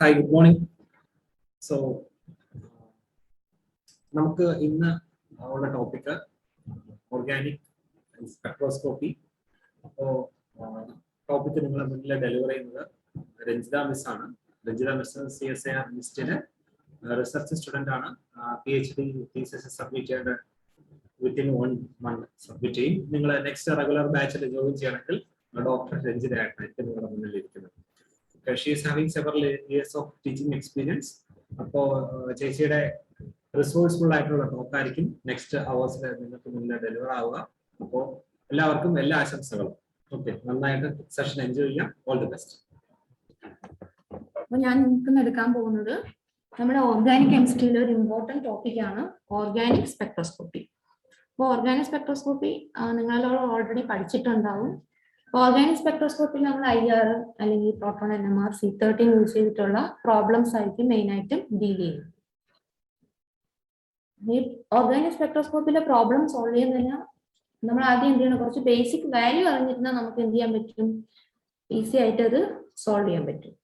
Hi, good morning. So, നമുക്ക് ഇന്ന് ഉള്ള ടോപ്പിക് ഓർഗാനിക് സ്പെക്ട്രോസ്കോപ്പി. അപ്പോൾ ടോപ്പിക് നിങ്ങളെ മുന്നിൽ ഡെലിവർ ചെയ്യുന്നത് രഞ്ജിത മിസ് ആണ്. രഞ്ജിത മിസ് CSIR ലിസ്റ്റിലെ റിസർച്ച് സ്റ്റുഡൻ്റ് ആണ്. PhD തീസിസ് സബ്മിറ്റ് ചെയ്യേണ്ട വിത്തിൻ 1 month സബ്മിറ്റ് ചെയ്യും. നിങ്ങൾ നെക്സ്റ്റ് റെഗുലർ ബാച്ചിൽ ജോയിൻ ചെയ്യണമെങ്കിൽ ഡോക്ടർ രഞ്ജിത ആയിട്ടായിരിക്കും നിങ്ങളുടെ മുന്നിൽ ഇരിക്കുന്നത്. She is having several years of teaching experience. അപ്പോൾ ചേച്ചിയുടെ റിസോഴ്സ്ഫുൾ ആയിട്ടുള്ള ടോക്ക് ആയിരിക്കും നെക്സ്റ്റ് അവേഴ്സിൽ നിങ്ങൾക്ക് മുന്നിൽ ഡെലിവർ ആവുക. അപ്പോൾ എല്ലാവർക്കും എല്ലാ ആശംസകളും. ഓക്കെ, നന്നായിട്ട് സെഷൻ എൻജോയ് ചെയ്യാം. All the best. അപ്പോൾ ഞാൻ നിങ്ങൾക്ക് എടുക്കാൻ പോകുന്നത് നമ്മുടെ ഓർഗാനിക് കെമിസ്ട്രിയിലെ ഒരു ഇമ്പോർട്ടൻറ്റ് ടോപ്പിക്കാണ് ഓർഗാനിക് സ്പെക്ട്രോസ്കോപ്പി. അപ്പോൾ ഓർഗാനിക് സ്പെക്ട്രോസ്കോപ്പി നിങ്ങളോട് ഓൾറെഡി പഠിച്ചിട്ടുണ്ടാവും. ഓർഗാനിക് സ്പെക്ട്രോസ്കോപ്പിൽ നമ്മൾ IR അല്ലെങ്കിൽ പ്രോട്ടോൺ NMR C13 യൂസ് ചെയ്തിട്ടുള്ള പ്രോബ്ലംസ് ആയിരിക്കും മെയിനായിട്ടും ഡീൽ ചെയ്യുന്നത്. ഈ ഓർഗാനിക് സ്പെക്ട്രോസ്കോപ്പിലെ പ്രോബ്ലം സോൾവ് ചെയ്യുന്നതിന് നമ്മൾ ആദ്യം എന്ത് ചെയ്യണം, കുറച്ച് ബേസിക് വാല്യൂ അറിഞ്ഞിരുന്നാൽ നമുക്ക് എന്ത് ചെയ്യാൻ പറ്റും, ഈസി ആയിട്ട് അത് സോൾവ് ചെയ്യാൻ പറ്റും.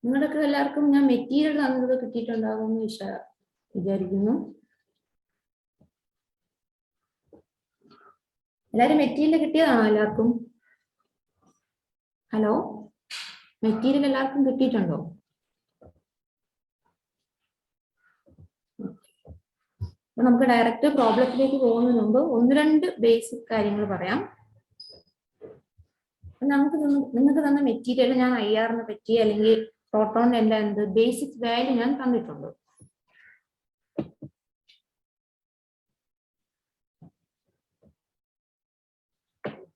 നിങ്ങളൊക്കെ എല്ലാവർക്കും ഞാൻ മെറ്റീരിയൽ തന്നത് കിട്ടിയിട്ടുണ്ടാകുമെന്ന് വിചാരിക്കുന്നു. എല്ലാവരും മെറ്റീരിയൽ കിട്ടിയതാണോ എല്ലാവർക്കും? ഹലോ, മെറ്റീരിയൽ എല്ലാവർക്കും കിട്ടിയിട്ടുണ്ടോ? അപ്പൊ നമുക്ക് ഡയറക്റ്റ് പ്രോബ്ലത്തിലേക്ക് പോകുന്നതിന് മുമ്പ് 1-2 ബേസിക് കാര്യങ്ങൾ പറയാം. നിങ്ങൾക്ക് തന്ന മെറ്റീരിയൽ ഞാൻ IR-നെ പറ്റി അല്ലെങ്കിൽ പ്രോട്ടോണിന്റെ എല്ലാം എന്ത് ബേസിക് വാല്യൂ ഞാൻ തന്നിട്ടുണ്ട്.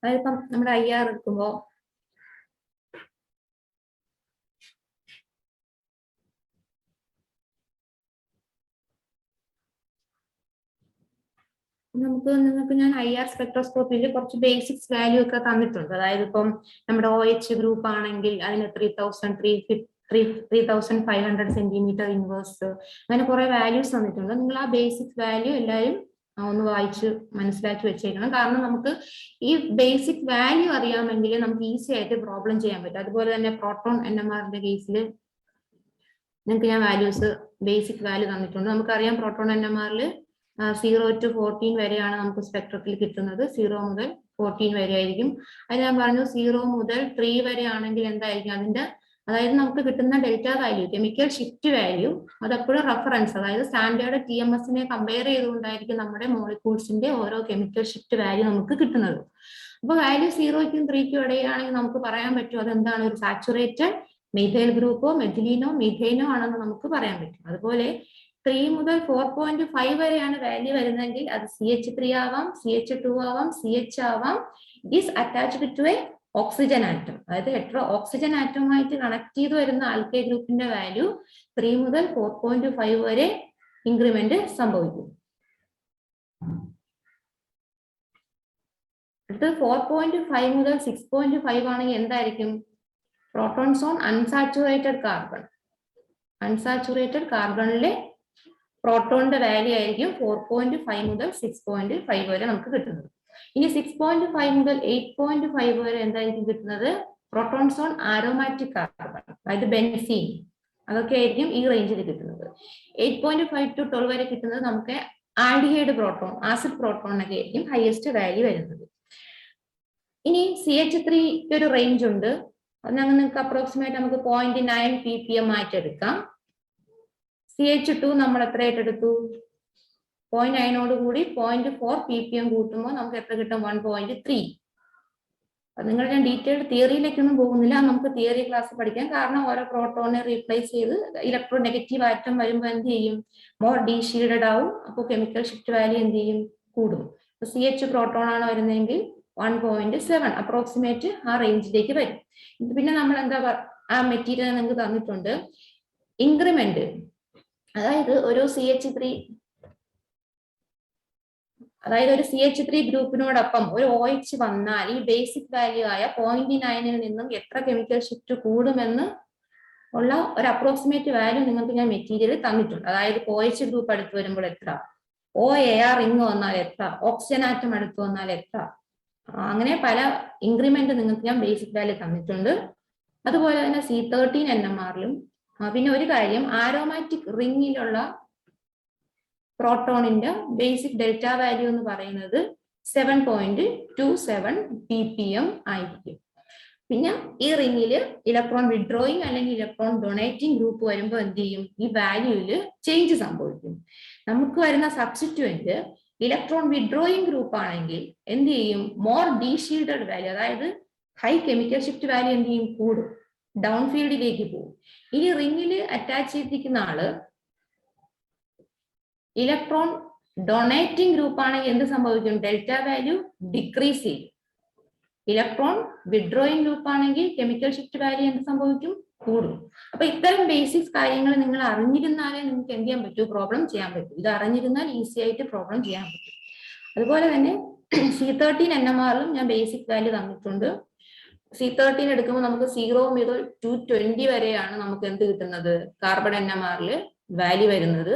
അതായത് നമ്മുടെ IR എടുക്കുമ്പോൾ നിങ്ങൾക്ക് ഞാൻ IR സ്പെക്ട്രോസ്കോപ്പിയിൽ കുറച്ച് ബേസിക്സ് വാല്യൂ ഒക്കെ തന്നിട്ടുണ്ട്. അതായത് ഇപ്പം നമ്മുടെ OH ഗ്രൂപ്പ് ആണെങ്കിൽ അതിന് 3500 സെന്റിമീറ്റർ ഇൻവേഴ്സ്, അങ്ങനെ കുറെ വാല്യൂസ് തന്നിട്ടുണ്ട്. നിങ്ങൾ ആ ബേസിക് വാല്യൂ എല്ലാവരും ഒന്ന് വായിച്ച് മനസ്സിലാക്കി വെച്ചേക്കണം. കാരണം നമുക്ക് ഈ ബേസിക് വാല്യൂ അറിയാമെങ്കിൽ നമുക്ക് ഈസി ആയിട്ട് പ്രോബ്ലം ചെയ്യാൻ പറ്റും. അതുപോലെ തന്നെ പ്രോട്ടോൺ NMR-ന്റെ കേസിൽ നിങ്ങൾക്ക് ഞാൻ വാല്യൂസ് ബേസിക് വാല്യൂ തന്നിട്ടുണ്ട്. നമുക്കറിയാം പ്രോട്ടോൺ NMR-ൽ 0 to 14 വരെയാണ് നമുക്ക് സ്പെക്ട്രത്തിൽ കിട്ടുന്നത്. 0 മുതൽ 14 വരെ ആയിരിക്കും. അത് ഞാൻ പറഞ്ഞു 0 മുതൽ 3 വരെ ആണെങ്കിൽ എന്തായിരിക്കും അതിന്റെ, അതായത് നമുക്ക് കിട്ടുന്ന delta value chemical shift value അതെപ്പോഴും റെഫറൻസ്, അതായത് സ്റ്റാൻഡേർഡ് TMS-നെ കമ്പയർ ചെയ്തുകൊണ്ടായിരിക്കും നമ്മുടെ മോളിക്യൂൾസിന്റെ ഓരോ കെമിക്കൽ ഷിഫ്റ്റ് വാല്യൂ നമുക്ക് കിട്ടുന്നത്. അപ്പോൾ വാല്യൂ 0-ക്കും 3-ക്കും ഇടയിലാണെങ്കിൽ നമുക്ക് പറയാൻ പറ്റും അതെന്താണ്, ഒരു സാച്ചുറേറ്റഡ് മെഥൈൽ ഗ്രൂപ്പോ മെഥിലീനോ മീഥൈനോ ആണെന്ന് നമുക്ക് പറയാൻ പറ്റും. അതുപോലെ 3 മുതൽ 4.5 വരെയാണ് വാല്യൂ വരുന്നതെങ്കിൽ അത് CH3 ആവാം, CH2 ആവാം, CH ആവാം. Is attached to a oxygen atom, അതായത് ഹെറ്ററോ ഓക്സിജൻ ആറ്റവുമായിട്ട് കണക്ട് ചെയ്ത് വരുന്ന ആൽക്കൈൽ ഗ്രൂപ്പിന്റെ വാല്യൂ 3 മുതൽ 4.5 വരെ ഇൻക്രിമെന്റ് സംഭവിക്കും. അടുത്തത് 4.5 മുതൽ 6.5 ആണെങ്കിൽ എന്തായിരിക്കും, protons on unsaturated carbon. Unsaturated കാർബണിലെ പ്രോട്ടോണിന്റെ വാല്യൂ ആയിരിക്കും 4.5 മുതൽ 6.5 വരെ നമുക്ക് കിട്ടുന്നത്. ഇനി 6.5 മുതൽ 8.5 വരെ എന്തായിരിക്കും കിട്ടുന്നത്, പ്രോട്ടോൺസ് ഓൺ ആരോമാറ്റിക് കാർബൺ, അതായത് ബെൻസീൻ, അതൊക്കെ ആയിരിക്കും ഈ റേഞ്ചിൽ കിട്ടുന്നത്. 8.5 to 12 വരെ കിട്ടുന്നത് നമുക്ക് ആൽഡിഹൈഡ് പ്രോട്ടോൺ, ആസിഡ് പ്രോട്ടോണിനൊക്കെ ആയിരിക്കും ഹയസ്റ്റ് വാല്യൂ വരുന്നത്. ഇനി CH3 ഒരു റേഞ്ച് ഉണ്ട്, അത് നിങ്ങൾക്ക് അപ്രോക്സിമേറ്റ് നമുക്ക് 0.9 ppm ആയിട്ട് എടുക്കാം. CH2 നമ്മൾ എത്രയായിട്ട് എടുത്തു, 0.9 കൂടി 0.4 ppm കൂട്ടുമ്പോൾ നമുക്ക് എത്ര കിട്ടും, 1.3. അത് നിങ്ങൾ ഞാൻ ഡീറ്റെയിൽഡ് തിയറിയിലേക്കൊന്നും പോകുന്നില്ല, നമുക്ക് തിയറി ക്ലാസ് പഠിക്കാം. കാരണം ഓരോ പ്രോട്ടോണിനെ റീപ്ലേസ് ചെയ്ത് ഇലക്ട്രോ നെഗറ്റീവ് ആറ്റം വരുമ്പോൾ എന്ത് ചെയ്യും, മോർ ഡീഷീൽഡഡ് ആവും. അപ്പോൾ കെമിക്കൽ ഷിഫ്റ്റ് വാല്യൂ എന്ത് ചെയ്യും, കൂടും. CH പ്രോട്ടോൺ ആണ് വരുന്നതെങ്കിൽ 1.7 അപ്രോക്സിമേറ്റ് ആ റേഞ്ചിലേക്ക് വരും. പിന്നെ നമ്മൾ എന്താ ആ മെറ്റീരിയൽ നിങ്ങൾക്ക് തന്നിട്ടുണ്ട്, ഇൻക്രിമെന്റ്, അതായത് ഒരു CH3 ഗ്രൂപ്പിനോടൊപ്പം ഒരു OH വന്നാൽ ഈ ബേസിക് വാല്യൂ ആയ 0.9-ൽ നിന്നും എത്ര കെമിക്കൽ ഷിഫ്റ്റ് കൂടുമെന്ന് ഉള്ള ഒരു അപ്രോക്സിമേറ്റ് വാല്യൂ നിങ്ങൾക്ക് ഞാൻ മെറ്റീരിയൽ തന്നിട്ടുണ്ട്. അതായത് OH ഗ്രൂപ്പ് അടുത്ത് വരുമ്പോൾ എത്ര, OAR റിംഗ് വന്നാൽ എത്ര, ഓക്സിജൻ ആറ്റം അടുത്ത് വന്നാൽ എത്ര, അങ്ങനെ പല ഇൻക്രിമെന്റ് നിങ്ങൾക്ക് ഞാൻ ബേസിക് വാല്യൂ തന്നിട്ടുണ്ട്. അതുപോലെ തന്നെ C13 NMR-ലും പിന്നെ ഒരു കാര്യം, ആരോമാറ്റിക് റിങ്ങിലുള്ള പ്രോട്ടോണിന്റെ ബേസിക് ഡെൽറ്റ വാല്യൂ എന്ന് പറയുന്നത് 7.27 ppm ആയിരിക്കും. പിന്നെ ഈ റിങ്ങില് ഇലക്ട്രോൺ വിഡ്രോയിങ് അല്ലെങ്കിൽ ഇലക്ട്രോൺ ഡൊണേറ്റിംഗ് ഗ്രൂപ്പ് വരുമ്പോൾ എന്ത് ചെയ്യും, ഈ വാല്യൂല് ചേഞ്ച് സംഭവിക്കും. നമുക്ക് വരുന്ന സബ്സ്റ്റിറ്റ്യൂവന്റ് ഇലക്ട്രോൺ വിഡ്രോയിങ് ഗ്രൂപ്പ് ആണെങ്കിൽ എന്ത് ചെയ്യും, മോർ ഡീഷീൽഡഡ് വാല്യൂ, അതായത് ഹൈ കെമിക്കൽ ഷിഫ്റ്റ് വാല്യൂ എന്ത് ചെയ്യും, കൂടും, ഡൗൺ ഫീൽഡിലേക്ക് പോകും. ഇനി റിങ്ങില് അറ്റാച്ച് ചെയ്തിരിക്കുന്ന ആള് ഇലക്ട്രോൺ ഡൊണേറ്റിംഗ് ഗ്രൂപ്പ് ആണെങ്കിൽ എന്ത് സംഭവിക്കും, ഡെൽറ്റ വാല്യൂ ഡിക്രീസ് ചെയ്യും. ഇലക്ട്രോൺ വിഡ്രോയിങ് ഗ്രൂപ്പ് ആണെങ്കിൽ കെമിക്കൽ ഷിഫ്റ്റ് വാല്യൂ എന്ത് സംഭവിക്കും, കൂടും. അപ്പൊ ഇത്തരം ബേസിക്സ് കാര്യങ്ങൾ നിങ്ങൾ അറിഞ്ഞിരുന്നാലേ നിങ്ങൾക്ക് എന്ത് ചെയ്യാൻ പറ്റൂ, പ്രോബ്ലം ചെയ്യാൻ പറ്റും. ഇത് അറിഞ്ഞിരുന്നാൽ ഈസി ആയിട്ട് പ്രോബ്ലം ചെയ്യാൻ പറ്റും. അതുപോലെ തന്നെ C13 NMR-ലും ഞാൻ ബേസിക് വാല്യൂ തന്നിട്ടുണ്ട്. C13 എടുക്കുമ്പോൾ നമുക്ക് 0 മുതൽ 220 വരെയാണ് നമുക്ക് എന്ത് കിട്ടുന്നത്, കാർബൺ NMR-ൽ വാല്യൂ വരുന്നത്.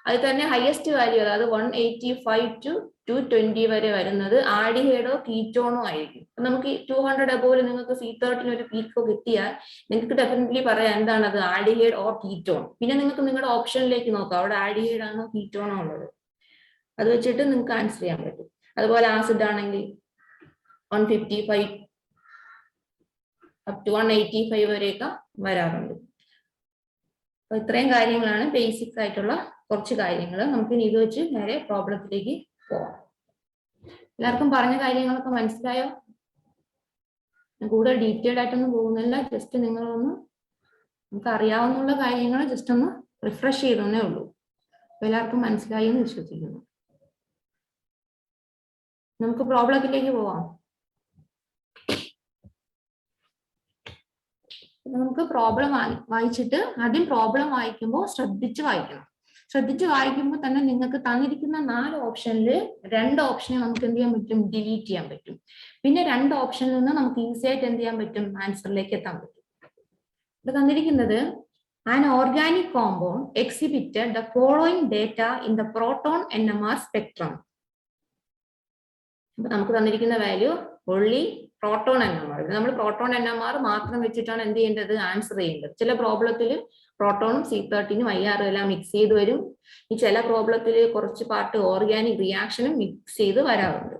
അത് തന്നെ ഹയസ്റ്റ് വാല്യൂ, അതായത് 185 to 220 വരെ വരുന്നത് ആൽഡിഹൈഡോ കീറ്റോണോ ആയിരിക്കും. നമുക്ക് 200 അബോവ് നിങ്ങൾക്ക് C13 ഒരു പീക്കോ കിട്ടിയാൽ നിങ്ങൾക്ക് ഡെഫിനറ്റ്ലി പറയാം എന്താണ് അത്, ആൽഡിഹൈഡ് ഓർ കീറ്റോൺ. പിന്നെ നിങ്ങൾക്ക് നിങ്ങളുടെ ഓപ്ഷനിലേക്ക് നോക്കാം, അവിടെ ആൽഡിഹൈഡ് ആണോ കീറ്റോണോ ഉള്ളത്, അത് വെച്ചിട്ട് നിങ്ങൾക്ക് ആൻസർ ചെയ്യാൻ പറ്റും. അതുപോലെ ആസിഡ് ആണെങ്കിൽ 155 അപ് ടു 185 വരെയൊക്കെ വരാറുണ്ട്. അപ്പൊ ഇത്രയും കാര്യങ്ങളാണ് ബേസിക് ആയിട്ടുള്ള കുറച്ച് കാര്യങ്ങൾ. നമുക്ക് ഇനി ഇത് വെച്ച് നേരെ പ്രോബ്ലത്തിലേക്ക് പോവാം. എല്ലാവർക്കും പറഞ്ഞ കാര്യങ്ങളൊക്കെ മനസ്സിലായോ? കൂടുതൽ ഡീറ്റെയിൽഡ് ആയിട്ടൊന്നും പോകുന്നില്ല, ജസ്റ്റ് നിങ്ങളൊന്ന് നമുക്ക് അറിയാവുന്ന കാര്യങ്ങൾ ജസ്റ്റ് ഒന്ന് റിഫ്രഷ് ചെയ്തേ ഉള്ളൂ. അപ്പൊ എല്ലാവർക്കും മനസ്സിലായി എന്ന് വിശ്വസിക്കുന്നു. നമുക്ക് പ്രോബ്ലത്തിലേക്ക് പോവാം. നമുക്ക് പ്രോബ്ലം വായിച്ചിട്ട് ആദ്യം പ്രോബ്ലം വായിക്കുമ്പോൾ ശ്രദ്ധിച്ച് വായിക്കണം. ശ്രദ്ധിച്ച് വായിക്കുമ്പോൾ തന്നെ നിങ്ങൾക്ക് തന്നിരിക്കുന്ന 4 ഓപ്ഷനിൽ 2 ഓപ്ഷനെ നമുക്ക് എന്ത് ചെയ്യാൻ പറ്റും, ഡിലീറ്റ് ചെയ്യാൻ പറ്റും. പിന്നെ 2 ഓപ്ഷനിൽ നിന്ന് നമുക്ക് ഈസി ആയിട്ട് എന്ത് ചെയ്യാൻ പറ്റും, ആൻസറിലേക്ക് എത്താൻ പറ്റും. ഇവിടെ തന്നിരിക്കുന്നത് an organic compound exhibited the following data in the proton NMR spectrum. അപ്പൊ നമുക്ക് തന്നിരിക്കുന്ന വാല്യൂ ഓൺലി പ്രോട്ടോൺ NMR. നമ്മൾ പ്രോട്ടോൺ NMR മാത്രം വെച്ചിട്ടാണ് എന്ത് ചെയ്യേണ്ടത്, ആൻസർ ചെയ്യേണ്ടത്. ചില പ്രോബ്ലത്തിൽ പ്രോട്ടോണും C13ഉം IR എല്ലാം മിക്സ് ചെയ്ത് വരും. ഈ ചില പ്രോബ്ലത്തിൽ കുറച്ച് പാർട്ട് ഓർഗാനിക് റിയാക്ഷനും മിക്സ് ചെയ്ത് വരാറുണ്ട്.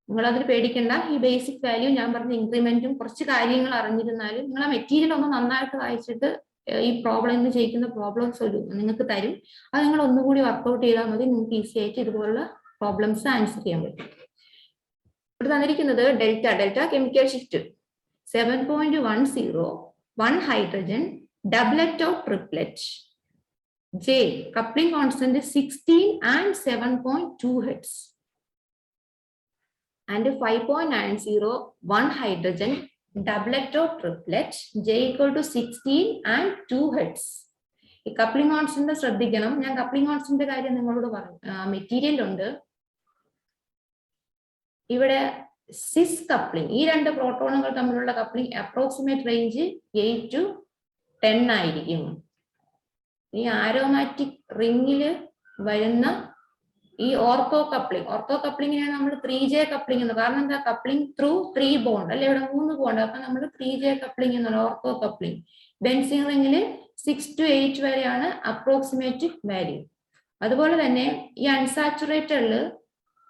നിങ്ങൾ അതിൽ പേടിക്കേണ്ട. ഈ ബേസിക് വാല്യൂ ഞാൻ പറഞ്ഞ ഇൻക്രിമെന്റും കുറച്ച് കാര്യങ്ങൾ അറിഞ്ഞിരുന്നാലും നിങ്ങൾ ആ മെറ്റീരിയൽ ഒന്ന് നന്നായിട്ട് വായിച്ചിട്ട് ഈ പ്രോബ്ലം ഇന്ന് ചെയ്യിക്കുന്ന പ്രോബ്ലം നിങ്ങൾക്ക് തരും. അത് നിങ്ങൾ ഒന്നുകൂടി വർക്ക്ഔട്ട് ചെയ്താൽ മതി. നിങ്ങൾക്ക് ഈസി ആയിട്ട് ഇതുപോലുള്ള പ്രോബ്ലംസ് ആൻസർ ചെയ്യാൻ പറ്റും. ഇവിടെ തന്നിരിക്കുന്നത് delta chemical shift 7.10, 1 hydrogen, doublet or triplet. J coupling constant is 16 and 7.2 hertz. And 5.90, 1 hydrogen, doublet or triplet, J equal to 16 and 2 hertz. ഈ കപ്ലിംഗ് കോൺസ്റ്റന്റ് ശ്രദ്ധിക്കണം. ഞാൻ കപ്ലിംഗ് കോൺസ്റ്റന്റ് കാര്യം നിങ്ങളോട് പറഞ്ഞു. മെറ്റീരിയൽ ഉണ്ട് ഇവിടെ. സിസ് കപ്ലിംഗ്, ഈ 2 പ്രോട്ടോണുകൾ തമ്മിലുള്ള കപ്ലിംഗ് അപ്രോക്സിമേറ്റ് റേഞ്ച് 8 to 10 ആയിരിക്കും. ഈ ആരോമാറ്റിക് റിങ്ങില് വരുന്ന ഈ ഓർത്തോ കപ്ലിങ്ങിനാണ് നമ്മൾ 3J കപ്ലിംഗ് എന്ന്. കാരണം എന്താ, കപ്ലിംഗ് ത്രൂ 3 ബോണ്ട് അല്ലെ, ഇവിടെ 3 ബോണ്ട്. അപ്പൊ നമ്മൾ 3J കപ്ലിംഗ് എന്നുള്ള ഓർത്തോ കപ്ലിംഗ്. ബെൻസീൻ റിങ്ങില് 6 to 8 വരെയാണ് അപ്രോക്സിമേറ്റ് വാല്യൂ. അതുപോലെ തന്നെ ഈ അൺസാച്ചുറേറ്റഡില്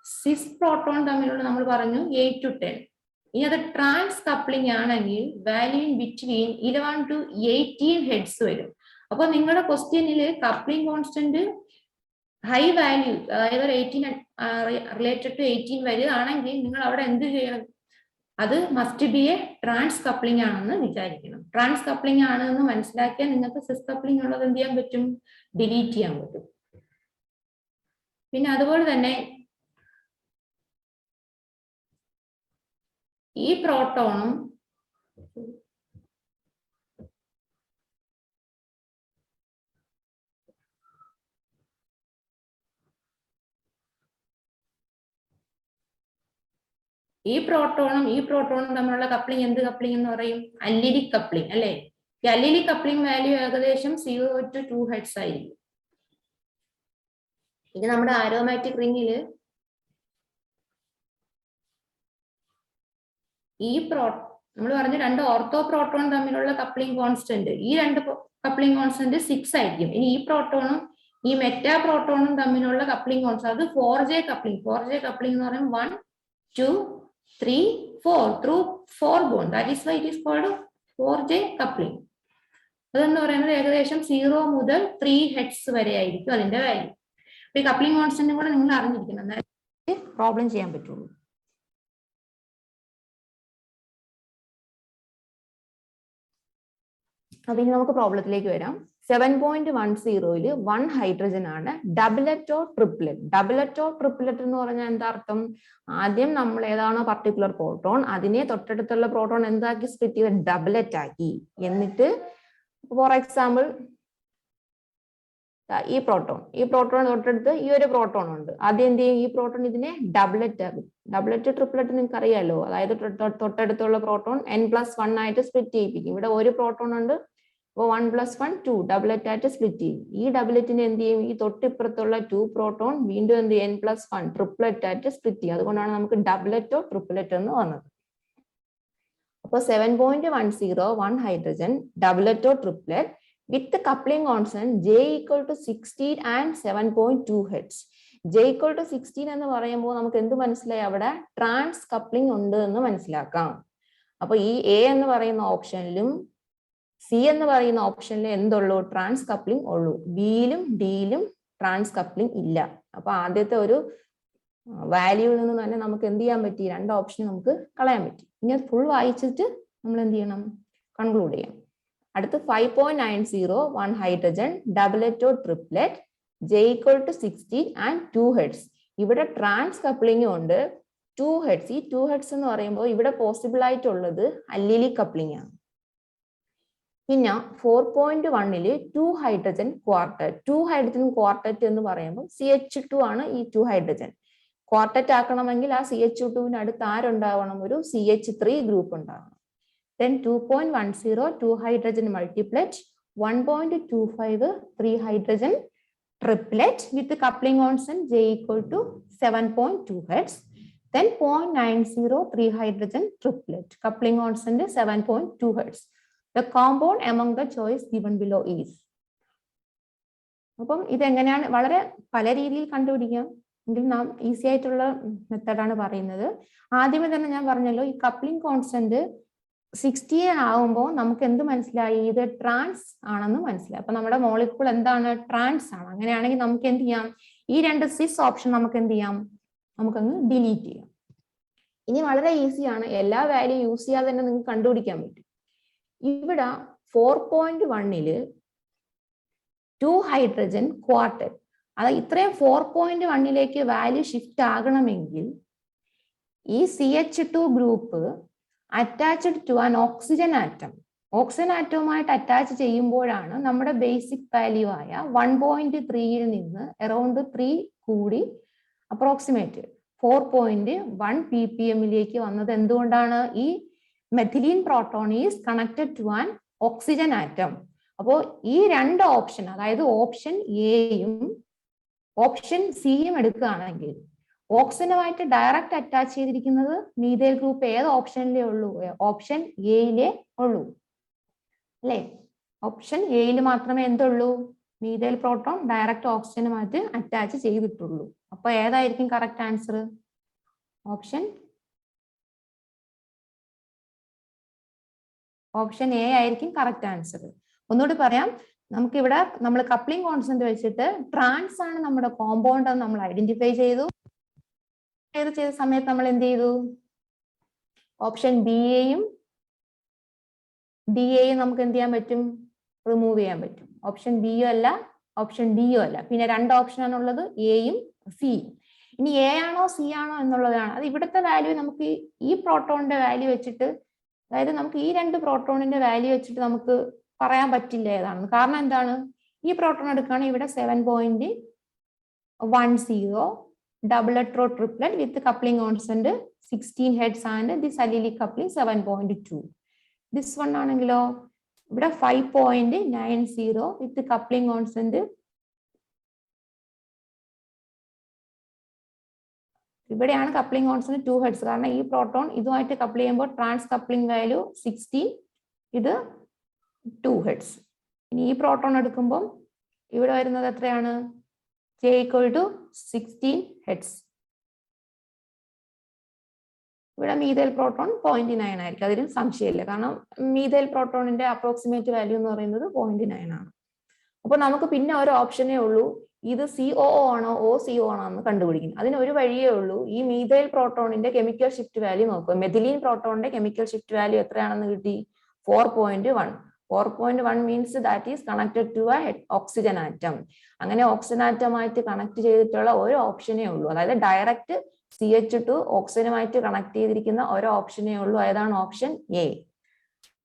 സിസ് പ്രോട്ടോൺ തമ്മിലുള്ള നമ്മൾ പറഞ്ഞു 8 to 10. ഇനി അത് ട്രാൻസ് കപ്ലിംഗ് ആണെങ്കിൽ value in between 11 to 18 hertz വരും. അപ്പൊ നിങ്ങളുടെ ക്വസ്റ്റ്യനില് കപ്ലിംഗ് കോൺസ്റ്റന്റ് ഹൈ വാല്യൂ, അതായത് 18 റിലേറ്റഡ് ടു 18 വരികയാണെങ്കിൽ നിങ്ങൾ അവിടെ എന്ത് ചെയ്യണം, അത് must be a trans coupling ആണെന്ന് വിചാരിക്കണം. ട്രാൻസ് കപ്ലിംഗ് ആണെന്ന് മനസ്സിലാക്കിയാൽ നിങ്ങൾക്ക് സിസ് കപ്ലിംഗ് ഉള്ളത് എന്ത് ചെയ്യാൻ പറ്റും, ഡിലീറ്റ് ചെയ്യാൻ പറ്റും. പിന്നെ അതുപോലെ തന്നെ ഈ പ്രോട്ടോണും ഈ പ്രോട്ടോണും തമ്മിലുള്ള കപ്ലിംഗ് എന്ത് കപ്ലിംഗ് എന്ന് പറയും, അല്ലിലിക് കപ്ലിംഗ് അല്ലെ. ഈ അല്ലിലിക് കപ്ലിംഗ് വാല്യൂ ഏകദേശം 0 to 2 ഹെഡ്സ് ആയിരിക്കും. ഇത് നമ്മുടെ ആരോമാറ്റിക് റിങ്ങില് നമ്മൾ പറഞ്ഞ രണ്ട് ഓർത്തോ പ്രോട്ടോൺ തമ്മിലുള്ള കപ്ലിംഗ് കോൺസ്റ്റന്റ്, ഈ രണ്ട് കപ്ലിംഗ് കോൺസ്റ്റന്റ് 6 ആയിരിക്കും. ഇനി ഈ പ്രോട്ടോണും ഈ മെറ്റാ പ്രോട്ടോണും തമ്മിലുള്ള കപ്ലിംഗ് കോൺസ്റ്റന്റ് അത് 4J കപ്ലിംഗ്. 4J കപ്ലിംഗ് എന്ന് പറയുമ്പോൾ 1, 2, 3, 4 through 4 bond. That is why it is called 4J coupling. അതെന്ന് പറയുന്നത് ഏകദേശം 0 മുതൽ 3 ഹെഡ്സ് വരെ ആയിരിക്കും അതിന്റെ വാല്യൂ. ഈ കപ്ലിംഗ് കോൺസ്റ്റന്റും കൂടെ നിങ്ങൾ അറിഞ്ഞിരിക്കണം, എന്നാലേ പ്രോബ്ലം ചെയ്യാൻ പറ്റുള്ളൂ. അപ്പൊ ഇനി നമുക്ക് പ്രോബ്ലത്തിലേക്ക് വരാം. 7.10 1 ഹൈഡ്രജൻ ആണ്. ഡബിളറ്റോ ട്രിപ്ലറ്റ്. ഡബിളറ്റോ ട്രിപ്ലറ്റ് എന്ന് പറഞ്ഞാൽ എന്താ അർത്ഥം? ആദ്യം നമ്മൾ ഏതാണോ പർട്ടിക്കുലർ പ്രോട്ടോൺ അതിനെ തൊട്ടടുത്തുള്ള പ്രോട്ടോൺ എന്താക്കി സ്പ്ലിറ്റ് ചെയ്ത് ഡബിളറ്റ് ആക്കി. എന്നിട്ട് ഫോർ എക്സാമ്പിൾ ഈ പ്രോട്ടോൺ തൊട്ടടുത്ത് ഈ ഒരു പ്രോട്ടോൺ ഉണ്ട്. ആദ്യം എന്ത് ചെയ്യും? ഈ പ്രോട്ടോൺ ഇതിനെ ഡബിളറ്റ് ആകും. ഡബിളറ്റ് ട്രിപ്ലറ്റ് നിങ്ങൾക്ക് അറിയാലോ, അതായത് തൊട്ടടുത്തുള്ള പ്രോട്ടോൺ n+1 ആയിട്ട് സ്പ്ലിറ്റ് ചെയ്യിപ്പിക്കും. ഇവിടെ ഒരു പ്രോട്ടോൺ ഉണ്ട്, അപ്പോൾ 1+1 2 ഡബിളറ്റ് ആയിട്ട് സ്പ്ലിറ്റ് ചെയ്യും. ഈ ഡബിളറ്റിനെ എന്ത് ചെയ്യും? ഈ തൊട്ടിപ്പുറത്തുള്ള 2 പ്രോട്ടോൺ വീണ്ടും എന്ത് ചെയ്യും? n+1 ട്രിപ്ലറ്റ് ആയിട്ട് സ്പ്ലിറ്റ് ചെയ്യും. അതുകൊണ്ടാണ് നമുക്ക് ഡബിളറ്റോ ട്രിപ്ലറ്റ് എന്ന് വന്നത്. അപ്പോൾ 7.10 1 ഹൈഡ്രജൻ ഡബിളറ്റോ triplet with coupling constant J equal to 16 and 7.2 hertz. J equal to 16 എന്ന് പറയുമ്പോൾ നമുക്ക് എന്ത് മനസ്സിലായി? അവിടെ ട്രാൻസ് കപ്ലിംഗ് ഉണ്ട് എന്ന് മനസ്സിലാക്കാം. അപ്പൊ ഈ എ എന്ന് പറയുന്ന ഓപ്ഷനിലും സി എന്ന് പറയുന്ന ഓപ്ഷനിലും എന്തുള്ളൂ? ട്രാൻസ് കപ്ലിംഗ് ഉള്ളൂ. ബിയിലും ഡിയിലും ട്രാൻസ് കപ്ലിംഗ് ഇല്ല. അപ്പൊ ആദ്യത്തെ ഒരു വാല്യൂവിൽ നിന്ന് തന്നെ നമുക്ക് എന്ത് ചെയ്യാൻ പറ്റി? രണ്ട് ഓപ്ഷൻ നമുക്ക് കളയാൻ പറ്റി. ഇനി അത് ഫുൾ വായിച്ചിട്ട് നമ്മൾ എന്ത് ചെയ്യണം? കൺക്ലൂഡ് ചെയ്യാം. അടുത്ത് 5.90 1 ഹൈഡ്രജൻ ഡബിളറ്റോ triplet J equal to 16 and 2 hertz. ഇവിടെ ട്രാൻസ് കപ്ലിംഗ് ഉണ്ട് 2 hertz. ഈ 2 hertz എന്ന് പറയുമ്പോൾ ഇവിടെ പോസിബിൾ ആയിട്ടുള്ളത് അല്ലിലി കപ്ലിംഗ് ആണ്. പിന്നെ 4.1 2 ഹൈഡ്രജൻ ക്വാർട്ടറ്റ്. 2 ഹൈഡ്രജൻ ക്വാർട്ടറ്റ് എന്ന് പറയുമ്പോൾ CH2 ആണ് ഈ 2 ഹൈഡ്രജൻ. ക്വാർട്ടറ്റ് ആക്കണമെങ്കിൽ ആ CH2 അടുത്ത് ആരുണ്ടാവണം? ഒരു CH3 ഗ്രൂപ്പ് ഉണ്ടാവണം. Then 2.10 2 hydrogen multiplet, 1.25 3 hydrogen triplet with the coupling constant J equal to 7.2 hertz. Then 0.90 3 hydrogen triplet, coupling constant 7.2 hertz. The compound among the choice given below is. അപ്പം ഇതെങ്ങനെയാണ്? വളരെ പല രീതിയിൽ കണ്ടുപിടിക്കാം. എങ്കിൽ നാം ഈസി ആയിട്ടുള്ള മെത്തേഡാണ് പറയുന്നത്. ആദ്യമേ തന്നെ ഞാൻ പറഞ്ഞല്ലോ, ഈ കപ്ലിംഗ് കോൺസ്റ്റന്റ് 16 ആവുമ്പോൾ നമുക്ക് എന്ത് മനസ്സിലായി? ഇത് ട്രാൻസ് ആണെന്ന് മനസ്സിലായി. അപ്പൊ നമ്മുടെ മോളിക്കൂൾ എന്താണ്? ട്രാൻസ് ആണ്. അങ്ങനെയാണെങ്കിൽ നമുക്ക് എന്ത് ചെയ്യാം? ഈ രണ്ട് സിസ് ഓപ്ഷൻ നമുക്ക് എന്ത് ചെയ്യാം? നമുക്കങ്ങ് ഡിലീറ്റ് ചെയ്യാം. ഇനി വളരെ ഈസിയാണ്, എല്ലാ വാല്യൂ യൂസ് ചെയ്യാതെ തന്നെ നിങ്ങൾക്ക് കണ്ടുപിടിക്കാൻ പറ്റും. ഇവിടെ 4.1 2 ഹൈഡ്രജൻ ക്വാർട്ടറ്റ്. അത് ഇത്രയും 4.1 വാല്യൂ ഷിഫ്റ്റ് ആകണമെങ്കിൽ ഈ CH2 group attached to an oxygen atom. Oxygen ആറ്റവുമായിട്ട് അറ്റാച്ച് ചെയ്യുമ്പോഴാണ് നമ്മുടെ ബേസിക് വാല്യൂ ആയ 1.3 നിന്ന് അറൌണ്ട് 3 കൂടി അപ്രോക്സിമേറ്റ് 4.1 ppm വന്നത്. എന്തുകൊണ്ടാണ്? ഈ methylene proton is connected to an oxygen atom. അപ്പോൾ ഈ രണ്ട് ഓപ്ഷൻ, അതായത് ഓപ്ഷൻ എയും ഓപ്ഷൻ സിയും എടുക്കുകയാണെങ്കിൽ ഓക്സിജനുമായിട്ട് ഡയറക്റ്റ് അറ്റാച്ച് ചെയ്തിരിക്കുന്നത് മീഥൈൽ ഗ്രൂപ്പ് ഏത് ഓപ്ഷനിലേ ഉള്ളൂ? ഓപ്ഷൻ എയിലേ ഉള്ളൂ, അല്ലേ? ഓപ്ഷൻ എയിൽ മാത്രമേ എന്തുള്ളൂ? മീഥൈൽ പ്രോട്ടോൺ ഡയറക്റ്റ് ഓക്സിജനുമായിട്ട് അറ്റാച്ച് ചെയ്തിട്ടുള്ളൂ. അപ്പൊ ഏതായിരിക്കും കറക്റ്റ് ആൻസർ? ഓപ്ഷൻ എ ആയിരിക്കും കറക്റ്റ് ആൻസർ. ഒന്നുകൂടി പറയാം, നമുക്കിവിടെ നമ്മൾ കപ്ലിംഗ് കോൺസ്റ്റന്റ് വെച്ചിട്ട് ട്രാൻസ് ആണ് നമ്മുടെ കോമ്പൗണ്ട് എന്ന് നമ്മൾ ഐഡന്റിഫൈ ചെയ്തു. ചെയ്ത സമയത്ത് നമ്മൾ എന്ത് ചെയ്തു? ഓപ്ഷൻ ബിയെയും ഡിയെയും നമുക്ക് എന്ത് ചെയ്യാൻ പറ്റും? റിമൂവ് ചെയ്യാൻ പറ്റും. ഓപ്ഷൻ ബിയോ അല്ല, ഓപ്ഷൻ ഡിയോ അല്ല. പിന്നെ രണ്ട് ഓപ്ഷനാണുള്ളത്, എയും സിയും. ഇനി എ ആണോ സി ആണോ എന്നുള്ളതാണ്. അത് ഇവിടുത്തെ വാല്യൂ നമുക്ക് ഈ പ്രോട്ടോണിന്റെ വാല്യൂ വെച്ചിട്ട്, അതായത് നമുക്ക് ഈ രണ്ട് പ്രോട്ടോണിന്റെ വാല്യൂ വെച്ചിട്ട് നമുക്ക് പറയാൻ പറ്റില്ല ഏതാണെന്ന്. കാരണം എന്താണ്? ഈ പ്രോട്ടോൺ എടുക്കുകയാണെങ്കിൽ ഇവിടെ 7.10 double-hetero triplet with the coupling constant 16 hertz and this allylic coupling 7.2. This one ആണെങ്കിലോ ഇവിടെ 5.90 with the coupling constant ഇവിടെയാണ് കപ്ലിംഗ് കോൺസ്റ്റന്റ് 2 ഹെഡ്സ്. കാരണം ഈ പ്രോട്ടോൺ ഇതുമായിട്ട് കപ്പിൾ ചെയ്യുമ്പോൾ ട്രാൻസ് കപ്ലിംഗ് വാല്യൂ 16, ഇത് 2 ഹെഡ്സ്. ഇനി ഈ പ്രോട്ടോൺ എടുക്കുമ്പോൾ ഇവിടെ വരുന്നത് എത്രയാണ്? J = 16 hertz. ഇവിടെ മീഥൈൽ പ്രോട്ടോൺ 0.9 ആയിരിക്കും. അതിലും സംശയമില്ല. കാരണം മീഥൈൽ പ്രോട്ടോണിന്റെ അപ്രോക്സിമേറ്റ് വാല്യൂ എന്ന് പറയുന്നത് 0.9 ആണ്. അപ്പൊ നമുക്ക് പിന്നെ ഒരു ഓപ്ഷനേ ഉള്ളൂ, ഇത് COO ആണോ OCO ആണോ എന്ന് കണ്ടുപിടിക്കും. അതിന് ഒരു വഴിയേ ഉള്ളൂ. ഈ മീഥൈൽ പ്രോട്ടോണിന്റെ കെമിക്കൽ ഷിഫ്റ്റ് വാല്യൂ നോക്കുക. മെഥിലീൻ പ്രോട്ടോണിന്റെ കെമിക്കൽ ഷിഫ്റ്റ് വാല്യൂ എത്രയാണെന്ന് കിട്ടി? 4.1. 4.1 means that is connected to a oxygen atom. അങ്ങനെ ഓക്സിജൻ ആറ്റമായിട്ട് കണക്ട് ചെയ്തിട്ടുള്ള ഒരു ഓപ്ഷനേ ഉള്ളൂ. അതായത് ഡയറക്റ്റ് CH2 ഓക്സിജനുമായിട്ട് കണക്ട് ചെയ്തിരിക്കുന്ന ഒരു ഓപ്ഷനേ ഉള്ളൂ. ഏതാണ്? Option A.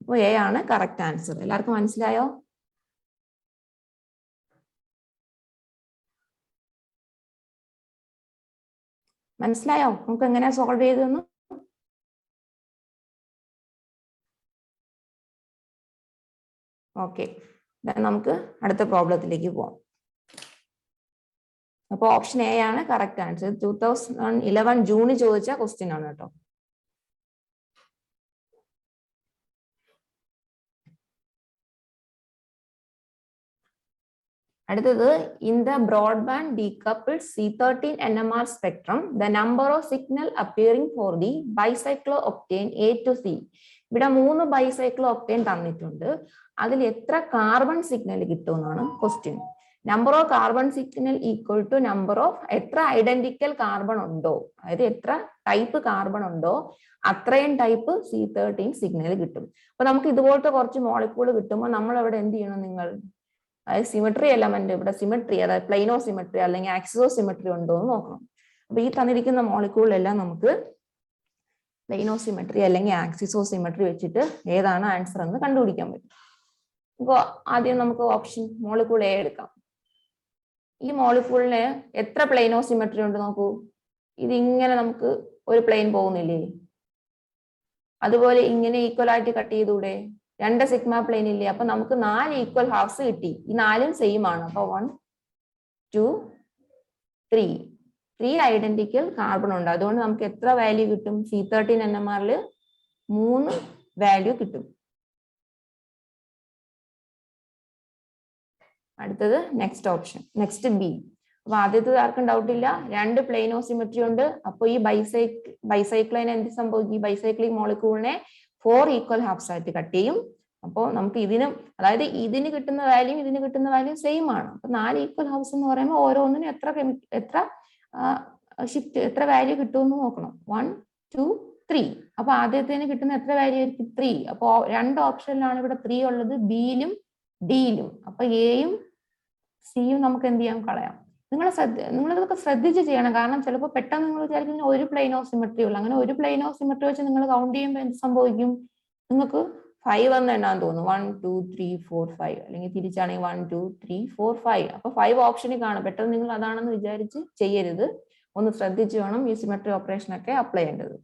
അപ്പോൾ A ആണ് കറക്റ്റ് ആൻസർ. എല്ലാവർക്കും മനസ്സിലായോ? മനസ്സിലായോ? നമുക്ക് എങ്ങനെയാ സോൾവ് ചെയ്തതെന്ന്? ഓക്കെ, നമുക്ക് അടുത്ത പ്രോബ്ലത്തിലേക്ക് പോവാം. അപ്പൊ ഓപ്ഷൻ A ആണ് കറക്റ്റ് ആൻസർ. 2011 ജൂണിൽ ചോദിച്ച ക്വസ്റ്റ്യൻ ആണ് കേട്ടോ. അടുത്തത്, in the broadband decoupled C13 NMR spectrum the number of signal appearing for the bicyclo octane A to C. ഇവിടെ 3 ബൈസൈക്ലോ ഒക്ടേൻ തന്നിട്ടുണ്ട്. അതിൽ എത്ര കാർബൺ സിഗ്നൽ കിട്ടുമെന്നാണ് question. Number of carbon signal equal to number of എത്ര identical carbon ഉണ്ടോ, അതായത് എത്ര type carbon ഉണ്ടോ അത്രയും ടൈപ്പ് C13 സിഗ്നൽ കിട്ടും. അപ്പൊ നമുക്ക് ഇതുപോലത്തെ കുറച്ച് മോളിക്യൂൾ കിട്ടുമ്പോൾ നമ്മൾ ഇവിടെ എന്ത് ചെയ്യണം? നിങ്ങൾ അതായത് സിമെട്രി എലമെന്റ്, ഇവിടെ സിമെട്രി, അതായത് പ്ലെയിനോ സിമെട്രി അല്ലെങ്കിൽ ആക്സിസോ സിമെട്രി ഉണ്ടോ എന്ന് നോക്കണം. അപ്പൊ ഈ തന്നിരിക്കുന്ന മോളിക്യൂളെല്ലാം നമുക്ക് പ്ലെയിനോ സിമെട്രി അല്ലെങ്കിൽ ആക്സിസോ സിമെട്രി വെച്ചിട്ട് ഏതാണ് ആൻസർ എന്ന് കണ്ടുപിടിക്കാൻ പറ്റും. അപ്പോൾ ആദ്യം നമുക്ക് ഓപ്ഷൻ മോളിക്യൂൾ A എടുക്കാം. ഈ മോളിക്യൂളിന് എത്ര പ്ലെയിനോ സിമെട്രി ഉണ്ട് നോക്കൂ. ഇതിങ്ങനെ നമുക്ക് ഒരു പ്ലെയിൻ പോകുന്നില്ലേ? അതുപോലെ ഇങ്ങനെ ഈക്വൽ ആയിട്ട് കട്ട് ചെയ്തൂടെ? 2 സിഗ്മ പ്ലെയിൻ ഇല്ലേ? അപ്പൊ നമുക്ക് 4 ഈക്വൽ ഹാഫ്സ് കിട്ടി. ഈ 4ഉം സെയിം ആണ്. അപ്പൊ 1, 2, 3 ഐഡന്റിക്കൽ കാർബൺ ഉണ്ട്. അതുകൊണ്ട് നമുക്ക് എത്ര വാല്യൂ കിട്ടും? C13 NMRൽ 3 വാല്യൂ കിട്ടും. അടുത്തത് നെക്സ്റ്റ് ഓപ്ഷൻ, നെക്സ്റ്റ് B. അപ്പൊ ആദ്യത്തെ ആർക്കും ഡൗട്ട് ഇല്ല, 2 പ്ലെയിനോ സിമെട്രി ഉണ്ട്. അപ്പൊ ഈ ബൈസൈക്ലിന് എന്ത് സംഭവിക്കും? ഈ ബൈസൈക്ലിക് മോളിക്യൂളിനെ 4 ഈക്വൽ ഹാഫ്സ് ആയിട്ട് കട്ട് ചെയ്യും. അപ്പോൾ നമുക്ക് ഇതിനും, അതായത് ഇതിന് കിട്ടുന്ന വാല്യൂ ഇതിന് കിട്ടുന്ന വാല്യൂ സെയിം ആണ്. അപ്പൊ 4 ഈക്വൽ ഹാഫ്സ് എന്ന് പറയുമ്പോൾ ഓരോന്നിനും എത്ര ഷിഫ്റ്റ്, എത്ര വാല്യൂ കിട്ടുമെന്ന് നോക്കണം. 1, 2, 3. അപ്പൊ ആദ്യത്തേന് കിട്ടുന്ന എത്ര വാല്യൂ ആയിരിക്കും? 3. അപ്പൊ 2 ഓപ്ഷനിലാണ് ഇവിടെ 3 ഉള്ളത്, Bയിലും Dയിലും. അപ്പൊ Aയും Cയും നമുക്ക് എന്ത് ചെയ്യാം? കളയാം. നിങ്ങളിതൊക്കെ ശ്രദ്ധിച്ച് ചെയ്യണം. കാരണം ചിലപ്പോൾ പെട്ടെന്ന് നിങ്ങൾ വിചാരിക്കുന്ന ഒരു പ്ലെയിനോ സിമെട്രി ഉള്ളു. അങ്ങനെ ഒരു പ്ലെയിനോ സിമെട്രി വെച്ച് നിങ്ങൾ കൗണ്ട് ചെയ്യുമ്പോൾ എന്ത് സംഭവിക്കും? നിങ്ങൾക്ക് 5 എന്ന് എണ്ണാൻ തോന്നും. 1, 2, 3, 4, 5. അല്ലെങ്കിൽ തിരിച്ചാണെങ്കിൽ 1, 2, 3, 4, 5. അപ്പൊ 5 ഓപ്ഷനിൽ കാണും. പെട്ടെന്ന് നിങ്ങൾ അതാണെന്ന് വിചാരിച്ച് ചെയ്യരുത്. ഒന്ന് ശ്രദ്ധിച്ച് വേണം ഈ സിമെട്രി ഓപ്പറേഷൻ ഒക്കെ അപ്ലൈ ചെയ്യേണ്ടത്.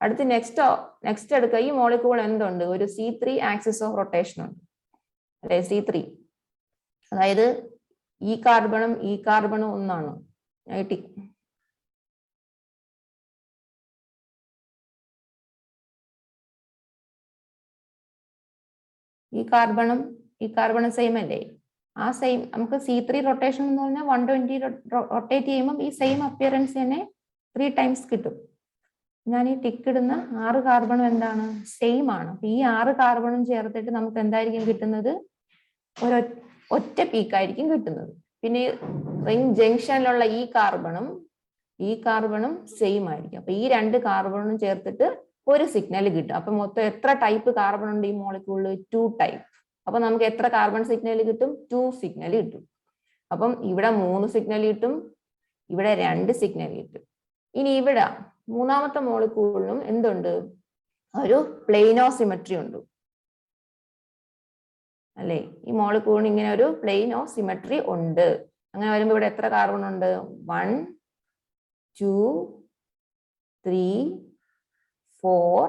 അടുത്ത് നെക്സ്റ്റ് എടുക്കുക. ഈ മോളിക്യൂൾ എന്തുണ്ട്? ഒരു C3 ആക്സിസ് ഓഫ് റൊട്ടേഷൻ ഉണ്ട് അല്ലെ? C3, അതായത് ഈ കാർബണും ഒന്നാണ്. ഈ കാർബണും സെയിം അല്ലേ? ആ സെയിം നമുക്ക് C3 റൊട്ടേഷൻ എന്ന് പറഞ്ഞാൽ 120 റൊട്ടേറ്റ് ചെയ്യുമ്പോൾ ഈ സെയിം അപ്പിയറൻസ് തന്നെ 3 ടൈംസ് കിട്ടും. ഞാൻ ഈ ടിക്ക് ഇടുന്ന 6 കാർബണും എന്താണ്? സെയിം ആണ്. അപ്പൊ ഈ 6 കാർബണും ചേർത്തിട്ട് നമുക്ക് എന്തായിരിക്കും കിട്ടുന്നത്? ഒറ്റ പീക്കായിരിക്കും കിട്ടുന്നത്. പിന്നെ റിംഗ് ജംഗ്ഷനിലുള്ള ഈ കാർബണും സെയിം ആയിരിക്കും. അപ്പൊ ഈ 2 കാർബണും ചേർത്തിട്ട് ഒരു സിഗ്നൽ കിട്ടും. അപ്പൊ മൊത്തം എത്ര ടൈപ്പ് കാർബൺ ഉണ്ട് ഈ മോളിക്യൂളിൽ? 2 ടൈപ്പ്. അപ്പൊ നമുക്ക് എത്ര കാർബൺ സിഗ്നൽ കിട്ടും? 2 സിഗ്നൽ കിട്ടും. അപ്പം ഇവിടെ 3 സിഗ്നൽ കിട്ടും, ഇവിടെ 2 സിഗ്നൽ കിട്ടും. ഇനി ഇവിടെ മൂന്നാമത്തെ മോളിക്യൂളിനും എന്തുണ്ട്? ഒരു പ്ലെയിനോ സിമെട്രി ഉണ്ട് അല്ലെ? ഈ മോളിക്യൂളിന് ഇങ്ങനെ ഒരു പ്ലെയിനോ സിമെട്രി ഉണ്ട്. അങ്ങനെ വരുമ്പോൾ ഇവിടെ എത്ര കാർബൺ ഉണ്ട്? 1, 2, 3, 4,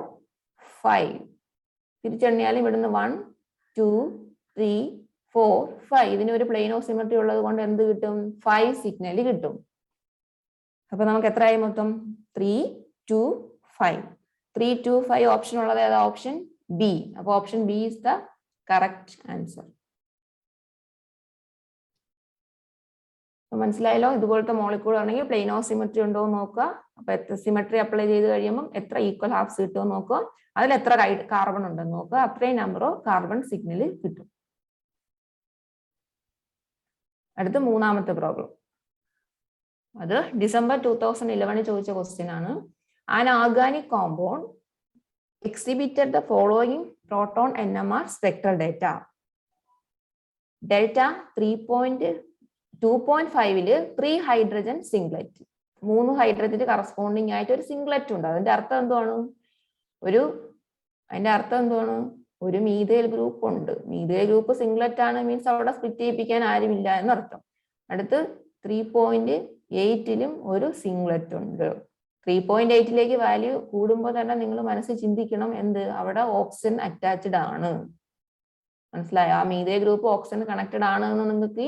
5. തിരിച്ചെണ്ണിയാലും ഇവിടുന്ന് 1, 2, 3, 4, 5. ഇതിന് ഒരു പ്ലെയിനോ സിമെട്രി ഉള്ളത് കൊണ്ട് എന്ത് കിട്ടും? 5 സിഗ്നൽ കിട്ടും. അപ്പൊ നമുക്ക് എത്രയായി? മൊത്തം 3, 2, 5. 3, 2, 5 ഓപ്ഷൻ ഉള്ളത് ഏതാ? Option B. അപ്പൊ option B is the correct answer. മനസ്സിലായല്ലോ? ഇതുപോലത്തെ മോളിക്കൂൾ ആണെങ്കിൽ പ്ലെയിനോ സിമെട്രി ഉണ്ടോ എന്ന് നോക്കുക. അപ്പൊ എത്ര സിമെട്രി അപ്ലൈ ചെയ്ത് കഴിയുമ്പോൾ എത്ര ഈക്വൽ ഹാഫ്സ് കിട്ടുമോ നോക്കുക. അതിൽ എത്ര കാർബൺ ഉണ്ടെന്ന് നോക്കുക. അത്രയും നമ്പറോ കാർബൺ സിഗ്നൽ കിട്ടും. അടുത്ത മൂന്നാമത്തെ പ്രോബ്ലം. അത് ഡിസംബർ 2011 ചോദിച്ച ക്വസ്റ്റ്യൻ ആണ്. An organic compound exhibited the following proton NMR spectral data. Delta 2.5 3 hydrogen singlet. 3 hydrogen corresponding ആയിട്ട് ഒരു സിംഗ്ലറ്റ് ഉണ്ട്. അതിന്റെ അർത്ഥം എന്താണ്? ഒരു മീഥൈൽ ഗ്രൂപ്പ് ഉണ്ട്. മീഥൈൽ ഗ്രൂപ്പ് സിംഗ്ലറ്റ് ആണ്, മീൻസ് അവിടെ സ്പ്ലിറ്റ് ചെയ്യിപ്പിക്കാൻ ആരുമില്ല എന്നർത്ഥം. അടുത്ത് 3.8 ഒരു സിംഗ്ലറ്റ് ഉണ്ട്. 3.8 വാല്യൂ കൂടുമ്പോൾ തന്നെ നിങ്ങൾ മനസ്സിൽ ചിന്തിക്കണം എന്ത്? അവിടെ ഓക്സിജൻ അറ്റാച്ച്ഡ് ആണ്. മനസ്സിലായോ? ആ മീഥൈൽ ഗ്രൂപ്പ് ഓക്സിജൻ കണക്റ്റഡ് ആണ് എന്ന് നിങ്ങൾക്ക്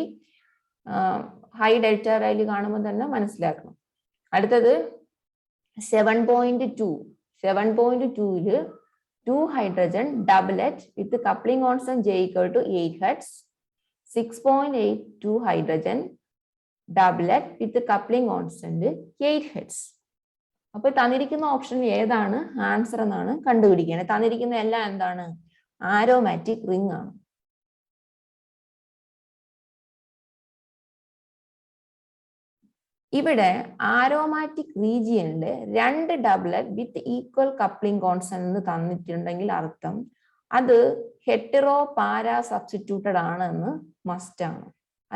ഹൈ ഡെൽറ്റ വാല്യൂ കാണുമ്പോൾ തന്നെ മനസ്സിലാക്കണം. അടുത്തത് 7.2. 7.2 2 hydrogen doublet with coupling constant J = 8 hertz. 6.82 hydrogen doublet with coupling constant 8 hertz. അപ്പൊ തന്നിരിക്കുന്ന ഓപ്ഷൻ ഏതാണ് ആൻസർ എന്നാണ് കണ്ടുപിടിക്കേണ്ടത്. തന്നിരിക്കുന്ന എല്ലാം എന്താണ്? ആരോമാറ്റിക് റിംഗ് ആണ്. ഇവിടെ ആരോമാറ്റിക് റീജിയനില് 2 doublet with equal coupling constant എന്ന് തന്നിട്ടുണ്ടെങ്കിൽ അർത്ഥം അത് ഹെറ്ററോ പാരാ സബ്സ്റ്റിറ്റ്യൂട്ടഡ് ആണെന്ന് മസ്റ്റ് ആണ്.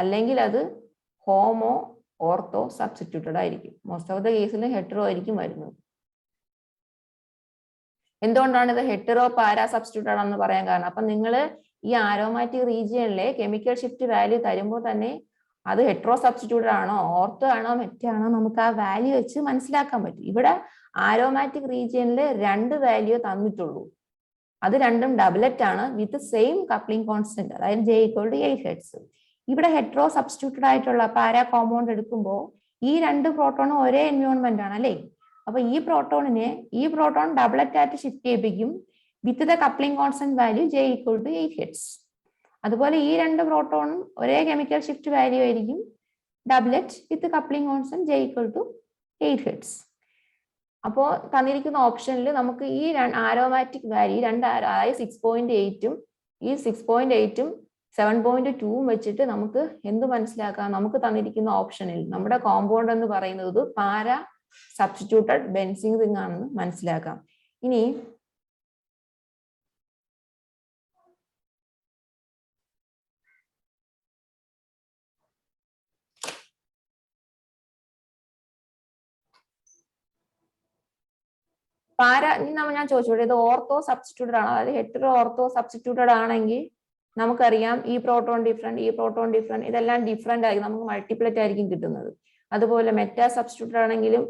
അല്ലെങ്കിൽ അത് ഹോമോ ഓർത്തോ സബ്സ്റ്റിറ്റ്യൂട്ടഡ് ആയിരിക്കും. മോസ്റ്റ് ഓഫ് ദ കേസിൽ ഹെറ്ററോ ആയിരിക്കും വരുന്നത്. എന്തുകൊണ്ടാണ് ഇത് ഹെറ്ററോ പാരാ സബ്സ്റ്റിറ്റ്യൂട്ടഡ് ആണെന്ന് പറയാൻ കാരണം? അപ്പൊ നിങ്ങൾ ഈ ആരോമാറ്റിക് റീജിയനിലെ കെമിക്കൽ ഷിഫ്റ്റ് വാല്യൂ തരുമ്പോൾ തന്നെ അത് ഹെറ്ററോ സബ്സ്റ്റിറ്റ്യൂട്ടഡ് ആണോ ഓർത്തോ ആണോ മെറ്റോ ആണോ നമുക്ക് ആ വാല്യൂ വെച്ച് മനസ്സിലാക്കാൻ പറ്റും. ഇവിടെ ആരോമാറ്റിക് റീജിയനിൽ 2 വാല്യൂ തന്നിട്ടുള്ളൂ. അത് രണ്ടും ഡബിളറ്റ് ആണ് വിത്ത് സെയിം കപ്ലിംഗ് കോൺസ്റ്റന്റ്, അതായത് J = 8 ഹെർട്സ്. ഇവിടെ ഹെറ്ററോ സബ്സ്റ്റിറ്റ്യൂട്ടഡ് ആയിട്ടുള്ള പാരാ കോമ്പൗണ്ട് എടുക്കുമ്പോൾ ഈ 2 പ്രോട്ടോണും ഒരേ എൻവയോൺമെന്റ് ആണ് അല്ലേ? അപ്പൊ ഈ പ്രോട്ടോൺ ഡബിളറ്റ് ആയിട്ട് ഷിഫ്റ്റ് ചെയ്യിപ്പിക്കും with the coupling constant value J = 8 hertz. അതുപോലെ ഈ 2 പ്രോട്ടോണും ഒരേ കെമിക്കൽ ഷിഫ്റ്റ് വാല്യൂ ആയിരിക്കും doublet with coupling constant J = 8 hertz. അപ്പോൾ തന്നിരിക്കുന്ന ഓപ്ഷനിൽ നമുക്ക് ഈ ആരോമാറ്റിക് വാല്യൂ അതായത് 6.8 ഈ 6.8 7.2 വെച്ചിട്ട് നമുക്ക് എന്ത് മനസ്സിലാക്കാം? നമുക്ക് തന്നിരിക്കുന്ന ഓപ്ഷനിൽ നമ്മുടെ കോമ്പൗണ്ട് എന്ന് പറയുന്നത് പാരാ സബ്സ്റ്റിറ്റ്യൂട്ടഡ് ബെൻസീൻ റിംഗ് ആണെന്ന് മനസ്സിലാക്കാം. ഇനി ഞാൻ ചോദിച്ചോട്ടെ, ഇത് ഓർത്തോ സബ്സ്റ്റിറ്റ്യൂട്ടഡ് ആണോ? അതായത് ഹെറ്ററോ ഓർത്തോ സബ്സ്റ്റിറ്റ്യൂട്ടഡ് ആണെങ്കിൽ നമുക്കറിയാം ഈ പ്രോട്ടോൺ ഡിഫറെന്റ് ഇതെല്ലാം ഡിഫറെന്റ് ആയിരിക്കും, നമുക്ക് മൾട്ടിപ്ലറ്റ് ആയിരിക്കും കിട്ടുന്നത്. അതുപോലെ മെറ്റാ സബ്സ്റ്റിറ്റ്യൂട്ടഡ് ആണെങ്കിലും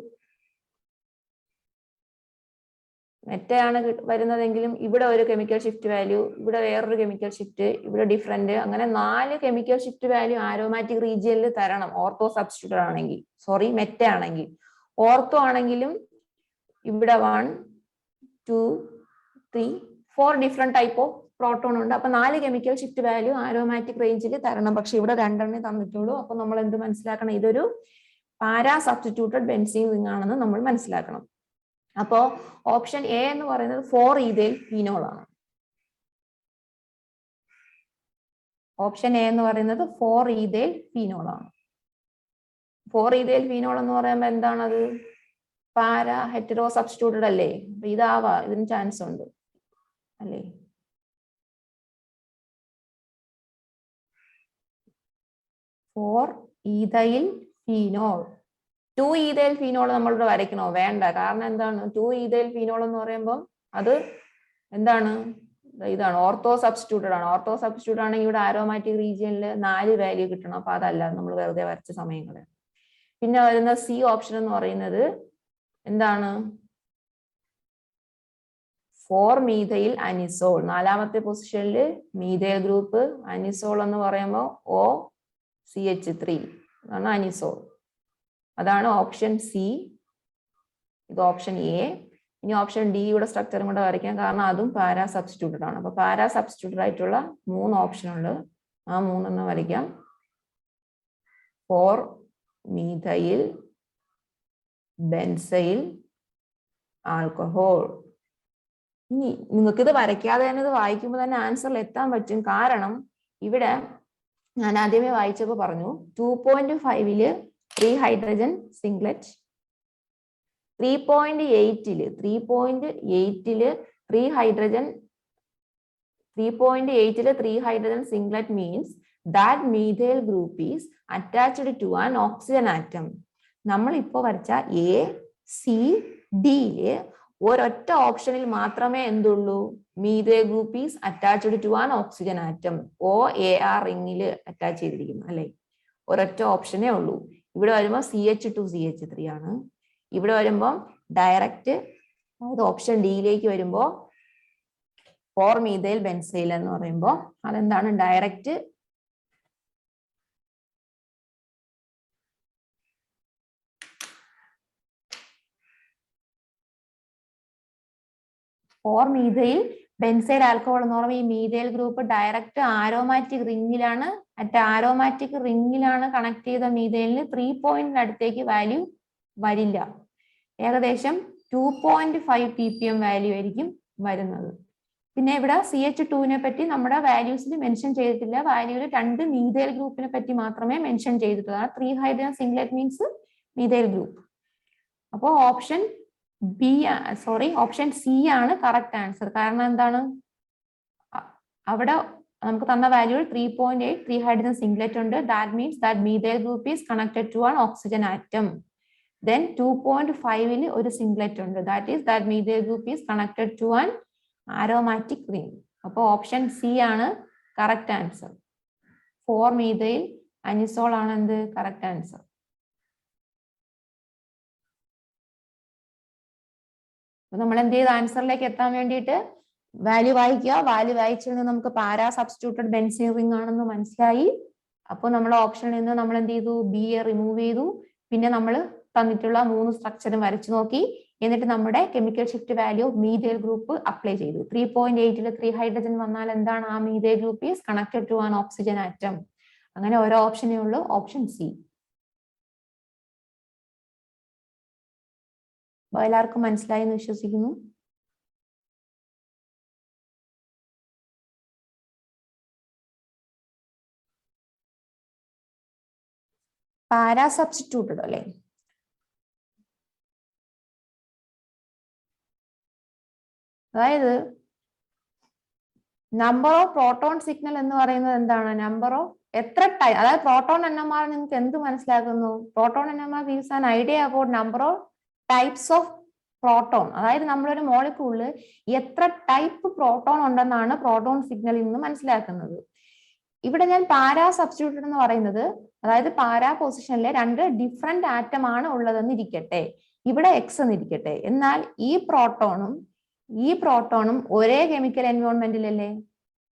മെറ്റയാണ് വരുന്നതെങ്കിലും ഇവിടെ ഒരു കെമിക്കൽ ഷിഫ്റ്റ് വാല്യൂ, ഇവിടെ വേറൊരു കെമിക്കൽ ഷിഫ്റ്റ്, ഇവിടെ ഡിഫറെന്റ്, അങ്ങനെ 4 കെമിക്കൽ ഷിഫ്റ്റ് വാല്യൂ ആരോമാറ്റിക് റീജിയനിൽ തരണം ഓർത്തോ സബ്സ്റ്റിറ്റ്യൂട്ടഡ് ആണെങ്കിൽ. സോറി, മെറ്റ ആണെങ്കിൽ. ഓർത്തോ ആണെങ്കിലും ഇവിടെ 1, 2, 3, 4 ഡിഫറെന്റ് ടൈപ്പ് ഓഫ് പ്രോട്ടോൺ ഉണ്ട്. അപ്പൊ 4 കെമിക്കൽ ഷിഫ്റ്റ് വാല്യൂ ആരോമാറ്റിക് റേഞ്ചിൽ തരണം. പക്ഷെ ഇവിടെ 2 തന്നിട്ടുള്ളൂ. അപ്പൊ നമ്മൾ എന്ത് മനസ്സിലാക്കണം? ഇതൊരു പാരാ സബ്സ്റ്റിറ്റ്യൂട്ടഡ് ബെൻസീൻ റിംഗ് ആണെന്ന് നമ്മൾ മനസ്സിലാക്കണം. അപ്പോ ഓപ്ഷൻ എ എന്ന് പറയുന്നത് 4-ഈഥൈൽ ഫീനോൾ ആണ്. ഓപ്ഷൻ എ എന്ന് പറയുന്നത് 4-ഈഥൈൽ ഫീനോൾ ആണ്. 4-ഈഥൈൽ ഫീനോൾ എന്ന് പറയുമ്പോൾ എന്താണത്? പാരാ ഹെറ്ററോ സബ്സ്റ്റിറ്റ്യൂട്ടഡ് അല്ലേ? ഇതാവാ, ഇതിന് ചാൻസ് ഉണ്ട് അല്ലേ? Ethyl phenol. 2-ഈഥൈൽ ഫീനോൾ നമ്മളിവിടെ വരയ്ക്കണോ? വേണ്ട. കാരണം എന്താണ്? 2-ഈഥൈൽ ഫീനോൾ എന്ന് പറയുമ്പോൾ അത് എന്താണ്? ഇതാണ് ഓർത്തോ സബ്സ്റ്റിറ്റ്യൂട്ടഡ് ആണ്. ഓർത്തോ സബ്സ്റ്റിറ്റ്യൂട്ട് ആണെങ്കിൽ ഇവിടെ ആരോമാറ്റിക് റീജിയനിൽ 4 വാല്യൂ കിട്ടണം. അപ്പൊ അതല്ല, നമ്മൾ വെറുതെ വരച്ച സമയങ്ങള്. പിന്നെ വരുന്ന സി ഓപ്ഷൻ എന്ന് പറയുന്നത് എന്താണ്? 4-മീഥൈൽ അനിസോൾ. 4ാമത്തെ പൊസിഷനിൽ മീഥൈൽ ഗ്രൂപ്പ്, അനിസോൾ എന്ന് പറയുമ്പോൾ OCH3 ആണ് അനിസോൾ. അതാണ് ഓപ്ഷൻ സി. ഇത് ഓപ്ഷൻ എ. ഇനി ഓപ്ഷൻ ഡിയുടെ സ്ട്രക്ചറും കൂടെ വരയ്ക്കാം, കാരണം അതും പാരാ സബ്സ്റ്റിറ്റ്യൂട്ടഡ് ആണ്. അപ്പൊ പാരാ സബ്സ്റ്റിറ്റ്യൂട്ടഡ് ആയിട്ടുള്ള 3 ഓപ്ഷൻ ഉണ്ട്. ആ 3 വരയ്ക്കാം. 4 മീഥൈൽ ബെൻസൈൽ ആൽക്കഹോൾ. ഇനി നിങ്ങൾക്ക് ഇത് വരയ്ക്കാതെ തന്നെ ഇത് വായിക്കുമ്പോൾ തന്നെ ആൻസറിൽ എത്താൻ പറ്റും. കാരണം ഇവിടെ ഞാൻ ആദ്യമേ വായിച്ചപ്പോൾ പറഞ്ഞു 2.5 3 hydrogen singlet, 3.8 3 hydrogen 3.8 hydrogen singlet means that methyl group is attached to an oxygen atom. നമ്മൾ ഇപ്പോൾ വരച്ച എ സി ഡിയില് ഒരൊറ്റ ഓപ്ഷനിൽ മാത്രമേ എന്തുള്ളൂ, methyl group is attached to an oxygen atom, OAR റിംഗിൽ അറ്റാച്ച് ചെയ്തിരിക്കുന്നു അല്ലെ. ഒരൊറ്റ ഓപ്ഷനേ ഉള്ളൂ. ഇവിടെ വരുമ്പോൾ CH2CH3 ആണ്. ഇവിടെ വരുമ്പോൾ ഡയറക്റ്റ് അതായത് ഓപ്ഷൻ ഡിയിലേക്ക് വരുമ്പോൾ 4 മീഥൈൽ ബെൻസൈൽ എന്ന് പറയുമ്പോൾ അതെന്താണ്, ഡയറക്റ്റ് 4 മീഥൈൽ ബെൻസൈൽ ആൽക്കഹോൾ എന്ന് പറയുമ്പോൾ ഈ മീഥൈൽ ഗ്രൂപ്പ് ഡയറക്റ്റ് ആരോമാറ്റിക് റിംഗിലാണ് കണക്ട് ചെയ്ത മീഥൈലിന് 3 പോയിന്റിന് അടുത്തേക്ക് വാല്യൂ വരില്ല. ഏകദേശം 2.5 ppm വാല്യൂ ആയിരിക്കും വരുന്നത്. പിന്നെ ഇവിടെ CH2 പറ്റി നമ്മുടെ വാല്യൂസിൽ മെൻഷൻ ചെയ്തിട്ടില്ല. വാല്യൂല് 2 മീഥൈൽ ഗ്രൂപ്പിനെ പറ്റി മാത്രമേ മെൻഷൻ ചെയ്തിട്ടുള്ളൂ. 3 hydrogen singlet means methyl group. അപ്പോൾ ഓപ്ഷൻ സി ആണ് കറക്റ്റ് ആൻസർ. കാരണം എന്താണ്, അവിടെ നമുക്ക് തന്ന വാല്യൂ 3.8 3 ഹൈഡ്രജൻ സിംഗ്ലറ്റ് ഉണ്ട്. That means that methyl group is connected to an oxygen atom. Then 2.5 ഒരു സിംഗ്ലറ്റ് ഉണ്ട്. That is that methyl group is connected to an aromatic ring. അപ്പോൾ ഓപ്ഷൻ സി ആണ് കറക്റ്റ് ആൻസർ. 4 മീഥൈൽ അനിസോൾ ആണ് എന്ത് correct answer. അപ്പൊ നമ്മൾ എന്ത് ചെയ്ത് ആൻസറിലേക്ക് എത്താൻ വേണ്ടിയിട്ട് വാല്യൂ വായിക്കുക. വാല്യൂ വായിച്ചത് നമുക്ക് പാരാ സബ്സ്റ്റിറ്റ്യൂട്ടഡ് ബെൻസീൻ റിംഗ് ആണെന്ന് മനസ്സിലായി. അപ്പോൾ നമ്മൾ ഓപ്ഷനിൽ നിന്ന് നമ്മൾ എന്ത് ചെയ്തു, ബി എ റിമൂവ് ചെയ്തു. പിന്നെ നമ്മൾ തന്നിട്ടുള്ള 3 സ്ട്രക്ചറും വരച്ചു നോക്കി. എന്നിട്ട് നമ്മുടെ chemical shift value methyl group apply ചെയ്തു. 3.8 3 ഹൈഡ്രജൻ വന്നാൽ എന്താണ്, ആ methyl group is connected to an oxygen atom. അങ്ങനെ ഓരോ ഓപ്ഷനേ ഉള്ളൂ, ഓപ്ഷൻ സി. അപ്പൊ എല്ലാവർക്കും മനസ്സിലായി എന്ന് വിശ്വസിക്കുന്നു. പാരാ സബ്സ്റ്റിറ്റ്യൂട്ടഡ് അല്ലേ, അതായത് നമ്പർ ഓഫ് പ്രോട്ടോൺ സിഗ്നൽ എന്ന് പറയുന്നത് എന്താണ്, നമ്പർ ഓഫ് എത്ര ടൈം, അതായത് പ്രോട്ടോൺ NMR നിങ്ങൾക്ക് എന്ത് മനസ്സിലാക്കുന്നു, proton NMR gives an idea about number of types of proton. അതായത് നമ്മളൊരു മോളിക്യൂളില് എത്ര ടൈപ്പ് പ്രോട്ടോൺ ഉണ്ടെന്നാണ് പ്രോട്ടോൺ സിഗ്നലിൽ നിന്ന് മനസ്സിലാക്കുന്നത്. ഇവിടെ ഞാൻ പാരാ സബ്സ്റ്റിറ്റ്യൂട്ടഡ് എന്ന് പറയുന്നത്, അതായത് പാരാ പൊസിഷനിലെ 2 ഡിഫറെന്റ് ആറ്റം ആണ് ഉള്ളതെന്ന് ഇരിക്കട്ടെ, ഇവിടെ എക്സ് എന്നിരിക്കട്ടെ. എന്നാൽ ഈ പ്രോട്ടോണും ഒരേ കെമിക്കൽ എൻവയോൺമെന്റിലല്ലേ,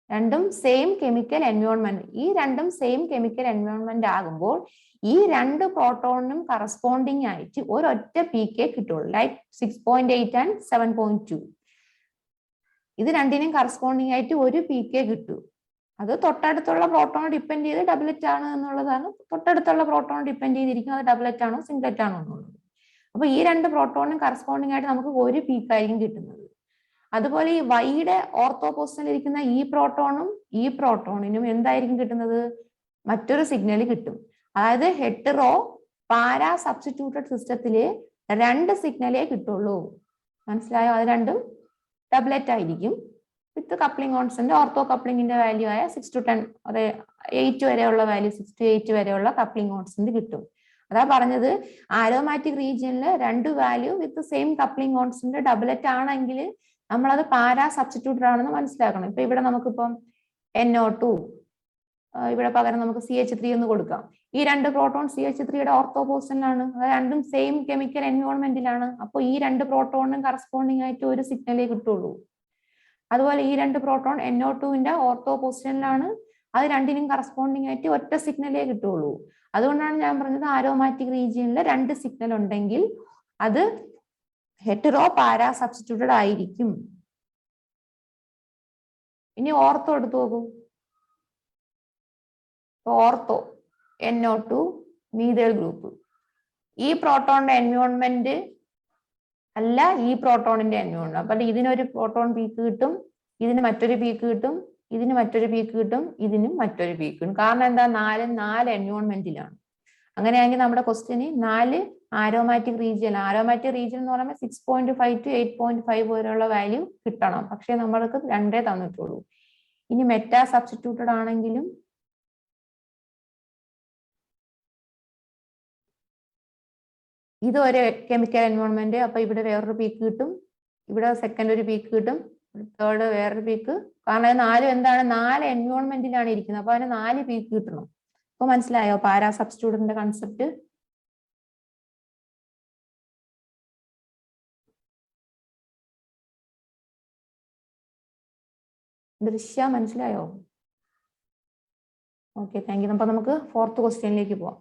രണ്ടും സെയിം കെമിക്കൽ എൻവയോൺമെന്റ്. ഈ രണ്ടും സെയിം കെമിക്കൽ എൻവയോൺമെന്റ് ആകുമ്പോൾ ഈ 2 പ്രോട്ടോണിനും കറസ്പോണ്ടിങ് ആയിട്ട് ഒരൊറ്റ PK കിട്ടുള്ളൂ. Like 6.8 and 7.2. ഇത് രണ്ടിനും കറസ്പോണ്ടിങ് ആയിട്ട് ഒരു PK കിട്ടൂ. അത് തൊട്ടടുത്തുള്ള പ്രോട്ടോൺ ഡിപ്പെൻഡ് ചെയ്ത് ഡബിളറ്റ് ആണ് എന്നുള്ളതാണ്. തൊട്ടടുത്തുള്ള പ്രോട്ടോൺ ഡിപ്പെൻഡ് ചെയ്തിരിക്കും അത് ഡബിളറ്റ് ആണോ സിംഗ്ലറ്റ് ആണോ എന്നുള്ളത്. അപ്പൊ ഈ 2 പ്രോട്ടോണിനും കറസ്പോണ്ടിങ് ആയിട്ട് നമുക്ക് ഒരു പീക്കായിരിക്കും കിട്ടുന്നത്. അതുപോലെ ഈ വൈയുടെ ഓർത്തോ പൊസിഷനിൽ ഇരിക്കുന്ന ഈ പ്രോട്ടോണിനും എന്തായിരിക്കും കിട്ടുന്നത്, മറ്റൊരു സിഗ്നൽ കിട്ടും. അതായത് ഹെറ്ററോ പാരാ സബ്സ്റ്റിറ്റ്യൂട്ടഡ് സിസ്റ്റത്തില് 2 സിഗ്നലേ കിട്ടുള്ളൂ. മനസ്സിലായോ? അത് രണ്ടും ഡബിളറ്റ് ആയിരിക്കും. വിത്ത് കപ്ലിംഗ് കോൺസ്റ്റന്റ് ഓർത്തോ കപ്ലിംഗിന്റെ വാല്യൂ ആയ 6 to 10 അതെ 8 വരെയുള്ള വാല്യൂ 6 to 8 വരെയുള്ള കപ്ലിംഗ് കോൺസ്റ്റന്റ് കിട്ടും. അതാ പറഞ്ഞത് ആരോമാറ്റിക് റീജിയനിൽ 2 value with same coupling constant doublet ആണെങ്കിൽ നമ്മളത് പാരാ സബ്സ്റ്റിറ്റ്യൂട്ടഡ് ആണെന്ന് മനസ്സിലാക്കണം. ഇപ്പൊ ഇവിടെ നമുക്കിപ്പം NO2 ഇവിടെ പകരം നമുക്ക് CH3 എന്ന് കൊടുക്കാം. ഈ 2 പ്രോട്ടോൺ CH3യുടെ ഓർത്തോ പൊസിഷനിലാണ്, അത് രണ്ടും സെയിം കെമിക്കൽ എൻവയോൺമെന്റിലാണ്. അപ്പോൾ ഈ 2 പ്രോട്ടോണിനും കറസ്പോണ്ടിങ് ആയിട്ട് ഒരു സിഗ്നലേ കിട്ടുള്ളൂ. അതുപോലെ ഈ 2 പ്രോട്ടോൺ NO2ന്റെ ഓർത്തോ പൊസിഷനിലാണ്, അത് രണ്ടിനും കറസ്പോണ്ടിങ് ആയിട്ട് ഒറ്റ സിഗ്നലേ കിട്ടുള്ളൂ. അതുകൊണ്ടാണ് ഞാൻ പറഞ്ഞത് ആരോമാറ്റിക് റീജിയനിൽ 2 സിഗ്നൽ ഉണ്ടെങ്കിൽ അത് ഹെറ്ററോ പാരാ സബ്സ്റ്റിറ്റ്യൂട്ടഡ് ആയിരിക്കും. ഇനി ഓർത്തോ എടുത്തു നോക്കൂ. Ortho NO2 methyl group. ഈ പ്രോട്ടോണിന്റെ എൻവയോൺമെന്റ് അല്ല ഈ പ്രോട്ടോണിന്റെ എൻവയോൺമെന്റ്. അപ്പൊ ഇതിനൊരു പ്രോട്ടോൺ പീക്ക് കിട്ടും, ഇതിന് മറ്റൊരു പീക്ക് കിട്ടും, ഇതിന് മറ്റൊരു പീക്ക് കിട്ടും, ഇതിനും മറ്റൊരു പീക്ക് കിട്ടും. കാരണം എന്താ, നാല് എൻവയോൺമെന്റിലാണ്. അങ്ങനെയാണെങ്കിൽ നമ്മുടെ ക്വസ്റ്റ്യന് 4 ആരോമാറ്റിക് റീജിയൻ എന്ന് പറയുമ്പോൾ 6.5 to 8.5 വരെയുള്ള വാല്യൂ കിട്ടണം. പക്ഷെ നമ്മൾക്ക് 2 തന്നിട്ടുള്ളൂ. ഇനി മെറ്റാ സബ്സ്റ്റിറ്റ്യൂട്ടഡ് ആണെങ്കിലും ഇത് ഒരു കെമിക്കൽ എൻവയോൺമെന്റ്. അപ്പൊ ഇവിടെ വേറൊരു പീക്ക് കിട്ടും, ഇവിടെ സെക്കൻഡ് ഒരു പീക്ക് കിട്ടും, തേർഡ് വേറൊരു പീക്ക്. കാരണം 4 എന്താണ്, 4 എൻവയോൺമെന്റിലാണ് ഇരിക്കുന്നത്. അപ്പൊ അതിന് 4 പീക്ക് കിട്ടണം. അപ്പൊ മനസ്സിലായോ പാരാ സബ്സ്റ്റിറ്റ്യൂട്ടഡിന്റെ കൺസെപ്റ്റ്? ദൃശ്യ മനസ്സിലായോ? Okay, thank you. അപ്പൊ നമുക്ക് 4th ക്വസ്റ്റ്യനിലേക്ക് പോവാം.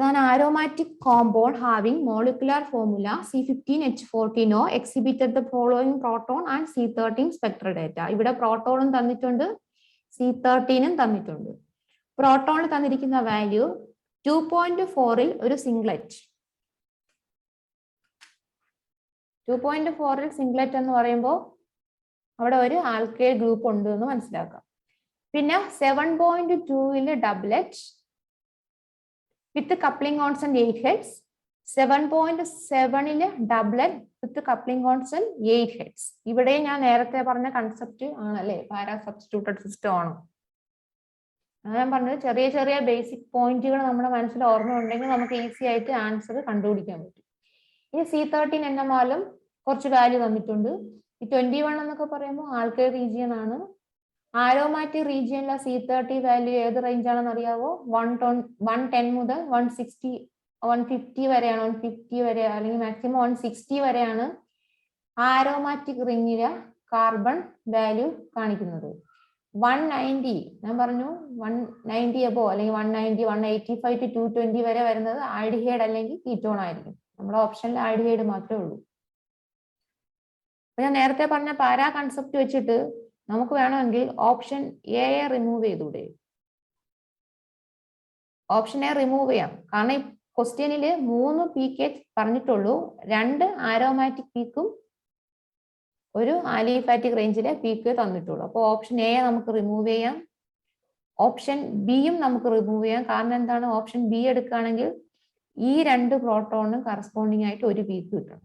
An aromatic compound having molecular formula C15H14O exhibited the following proton and C13 spectral data. ഇവിടെ പ്രോട്ടോണും തന്നിട്ടുണ്ട്, C13ഉം തന്നിട്ടുണ്ട്. പ്രോട്ടോണിൽ തന്നിരിക്കുന്ന വാല്യൂ 2.4ൽ ഒരു സിംഗ്ലറ്റ്. 2.4ൽ സിംഗ്ലറ്റ് എന്ന് പറയുമ്പോൾ അവിടെ ഒരു ആൽക്കൈൽ ഗ്രൂപ്പ് ഉണ്ട് എന്ന് മനസ്സിലാക്കാം. പിന്നെ 7.2ൽ doublet with coupling constant 8 hertz, 7.7ൽ doublet with coupling constant 8 hertz. ഇവിടെ ഞാൻ നേരത്തെ പറഞ്ഞ കൺസെപ്റ്റ് ആണല്ലേ, പാരാ സബ്സ്റ്റിറ്റ്യൂട്ടഡ് സിസ്റ്റം ആണ്. ഞാൻ പറഞ്ഞത് ചെറിയ ചെറിയ ബേസിക് പോയിന്റുകൾ നമ്മുടെ മനസ്സിൽ ഓർമ്മ ഉണ്ടെങ്കിൽ നമുക്ക് ഈസി ആയിട്ട് ആൻസർ കണ്ടുപിടിക്കാൻ പറ്റും. ഇനി C13 എന്നമാലും കുറച്ച് വാല്യൂ തന്നിട്ടുണ്ട്. ഈ 21 എന്നൊക്കെ പറയുമ്പോൾ ആൽക്കൈൽ റീജിയൻ ആണ്. ആരോമാറ്റിക് റീജിയനിലെ C30 വാല്യൂ ഏത് റേഞ്ച് ആണെന്ന് അറിയാവോ? 110 മുതൽ 150 വരെയാണ്. 150 വരെ അല്ലെങ്കിൽ മാക്സിമം 160 വരെയാണ് ആരോമാറ്റിക് റിങ്ങിലെ കാർബൺ വാല്യൂ കാണിക്കുന്നത്. 190 ഞാൻ പറഞ്ഞു 190 അബോ അല്ലെങ്കിൽ 190, 185 to 220 വരെ വരുന്നത് ആൽഡിഹൈഡ് അല്ലെങ്കിൽ കീറ്റോൺ ആയിരിക്കും. നമ്മുടെ ഓപ്ഷനിൽ ആൽഡിഹൈഡ് മാത്രമേ ഉള്ളൂ. ഞാൻ നേരത്തെ പറഞ്ഞ പാരാ കൺസെപ്റ്റ് വെച്ചിട്ട് നമുക്ക് വേണമെങ്കിൽ ഓപ്ഷൻ എ റിമൂവ് ചെയ്തൂടെ? ഓപ്ഷൻ എ റിമൂവ് ചെയ്യാം. കാരണം ഈ ക്വസ്റ്റ്യനിൽ 3 പീക്കേ പറഞ്ഞിട്ടുള്ളൂ. 2 ആരോമാറ്റിക് പീക്കും ഒരു ആലിഫാറ്റിക് റേഞ്ചിലെ പീക്ക് തന്നിട്ടുള്ളൂ. അപ്പോൾ ഓപ്ഷൻ എ നമുക്ക് റിമൂവ് ചെയ്യാം. ഓപ്ഷൻ ബിയും നമുക്ക് റിമൂവ് ചെയ്യാം. കാരണം എന്താണ്, ഓപ്ഷൻ ബി എടുക്കുകയാണെങ്കിൽ ഈ 2 പ്രോട്ടോണിനും കറസ്പോണ്ടിങ് ആയിട്ട് ഒരു പീക്ക് കിട്ടണം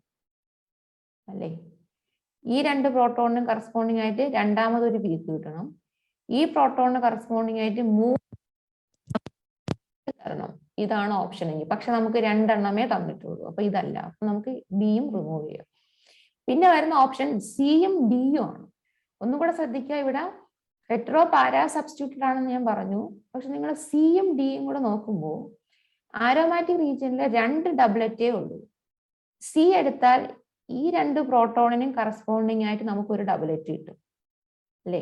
അല്ലേ? ഈ 2 പ്രോട്ടോണിനും കറസ്പോണ്ടിങ് ആയിട്ട് രണ്ടാമതൊരു പീക്ക് കിട്ടണം. ഈ പ്രോട്ടോണിന് കറസ്പോണ്ടിങ് ആയിട്ട് 3 തരണം. ഇതാണ് ഓപ്ഷൻ എങ്കിൽ. പക്ഷെ നമുക്ക് 2 എണ്ണമേ തന്നിട്ടുള്ളൂ. അപ്പൊ ഇതല്ല. അപ്പൊ നമുക്ക് ബിയും റിമൂവ് ചെയ്യാം. പിന്നെ വരുന്ന ഓപ്ഷൻ സിയും ഡിയും ആണ്. ഒന്നുകൂടെ ശ്രദ്ധിക്കുക, ഇവിടെ ഹെറ്ററോ പാരാ സബ്സ്റ്റിറ്റ്യൂട്ടഡ് ആണെന്ന് ഞാൻ പറഞ്ഞു. പക്ഷെ നിങ്ങൾ സിയും ഡിയും കൂടെ നോക്കുമ്പോൾ ആരോമാറ്റിക് റീജിയനിലെ 2 ഡബ്ലറ്റേ ഉള്ളൂ. സി എടുത്താൽ ഈ 2 പ്രോട്ടോണിനും കറസ്പോണ്ടിങ് ആയിട്ട് നമുക്ക് ഒരു ഡബ്ലറ്റ് കിട്ടും അല്ലേ?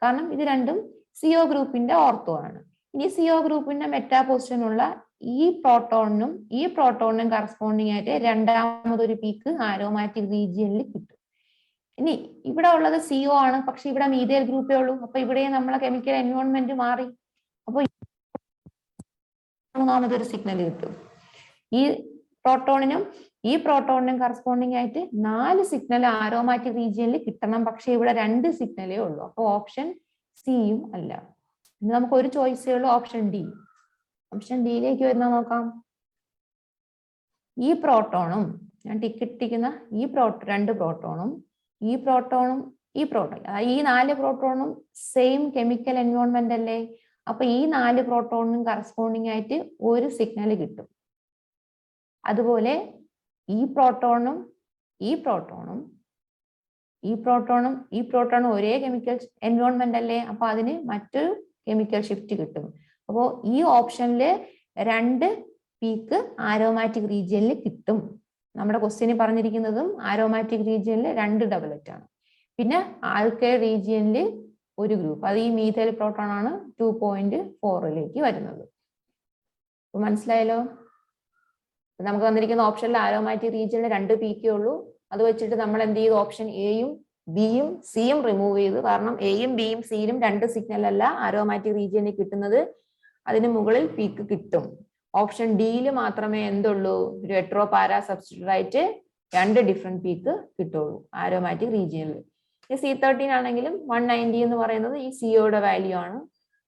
കാരണം ഇത് രണ്ടും CO ഗ്രൂപ്പിന്റെ ഓർത്തോ ആണ്. ഇനി CO ഗ്രൂപ്പിന്റെ മെറ്റാ പൊസിഷനുള്ള ഈ പ്രോട്ടോണിനും കറസ്പോണ്ടിങ് ആയിട്ട് രണ്ടാമതൊരു പീക്ക് ആരോമാറ്റിക് റീജിയനിൽ കിട്ടും. ഇനി ഇവിടെ ഉള്ളത് CO ആണ്, പക്ഷെ ഇവിടെ മീഥൈൽ ഗ്രൂപ്പേ ഉള്ളൂ. അപ്പൊ ഇവിടെ നമ്മളെ കെമിക്കൽ എൻവയോൺമെന്റ് മാറി. അപ്പൊ മൂന്നാമതൊരു സിഗ്നൽ കിട്ടും. ഈ പ്രോട്ടോണിനും കറസ്പോണ്ടിങ് ആയിട്ട് 4 സിഗ്നൽ ആരോമാറ്റിക് റീജിയനിൽ കിട്ടണം. പക്ഷെ ഇവിടെ 2 സിഗ്നലേ ഉള്ളൂ. അപ്പൊ ഓപ്ഷൻ സിയും അല്ല. ഇനി നമുക്ക് ഒരു ചോയ്സേ ഉള്ളൂ, ഓപ്ഷൻ ഡി. ഓപ്ഷൻ ഡിയിലേക്ക് വരുന്ന നോക്കാം. ഈ പ്രോട്ടോണും ഞാൻ ടിക്കുന്ന ഈ 2 പ്രോട്ടോണും ഈ പ്രോട്ടോൺ ഈ 4 പ്രോട്ടോണും സെയിം കെമിക്കൽ എൻവയോൺമെന്റ് അല്ലേ? അപ്പൊ ഈ 4 പ്രോട്ടോണിനും കറസ്പോണ്ടിങ് ആയിട്ട് ഒരു സിഗ്നൽ കിട്ടും. അതുപോലെ ഈ പ്രോട്ടോണും ഒരേ കെമിക്കൽ എൻവയോൺമെന്റ് അല്ലേ? അപ്പൊ അതിന് മറ്റൊരു കെമിക്കൽ ഷിഫ്റ്റ് കിട്ടും. അപ്പോൾ ഈ ഓപ്ഷനില് 2 പീക്ക് ആരോമാറ്റിക് റീജിയനിൽ കിട്ടും. നമ്മുടെ ക്വസ്റ്റ്യന് പറഞ്ഞിരിക്കുന്നതും ആരോമാറ്റിക് റീജിയനിൽ 2 ഡബലറ്റ് ആണ്. പിന്നെ ആൽക്കൈൽ റീജിയനിൽ ഒരു ഗ്രൂപ്പ്, അത് ഈ മീഥൈൽ പ്രോട്ടോൺ ആണ് 2.4ലേക്ക് വരുന്നത്. മനസ്സിലായല്ലോ? നമുക്ക് വന്നിരിക്കുന്ന ഓപ്ഷനിൽ ആരോമാറ്റിക് റീജിയനിൽ 2 പീക്കേ ഉള്ളൂ. അത് വെച്ചിട്ട് നമ്മൾ എന്ത് ചെയ്തു? ഓപ്ഷൻ എയും ബിയും സിയും റിമൂവ് ചെയ്തു. കാരണം എയും ബിയും സിയിലും 2 സിഗ്നൽ അല്ല ആരോമാറ്റിക് റീജിയനിൽ കിട്ടുന്നത്. അതിന് മുകളിൽ പീക്ക് കിട്ടും. ഓപ്ഷൻ ഡിയിൽ മാത്രമേ എന്തുള്ളൂ? ഒരു ഹെറ്ററോ പാരാ സബ്സ്റ്റിറ്റ്യൂട്ട് ആയിട്ട് 2 ഡിഫറെന്റ് പീക്ക് കിട്ടുള്ളൂ ആരോമാറ്റിക് റീജിയനിൽ. ഈ C13 ആണെങ്കിലും 190 എന്ന് പറയുന്നത് ഈ സിഒയുടെ വാല്യൂ ആണ്.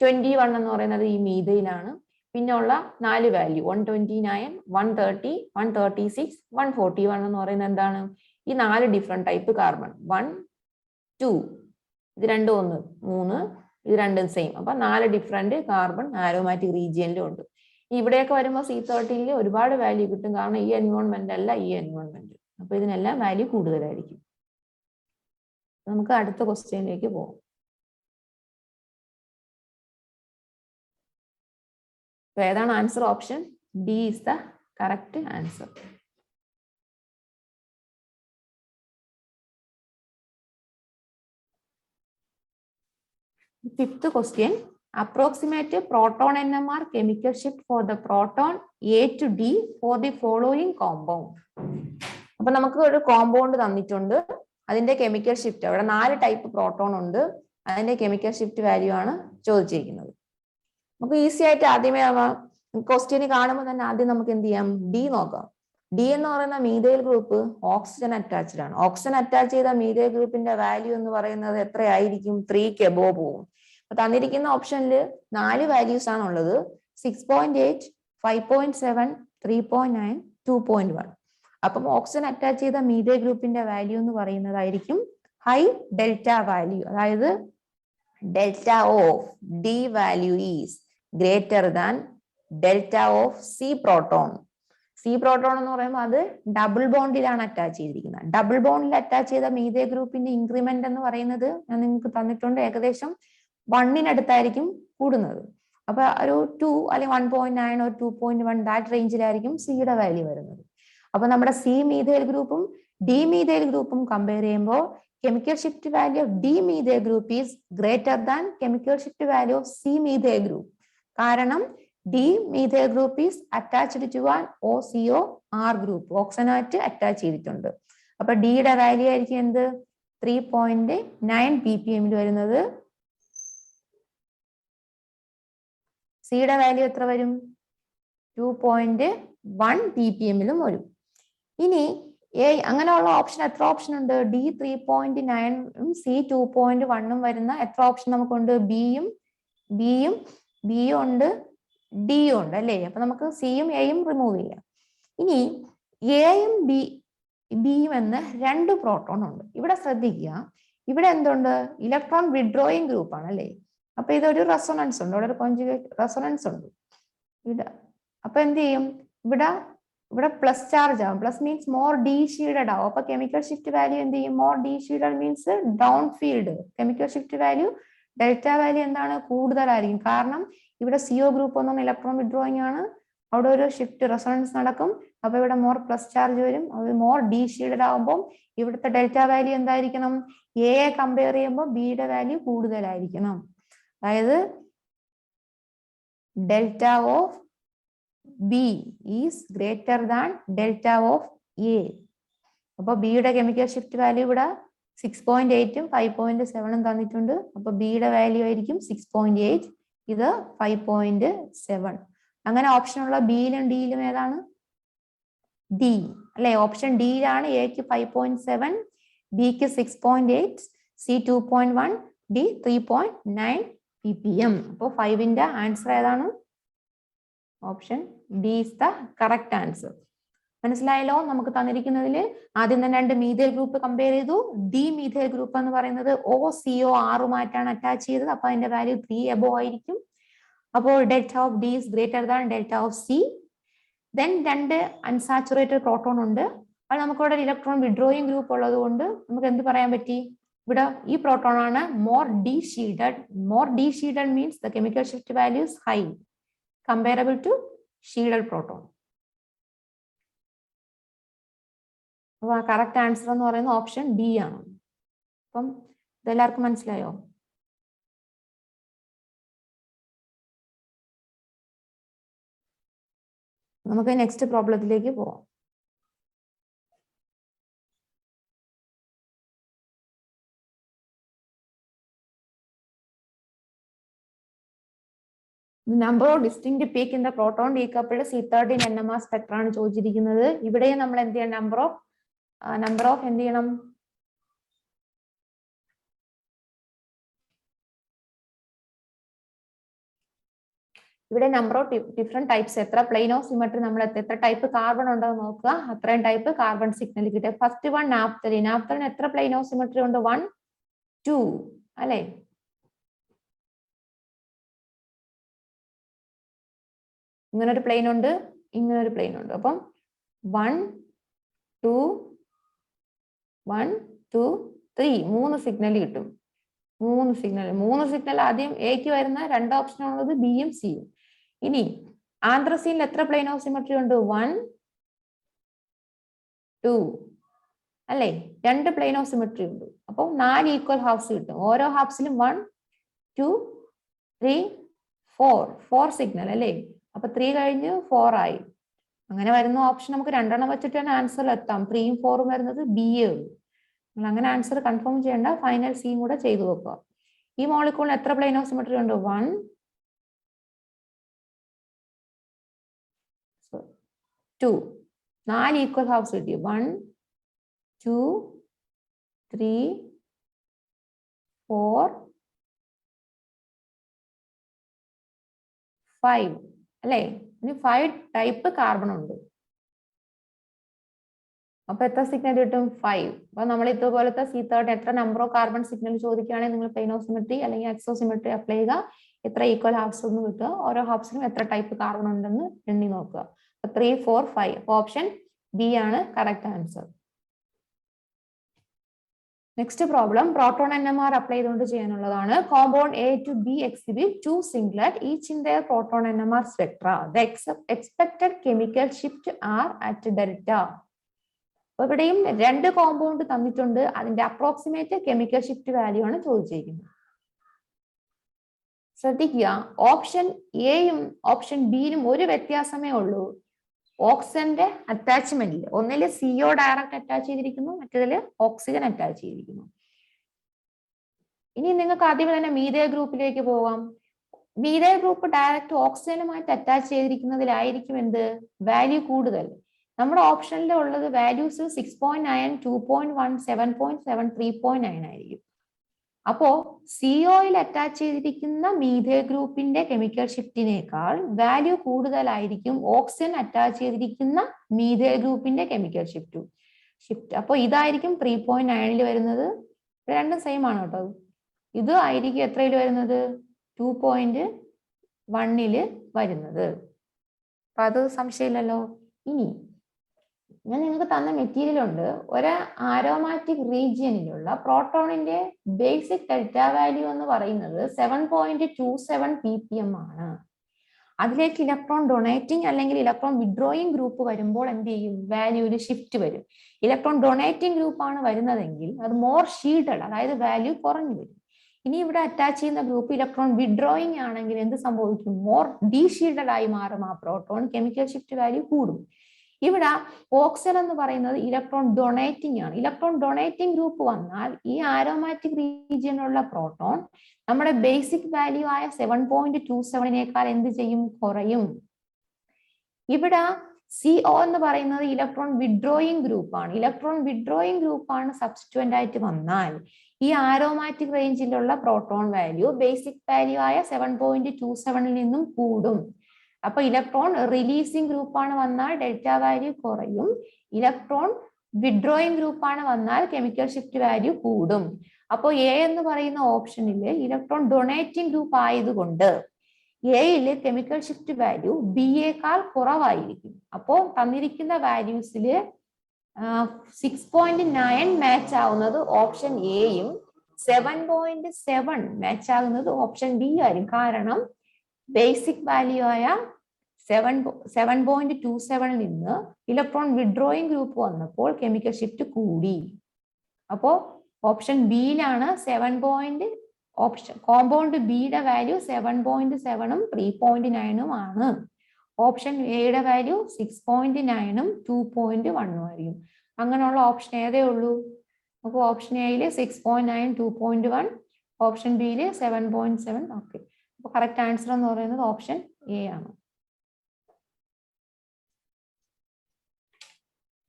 21 എന്ന് പറയുന്നത് ഈ മീഥയിലാണ്. പിന്നെ ഉള്ള 4 വാല്യൂ 129, 130, 136, 141 എന്ന് പറയുന്നത് എന്താണ്? ഈ 4 ഡിഫറെന്റ് ടൈപ്പ് കാർബൺ. 1, 2 ഇത് 2, 1, 3 ഇത് 2 സെയിം. അപ്പൊ 4 ഡിഫറെന്റ് കാർബൺ ആരോമാറ്റിക് റീജിയനിലും ഉണ്ട്. ഇവിടെയൊക്കെ വരുമ്പോൾ C13 ഒരുപാട് വാല്യൂ കിട്ടും. കാരണം ഈ എൻവോൺമെന്റ് അല്ല ഈ എൻവോൺമെന്റ്. അപ്പൊ ഇതിനെല്ലാം വാല്യൂ കൂടുതലായിരിക്കും. നമുക്ക് അടുത്ത ക്വസ്റ്റ്യനിലേക്ക് പോകാം. ഏതാണ് answer? Option D is the correct answer. Fifth question. Approximate proton NMR chemical shift for the proton A to D for the following compound. അപ്പൊ നമുക്ക് ഒരു കോമ്പൗണ്ട് തന്നിട്ടുണ്ട്. അതിന്റെ കെമിക്കൽ ഷിഫ്റ്റ് അവിടെ 4 ടൈപ്പ് പ്രോട്ടോൺ ഉണ്ട്. അതിന്റെ കെമിക്കൽ ഷിഫ്റ്റ് വാല്യൂ ആണ് ചോദിച്ചിരിക്കുന്നത്. നമുക്ക് ഈസി ആയിട്ട് ആദ്യമേ ക്വസ്റ്റ്യന് കാണുമ്പോൾ തന്നെ ആദ്യം നമുക്ക് എന്ത് ചെയ്യാം? ഡി നോക്കാം. ഡി എന്ന് പറയുന്ന മീഥൈൽ ഗ്രൂപ്പ് ഓക്സിജൻ അറ്റാച്ച്ഡ് ആണ്. ഓക്സിജൻ അറ്റാച്ച് ചെയ്ത മീഥൈൽ ഗ്രൂപ്പിന്റെ വാല്യൂ എന്ന് പറയുന്നത് എത്രയായിരിക്കും? 3ക്ക് എബോവ് പോകും. അപ്പൊ തന്നിരിക്കുന്ന ഓപ്ഷനിൽ 4 വാല്യൂസ് ആണ് ഉള്ളത്. 6.8, 5.7, 3.9, 2.1. അപ്പം ഓക്സിജൻ അറ്റാച്ച് ചെയ്ത മീഥൈൽ ഗ്രൂപ്പിന്റെ വാല്യൂ എന്ന് പറയുന്നതായിരിക്കും ഹൈ ഡെൽറ്റ വാല്യൂ. അതായത് delta of D value is greater than delta of C proton. C proton എന്ന് പറയുമ്പോൾ അത് ഡബിൾ ബോണ്ടിലാണ് അറ്റാച്ച് ചെയ്തിരിക്കുന്നത്. ഡബിൾ ബോണ്ടിൽ അറ്റാച്ച് ചെയ്ത മീഥൈൽ ഗ്രൂപ്പിന്റെ ഇൻക്രിമെന്റ് എന്ന് പറയുന്നത് ഞാൻ നിങ്ങൾക്ക് തന്നിട്ടുണ്ട്. ഏകദേശം 1-നടുത്തായിരിക്കും കൂടുന്നത്. അപ്പൊ ഒരു 2 അല്ലെങ്കിൽ 1.9 or 2.1 ദാറ്റ് റേഞ്ചിലായിരിക്കും സിയുടെ വാല്യൂ വരുന്നത്. അപ്പൊ നമ്മുടെ സി മീഥൈൽ ഗ്രൂപ്പും ഡി മീഥൈൽ ഗ്രൂപ്പും കമ്പയർ ചെയ്യുമ്പോൾ chemical shift value of D methyl group is greater than chemical shift value of C methyl group. കാരണം D methyl group is attached to an OCO-R group. ഓക്സനായിട്ട് attach ചെയ്തിട്ടുണ്ട്. അപ്പൊ ഡിയുടെ value ആയിരിക്കും എന്ത്? 3.9 ppm വരുന്നത്. സിയുടെ വാല്യൂ എത്ര വരും? 2.1 ppm വരും. ഇനി അങ്ങനെയുള്ള ഓപ്ഷൻ എത്ര ഓപ്ഷൻ ഉണ്ട്? ഡി 3.9 സി 2.1 വരുന്ന എത്ര ഓപ്ഷൻ നമുക്കുണ്ട്? ബിയും ഉണ്ട്, ഡിയും ഉണ്ട് അല്ലേ? അപ്പൊ നമുക്ക് സിയും എയും റിമൂവ് ചെയ്യാം. ഇനി എയും ബിയും എന്ന് 2 പ്രോട്ടോൺ ഉണ്ട്. ഇവിടെ ശ്രദ്ധിക്കുക, ഇവിടെ എന്തുണ്ട്? ഇലക്ട്രോൺ വിഡ്രോയിങ് ഗ്രൂപ്പ് ആണ് അല്ലേ? അപ്പൊ ഇതൊരു റെസൊണൻസ് ഉണ്ട്, ഇവിടെ ഒരു കോൺജുഗേറ്റ് റെസൊണൻസ് ഉണ്ട്. അപ്പൊ എന്ത് ചെയ്യും? ഇവിടെ പ്ലസ് ചാർജ് ആവും. Plus means more D shielded ആവും. അപ്പൊ കെമിക്കൽ ഷിഫ്റ്റ് വാല്യൂ എന്ത് ചെയ്യും? More D shielded means down field. Chemical shift value delta value എന്താണ്? കൂടുതലായിരിക്കും. കാരണം ഇവിടെ സിഒ ഗ്രൂപ്പ് ഒന്നും ഇലക്ട്രോൺ വിഡ്രോയിങ് ആണ്. അവിടെ ഒരു ഷിഫ്റ്റ് റെസൊണൻസ് നടക്കും. അപ്പൊ ഇവിടെ മോർ പ്ലസ് ചാർജ് വരും. അത് മോർ ഡി ഷീൽഡഡ് ആവുമ്പോൾ ഇവിടുത്തെ ഡെൽറ്റ വാല്യൂ എന്തായിരിക്കണം? എയെ കമ്പയർ ചെയ്യുമ്പോൾ ബിയുടെ വാല്യൂ കൂടുതലായിരിക്കണം. അതായത് delta of B is greater than delta of A. അപ്പൊ ബിയുടെ കെമിക്കൽ ഷിഫ്റ്റ് വാല്യൂ ഇവിടെ 6.8 ഉം 5.7 തന്നിട്ടുണ്ട്. അപ്പൊ ബിയുടെ വാല്യൂ ആയിരിക്കും 6.8, ഇത് 5.7. അങ്ങനെ ഓപ്ഷൻ ഉള്ള ബിയിലും ഡിയിലും ഏതാണ്? ഡി അല്ലെ? ഓപ്ഷൻ ഡിയിലാണ് എക്ക് 5.7, ബിക്ക് 6.8, സി 2.1, ഡി 3.9 ppm. അപ്പൊ 5ന്റെ ആൻസർ ഏതാണ്? Option D is the correct answer. മനസ്സിലായല്ലോ? നമുക്ക് തന്നിരിക്കുന്നതിൽ ആദ്യം തന്നെ 2 മീഥൈൽ ഗ്രൂപ്പ് കമ്പയർ ചെയ്തു. ഡി മീഥൈൽ ഗ്രൂപ്പ് എന്ന് പറയുന്നത് OCO-R അറ്റാച്ച് ചെയ്തത്. അപ്പൊ അതിന്റെ വാല്യൂ 3 എബോ ആയിരിക്കും. അപ്പോൾ delta of D is greater than delta of C. Then 2 unsaturated proton ഉണ്ട്. അത് നമുക്കിവിടെ ഇലക്ട്രോൺ വിഡ്രോയിങ് ഗ്രൂപ്പ് ഉള്ളത് കൊണ്ട് നമുക്ക് എന്ത് പറയാൻ പറ്റി? ഇവിടെ ഈ പ്രോട്ടോൺ ആണ് more D shielded. More D shielded means the chemical shift value is high comparable to shielded proton. അപ്പോൾ കറക്റ്റ് ആൻസർ എന്ന് പറയുന്നത് ഓപ്ഷൻ ഡി ആണ്. അപ്പം ഇതെല്ലാവർക്കും മനസ്സിലായോ? നമുക്ക് നെക്സ്റ്റ് പ്രോബ്ലത്തിലേക്ക് പോവാം. The number of distinct peak in the proton decoupled C13 NMR spectra ആണ് ചോദിച്ചിരിക്കുന്നത്. ഇവിടെ നമ്മൾ എന്ത് ചെയ്യണം? നമ്പർ ഓഫ് എന്ത് ചെയ്യണം? ഇവിടെ നമ്പർ ഓഫ് ഡിഫറെന്റ് ടൈപ്സ്, എത്ര പ്ലെയിൻ ഓഫ് സിമെട്രി, നമ്മൾ എത്ര ടൈപ്പ് കാർബൺ ഉണ്ടോ നോക്കുക. അത്രയും ടൈപ്പ് കാർബൺ സിഗ്നൽ കിട്ടുക. First one naphthalene. നാപ്തലിൻ എത്ര പ്ലെയിൻ ഓഫ് സിമെട്രി ഉണ്ട്? 1, 2 അല്ലെ? ഇങ്ങനൊരു പ്ലെയിൻ ഉണ്ട്, ഇങ്ങനൊരു പ്ലെയിൻ ഉണ്ട്. അപ്പം 1, 2, 1, 2, 3 3 സിഗ്നൽ കിട്ടും. 3 സിഗ്നൽ ആദ്യം എക്ക് വരുന്ന 2 ഓപ്ഷൻ ഉള്ളത് ബിയും സിയും. ഇനി ആന്ത്രസീനിൽ എത്ര പ്ലെയിൻ ഓഫ് സിമെട്രി ഉണ്ട്? 1, 2 അല്ലെ? 2 പ്ലെയിൻ ഓഫ് സിമെട്രി ഉണ്ട്. അപ്പോൾ 4 ഈക്വൽ ഹാഫ്സ് കിട്ടും. ഓരോ ഹാഫ്സിലും 1, 2, 3, 4 സിഗ്നൽ അല്ലേ? അപ്പൊ 3 കഴിഞ്ഞ് 4 ആയി. അങ്ങനെ വരുന്ന ഓപ്ഷൻ നമുക്ക് 2 എണ്ണം വെച്ചിട്ട് തന്നെ ആൻസറിൽ എത്താം. 3ഉം 4ഉം വരുന്നത് ബി എ ഉള്ളൂ. നിങ്ങൾ അങ്ങനെ ആൻസർ കൺഫേം ചെയ്യേണ്ട, ഫൈനൽ സിയും കൂടെ ചെയ്തു വെക്കുക. ഈ മോളിക്കൂളിന് എത്ര പ്ലെയിൻ ഓഫ് സിമെട്രി ഉണ്ട്? 1, 2 4 ഈക്വൽ ഹാഫ്സ് കിട്ടി. 1, 2, 3, 4, 5 അല്ലേ? ഇനി 5 ടൈപ്പ് കാർബൺ ഉണ്ട്. അപ്പൊ എത്ര സിഗ്നൽ കിട്ടും? 5. അപ്പൊ നമ്മൾ ഇതുപോലത്തെ C13 എത്ര നമ്പർ ഓഫ് കാർബൺ സിഗ്നൽ ചോദിക്കുകയാണെങ്കിൽ നിങ്ങൾ പ്ലെയിൻ ഓഫ് സിമെട്രി അല്ലെങ്കിൽ എക്സോസിമെട്രി അപ്ലൈ ചെയ്യുക. എത്ര ഈക്വൽ ഹാഫ്സ് എന്ന് കിട്ടുക. ഓരോ ഹാഫ്സിനും എത്ര ടൈപ്പ് കാർബൺ ഉണ്ടെന്ന് എണ്ണി നോക്കുക. 3, 4, 5. അപ്പൊ ഓപ്ഷൻ ബി ആണ് correct answer. Next problem proton NMR apply ചെയ്തുകൊണ്ട് ചെയ്യാനുള്ളതാണ്. Compound A to B exhibit 2 singlet each in their proton NMR spectra. The expected chemical shift are at delta. അപ്പൊ ഇവിടെയും 2 കോമ്പൗണ്ട് തന്നിട്ടുണ്ട്. അതിന്റെ അപ്രോക്സിമേറ്റ് കെമിക്കൽ ഷിഫ്റ്റ് വാല്യൂ ആണ് ചോദിച്ചിരിക്കുന്നത്. ശ്രദ്ധിക്കുക, option എയും ഓപ്ഷൻ ബിയിലും ഒരു വ്യത്യാസമേ ഉള്ളൂ. ഓക്സിജന്റെ അറ്റാച്ച്മെന്റിൽ ഒന്നില് CO ഡയറക്റ്റ് അറ്റാച്ച് ചെയ്തിരിക്കുന്നു, മറ്റേതില് ഓക്സിജൻ അറ്റാച്ച് ചെയ്തിരിക്കുന്നു. ഇനി നിങ്ങൾക്ക് ആദ്യം തന്നെ മീഥൈൽ ഗ്രൂപ്പിലേക്ക് പോകാം. മീഥൈൽ ഗ്രൂപ്പ് ഡയറക്റ്റ് ഓക്സിജനുമായിട്ട് അറ്റാച്ച് ചെയ്തിരിക്കുന്നതിലായിരിക്കും എന്ത് വാല്യൂ കൂടുതൽ. നമ്മുടെ ഓപ്ഷനിൽ ഉള്ളത് വാല്യൂസ് 6.9, 2.1, 7.7, 3.9 ആയിരിക്കും. അപ്പോ സിഒയിൽ അറ്റാച്ച് ചെയ്തിരിക്കുന്ന മീഥൈൽ ഗ്രൂപ്പിന്റെ കെമിക്കൽ ഷിഫ്റ്റിനേക്കാൾ വാല്യൂ കൂടുതലായിരിക്കും ഓക്സിജൻ അറ്റാച്ച് ചെയ്തിരിക്കുന്ന മീഥൈൽ ഗ്രൂപ്പിന്റെ കെമിക്കൽ ഷിഫ്റ്റ്. അപ്പൊ ഇതായിരിക്കും 3.9 വരുന്നത്. രണ്ടും സെയിം ആണ് കേട്ടോ. ഇത് ആയിരിക്കും എത്രയിൽ വരുന്നത്? 2.1 വരുന്നത്. അപ്പൊ അത് സംശയമില്ലല്ലോ. ഇനി ഞാൻ നിങ്ങൾക്ക് തന്ന മെറ്റീരിയൽ ഉണ്ട്. ഒരു ആരോമാറ്റിക് റീജിയനിലുള്ള പ്രോട്ടോണിന്റെ ബേസിക് ഡെൽറ്റ വാല്യൂ എന്ന് പറയുന്നത് 7.27 ppm ആണ്. അതിലേക്ക് ഇലക്ട്രോൺ ഡൊണേറ്റിംഗ് അല്ലെങ്കിൽ ഇലക്ട്രോൺ വിഡ്രോയിങ് ഗ്രൂപ്പ് വരുമ്പോൾ എന്ത് ചെയ്യും? വാല്യൂവിൽ ഷിഫ്റ്റ് വരും. ഇലക്ട്രോൺ ഡൊണേറ്റിംഗ് ഗ്രൂപ്പ് ആണ് വരുന്നതെങ്കിൽ അത് മോർ ഷീൽഡഡ്, അതായത് വാല്യൂ കുറഞ്ഞു വരും. ഇനി ഇവിടെ അറ്റാച്ച് ചെയ്യുന്ന ഗ്രൂപ്പ് ഇലക്ട്രോൺ വിഡ്രോയിങ് ആണെങ്കിൽ എന്ത് സംഭവിക്കും? മോർ ഡീഷീൽഡഡ് ആയി മാറും ആ പ്രോട്ടോൺ. കെമിക്കൽ ഷിഫ്റ്റ് വാല്യൂ കൂടും. ഇവിടെ ഓക്സിജൻ എന്ന് പറയുന്നത് ഇലക്ട്രോൺ ഡൊണേറ്റിംഗ് ആണ്. ഇലക്ട്രോൺ ഡൊണേറ്റിംഗ് ഗ്രൂപ്പ് വന്നാൽ ഈ ആരോമാറ്റിക് റീജിയനിലുള്ള പ്രോട്ടോൺ നമ്മുടെ ബേസിക് വാല്യൂ ആയ 7.27 എന്ത് ചെയ്യും? കുറയും. ഇവിടെ CO എന്ന് പറയുന്നത് ഇലക്ട്രോൺ വിഡ്രോയിങ് ഗ്രൂപ്പാണ്. ഇലക്ട്രോൺ വിഡ്രോയിങ് ഗ്രൂപ്പാണ് സബ്സ്റ്റിറ്റ്യൂവന്റ് ആയിട്ട് വന്നാൽ ഈ ആരോമാറ്റിക് റേഞ്ചിലുള്ള പ്രോട്ടോൺ വാല്യൂ ബേസിക് വാല്യൂ ആയ 7.27 നിന്നും കൂടും. അപ്പൊ ഇലക്ട്രോൺ റിലീസിംഗ് ഗ്രൂപ്പാണ് വന്നാൽ ഡെൽറ്റ വാല്യൂ കുറയും. ഇലക്ട്രോൺ വിഡ്രോയിങ് ഗ്രൂപ്പാണ് വന്നാൽ കെമിക്കൽ ഷിഫ്റ്റ് വാല്യൂ കൂടും. അപ്പോൾ എ എന്ന് പറയുന്ന ഓപ്ഷനിൽ ഇലക്ട്രോൺ ഡൊണേറ്റിംഗ് ഗ്രൂപ്പ് ആയതുകൊണ്ട് എയിൽ കെമിക്കൽ ഷിഫ്റ്റ് വാല്യൂ ബിയേക്കാൾ കുറവായിരിക്കും. അപ്പോൾ തന്നിരിക്കുന്ന വാല്യൂസിൽ 6.9 മാച്ച് ആവുന്നത് ഓപ്ഷൻ എയും 7.7 മാച്ച് ആകുന്നത് ഓപ്ഷൻ ബി ആയിരിക്കും. കാരണം ബേസിക് വാല്യൂ ആയ 7.27 നിന്ന് ഇലക്ട്രോൺ വിഡ്രോയിങ് ഗ്രൂപ്പ് വന്നപ്പോൾ കെമിക്കൽ ഷിഫ്റ്റ് കൂടി. അപ്പോ ഓപ്ഷൻ ബിയിലാണ് ഓപ്ഷൻ കോമ്പൗണ്ട് ബിയുടെ വാല്യൂ 7.7ഉം 3.9ഉം ആണ്. ഓപ്ഷൻ എയുടെ വാല്യൂ 6.9 2.1 ആയിരിക്കും. അങ്ങനെയുള്ള ഓപ്ഷൻ ഏതേ ഉള്ളൂ? അപ്പോൾ ഓപ്ഷൻ എയിൽ 6.9 2.1, ഓപ്ഷൻ ബിയിൽ 7.7. ഓക്കെ, അപ്പോൾ കറക്റ്റ് ആൻസർ എന്ന് പറയുന്നത് ഓപ്ഷൻ എ ആണ്.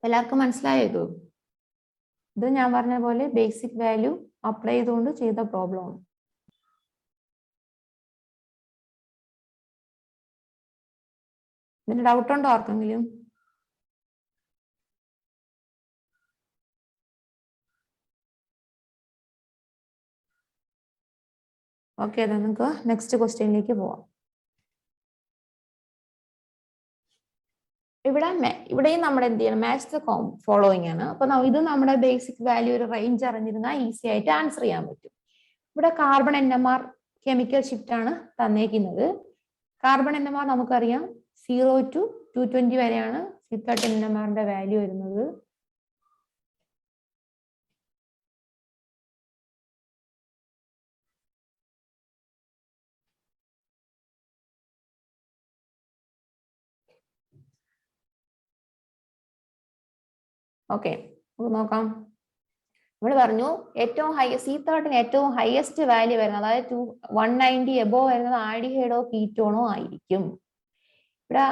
എല്ലാവർക്കും മനസ്സിലായോ? ഇത് ഞാൻ പറഞ്ഞ പോലെ ബേസിക് വാല്യൂ അപ്ലൈ ചെയ്തുകൊണ്ട് ചെയ്ത പ്രോബ്ലം ആണ്. ഇതിന് ഡൗട്ട് ഉണ്ടോ ആർക്കെങ്കിലും? ഓക്കെ, അതാ നമുക്ക് നെക്സ്റ്റ് ക്വസ്റ്റ്യനിലേക്ക് പോവാം. ഇവിടെയും നമ്മൾ എന്ത് ചെയ്യണം? മാച്ച് ദ ഫോളോയിങ് ആണ്. അപ്പൊ ഇത് നമ്മുടെ ബേസിക് വാല്യൂ ഒരു റേഞ്ച് അറിഞ്ഞിരുന്നാൽ ഈസി ആയിട്ട് ആൻസർ ചെയ്യാൻ പറ്റും. ഇവിടെ കാർബൺ NMR കെമിക്കൽ ഷിഫ്റ്റ് ആണ് തന്നേക്കുന്നത്. കാർബൺ NMR നമുക്കറിയാം 0 to 220 വരെയാണ് C13 NMRന്റെ വാല്യൂ വരുന്നത്. ഓക്കെ, നോക്കാം. ഇവിടെ പറഞ്ഞു ഏറ്റവും C13 ഏറ്റവും ഹയസ്റ്റ് വാല്യൂ വരുന്നത്, അതായത് 190 എബോ വരുന്നത് ആൽഡിഹൈഡോ കീറ്റോണോ ആയിരിക്കും. ഇവിടെ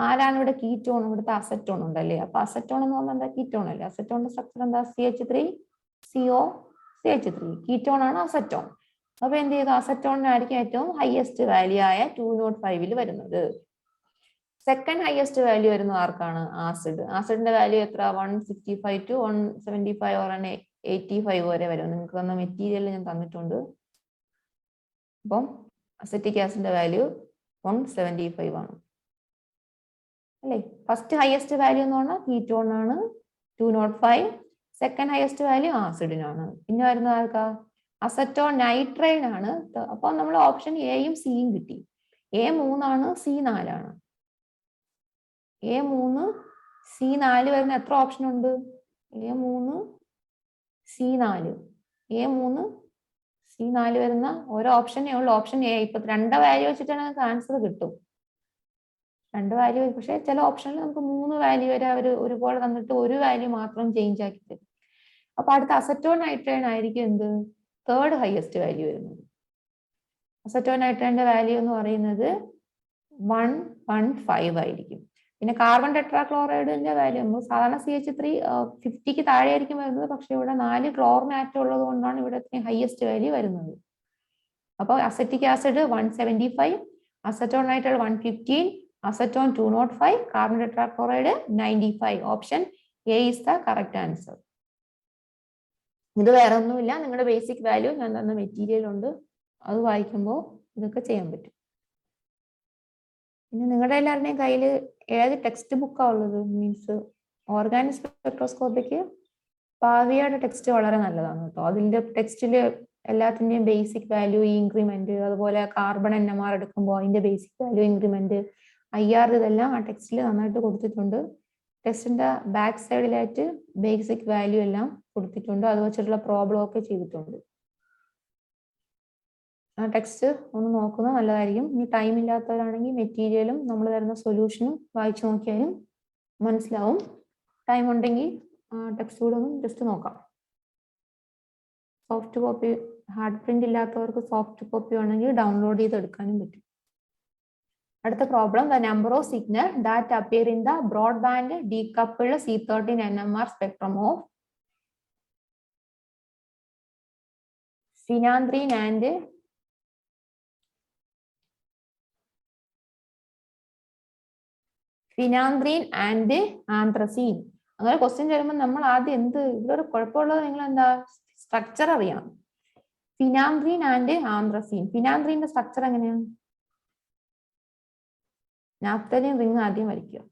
ആരാണ് ഇവിടെ കീറ്റോൺ? ഇവിടുത്തെ അസറ്റോൺ ഉണ്ടല്ലേ. അപ്പൊ അസറ്റോൺ എന്ന് പറഞ്ഞാൽ എന്താ? കീറ്റോൺ അല്ലേ. അസറ്റോണിന്റെ സ്ട്രക്ചർ എന്താ? CH3 CO CH3. കീറ്റോൺ ആണ് അസറ്റോൺ. അപ്പൊ എന്ത് ചെയ്തു? അസറ്റോണിനായിരിക്കും ഏറ്റവും ഹയസ്റ്റ് വാല്യൂ ആയ 205 വരുന്നത്. സെക്കൻഡ് ഹയസ്റ്റ് വാല്യൂ വരുന്നത് ആർക്കാണ്? ആസിഡ്. ആസിഡിന്റെ വാല്യൂ എത്ര? 165 to 175 ഓർ 85 വരെ വരും. നിങ്ങൾക്ക് തന്ന മെറ്റീരിയൽ ഞാൻ തന്നിട്ടുണ്ട്. അപ്പം അസറ്റിക് ആസിഡിന്റെ വാല്യൂ 175 ആണ് അല്ലേ. ഫസ്റ്റ് ഹയസ്റ്റ് വാല്യൂ എന്ന് പറഞ്ഞാൽ കീറ്റോൺ ആണ് 205. സെക്കൻഡ് ഹയസ്റ്റ് വാല്യൂ ആസിഡിനാണ്. പിന്നെ വരുന്നത് ആർക്കാ? അസറ്റോൺ നൈട്രൈൻ ആണ്. അപ്പൊ നമ്മൾ ഓപ്ഷൻ എയും സിയും കിട്ടി. A 3 ആണ്, C 4 ആണ്. A3 C4 വരുന്ന എത്ര ഓപ്ഷൻ ഉണ്ട്? A3 C4 A3 C4 വരുന്ന ഓരോ ഓപ്ഷനേ ഉള്ളൂ. Option A. ഇപ്പൊ 2 വാല്യൂ വെച്ചിട്ടാണ് നമുക്ക് ആൻസർ കിട്ടും. 2 വാല്യൂ, പക്ഷെ ചില ഓപ്ഷനിൽ നമുക്ക് 3 വാല്യൂ വരെ അവർ ഒരുപോലെ തന്നിട്ട് ഒരു വാല്യൂ മാത്രം ചേഞ്ച് ആക്കി തരും. അപ്പൊ അടുത്ത അസറ്റോൺ നൈട്രൈൻ ആയിരിക്കും എന്ത്? തേർഡ് ഹയസ്റ്റ് വാല്യൂ വരുന്നത്. അസറ്റോൺ നൈട്രൈന്റെ വാല്യൂ എന്ന് പറയുന്നത് 115 ആയിരിക്കും. പിന്നെ കാർബൺ ടെട്രാക്ലോറൈഡിന്റെ വാല്യൂ നമ്മൾ സാധാരണ CH3 50ക്ക് താഴെ ആയിരിക്കും വരുന്നത്. പക്ഷെ ഇവിടെ 4 ക്ലോറിൻ ആറ്റം ഉള്ളത് കൊണ്ടാണ് ഇവിടെ ഹയസ്റ്റ് വാല്യൂ വരുന്നത്. അപ്പോൾ acetic acid 175, acetone nitride 115, acetone 205, carbon tetrachloride 95. Option A is the correct answer. ഇത് വേറെ ഒന്നുമില്ല, നിങ്ങളുടെ ബേസിക് വാല്യൂ ഞാൻ തന്ന മെറ്റീരിയൽ ഉണ്ട്, അത് വായിക്കുമ്പോൾ ഇതൊക്കെ ചെയ്യാൻ പറ്റും. പിന്നെ നിങ്ങളുടെ എല്ലാവരുടെയും കയ്യിൽ ഏത് ടെക്സ്റ്റ് ബുക്കാണ് ഉള്ളത്? മീൻസ് ഓർഗാനിക് സ്പെക്ട്രോസ്കോപ്പിക്ക് പാവിയയുടെ ടെക്സ്റ്റ് വളരെ നല്ലതാണ് കേട്ടോ. അതിന്റെ ടെക്സ്റ്റിൽ എല്ലാത്തിന്റെയും ബേസിക് വാല്യൂ, ഇൻക്രിമെന്റ്, അതുപോലെ കാർബൺ NMR എടുക്കുമ്പോൾ അതിന്റെ ബേസിക് വാല്യൂ, ഇൻക്രിമെന്റ്, IR, ഇതെല്ലാം ആ ടെക്സ്റ്റിൽ നന്നായിട്ട് കൊടുത്തിട്ടുണ്ട്. ടെക്സ്റ്റിന്റെ ബാക്ക് സൈഡിലായിട്ട് ബേസിക് വാല്യൂ എല്ലാം കൊടുത്തിട്ടുണ്ട്. അത് വെച്ചിട്ടുള്ള പ്രോബ്ലം ഒക്കെ ചെയ്തിട്ടുണ്ട്. ആ ടെക്സ്റ്റ് ഒന്ന് നോക്കുന്നത് നല്ലതായിരിക്കും. ഇനി ടൈം ഇല്ലാത്തവരാണെങ്കിൽ മെറ്റീരിയലും നമ്മൾ തരുന്ന സൊല്യൂഷനും വായിച്ചു നോക്കിയാലും മനസ്സിലാവും. ടൈം ഉണ്ടെങ്കിൽ ടെക്സ്റ്റ് കൂടെ ഒന്ന് ജസ്റ്റ് നോക്കാം. സോഫ്റ്റ് കോപ്പി, ഹാർഡ് പ്രിന്റ് ഇല്ലാത്തവർക്ക് സോഫ്റ്റ് കോപ്പി വേണമെങ്കിൽ ഡൗൺലോഡ് ചെയ്ത് എടുക്കാനും പറ്റും. അടുത്ത problem, the number of signal that appear in the broadband decoupled C13 NMR spectrum of phenanthrene and anthracene. അങ്ങനെ ക്വസ്റ്റ്യൻ വരുമ്പോൾ നമ്മൾ ആദ്യം ഇതൊരു കുഴപ്പമുള്ളത്, നിങ്ങൾ എന്താ സ്ട്രക്ചർ അറിയാം. Phenanthrene and anthracene. ഫിനാന്ത്രീന്റെ സ്ട്രക്ചർ എങ്ങനെയാണ്? നാഫ്തലിൻ റിംഗ് ആദ്യം വരയ്ക്കുക.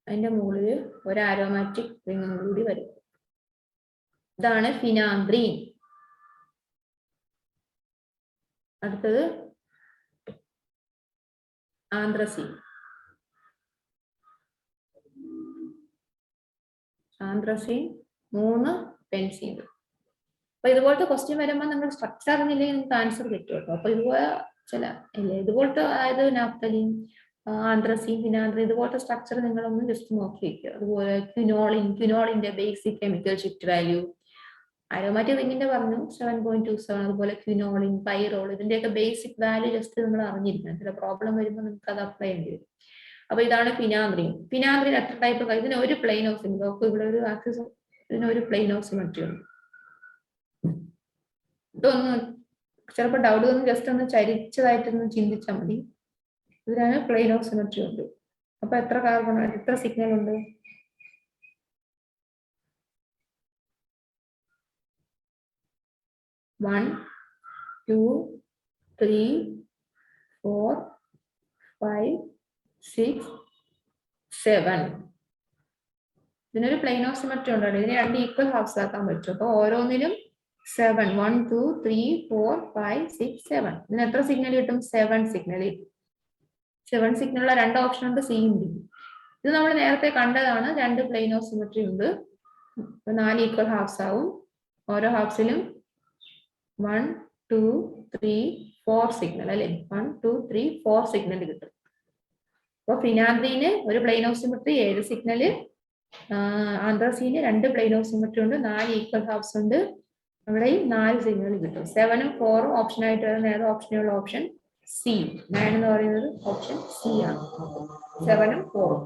അതിന്റെ മുകളിൽ ഒരു ആരോമാറ്റിക് റിംഗും കൂടി വരും. ഇതാണ് ഫിനാന്ത്രീൻ. അടുത്തത് ആന്ത്രസീൻ. Anthracene 3 benzene. അപ്പൊ ഇതുപോലത്തെ ക്വസ്റ്റ്യൻ വരുമ്പോൾ നിങ്ങൾ സ്ട്രക്ചർ അറിഞ്ഞില്ലെങ്കിൽ നിങ്ങൾക്ക് ആൻസർ കിട്ടും കേട്ടോ. അപ്പൊ ഇതുപോലെ ചില ഇല്ലേ ഇതുപോലത്തെ അതായത് നാഫ്തലിൻ, ആന്ത്രസീൻ, ഫിനാന്ത്രിൻ ഇതുപോലത്തെ സ്ട്രക്ചർ നിങ്ങളൊന്ന് ജസ്റ്റ് നോക്കി വെക്കുക. അതുപോലെ ക്വിനോളിന്റെ basic chemical shift value, aromatic റിങ്ങിന്റെ പറഞ്ഞു 7.27, അതുപോലെ ക്വിനോളിൻ, പൈറോൾ ഇതിന്റെയൊക്കെ ബേസിക് വാല്യൂ ജസ്റ്റ് നിങ്ങൾ അറിഞ്ഞിരിക്കണം. ചില പ്രോബ്ലം വരുമ്പോൾ നിങ്ങൾക്ക് അത് അപ്ലൈ ചെയ്യേണ്ടി വരും. അപ്പൊ ഇതാണ് ഫിനാന്ത്രിൻ. ഫിനാന്ത്രിൻ എത്ര ടൈപ്പ്? ഇതിന് ഒരു പ്ലെയിൻ ഓഫ് സിമെട്രി. അപ്പൊ ഇവിടെ ഒരു ആക്സിസ്, ഇതിന് ഒരു പ്ലെയിൻ ഓഫ് സിമെട്രി ഉണ്ട്. ഇതൊന്ന് ചിലപ്പോൾ ഡൗട്ട് ഒന്ന് ജസ്റ്റ് ഒന്ന് ചരിച്ചതായിട്ടൊന്ന് ചിന്തിച്ചാൽ മതി. ഇതിനാണ് പ്ലെയിൻ ഓഫ് സിമെട്രി ഉണ്ട്. അപ്പൊ എത്ര കാർബൺ, എത്ര സിഗ്നൽ ഉണ്ട്? 1, 2, 3, 4, 5, 6, 7. ഇതിനൊരു പ്ലെയിൻ ഓഫ് സിമെട്രി ഉണ്ട്. ഇതിന് രണ്ട് ഈക്വൽ ഹാഫ്സ് ആക്കാൻ പറ്റും. അപ്പൊ ഓരോന്നിലും 7, 1, 2, 3, 4, 5, 6, 7. ഇതിന് എത്ര സിഗ്നൽ കിട്ടും? 7 സിഗ്നൽ. 7 സിഗ്നലുള്ള രണ്ട് ഓപ്ഷൻ ഉണ്ട്, സി ഉണ്ട്. ഇത് നമ്മൾ നേരത്തെ കണ്ടതാണ്. രണ്ട് പ്ലെയിൻ ഓഫ് സിമെട്രി ഉണ്ട്. 4 ഈക്വൽ ഹാഫ്സ് ആവും. ഓരോ ഹാഫ്സിലും 1, 2, 3, 4 സിഗ്നൽ അല്ലെ. 1, 2, 3, 4 സിഗ്നൽ കിട്ടും. അപ്പൊ ഫിനാന്ത്രിന് ഒരു പ്ലെയിൻ ഓഫ് സിമെട്രി 7 സിഗ്നൽ, ആന്ത്രസീന് രണ്ട് പ്ലെയിൻ ഓഫ് സിമെട്രി ഉണ്ട്, 4 ഈക്വൽ ഹാഫ്സ് ഉണ്ട്. അവിടെയും 4 സിഗ്നൽ കിട്ടും. 7ഉം 4ഉം ഓപ്ഷൻ ആയിട്ട് വരുന്ന ഏത് ഓപ്ഷനുള്ള ഓപ്ഷൻ സി. 9 എന്ന് പറയുന്നത് ഓപ്ഷൻ സി ആണ്. 7ഉം 4ഉം.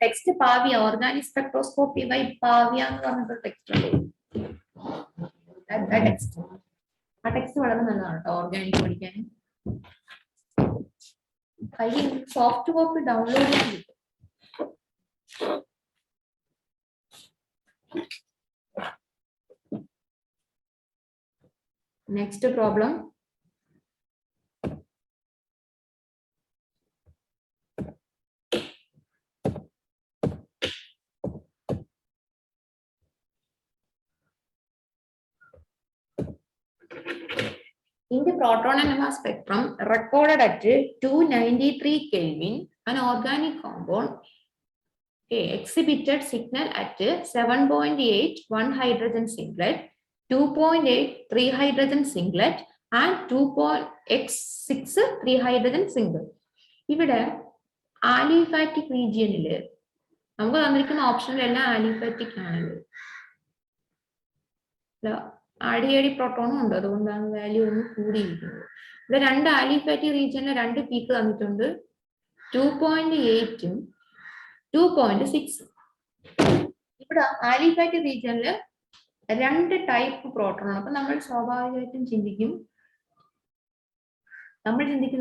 Text Pavia, organic spectroscopy by Pavia എന്ന് പറഞ്ഞിട്ട് ടെക്സ്റ്റ് ഉണ്ട്. ആ ടെക്സ്റ്റ് വളരെ നല്ലതാണ് കേട്ടോ ഓർഗാനിക് പഠിക്കാൻ. കയ്യിൽ സോഫ്റ്റ് കോപ്പി ഡൗൺലോഡ് ചെയ്യാൻ കിട്ടും. Next problem. In the proton NMR spectrum recorded at 293 Kelvin, an organic compound exhibited signal at 7.8 1 hydrogen singlet, 2.8 3 hydrogen singlet, and 2.6 3 hydrogen singlet. ഇവിടെ ആലിഫാറ്റിക് റീജിയനില് നമുക്ക് തന്നിരിക്കുന്ന ഓപ്ഷനിലെല്ലാം ആലിഫാറ്റിക് ആണല്ലോ. ആഡിയേഡി പ്രോട്ടോണും ഉണ്ട്, അതുകൊണ്ടാണ് വാല്യൂ ഒന്ന് കൂടിയിരിക്കുന്നത്. ഇവിടെ രണ്ട് ആലിഫാറ്റിക് റീജിയനിലെ രണ്ട് പീക്ക് തന്നിട്ടുണ്ട്, 2.8ഉം 2.6. ഇവിടെ ആലിഫാറ്റിക് റീജിയനില് രണ്ട് ടൈപ്പ് പ്രോട്ടോൺ ആണ്. അപ്പൊ നമ്മൾ സ്വാഭാവികമായിട്ടും ചിന്തിക്കുന്നത്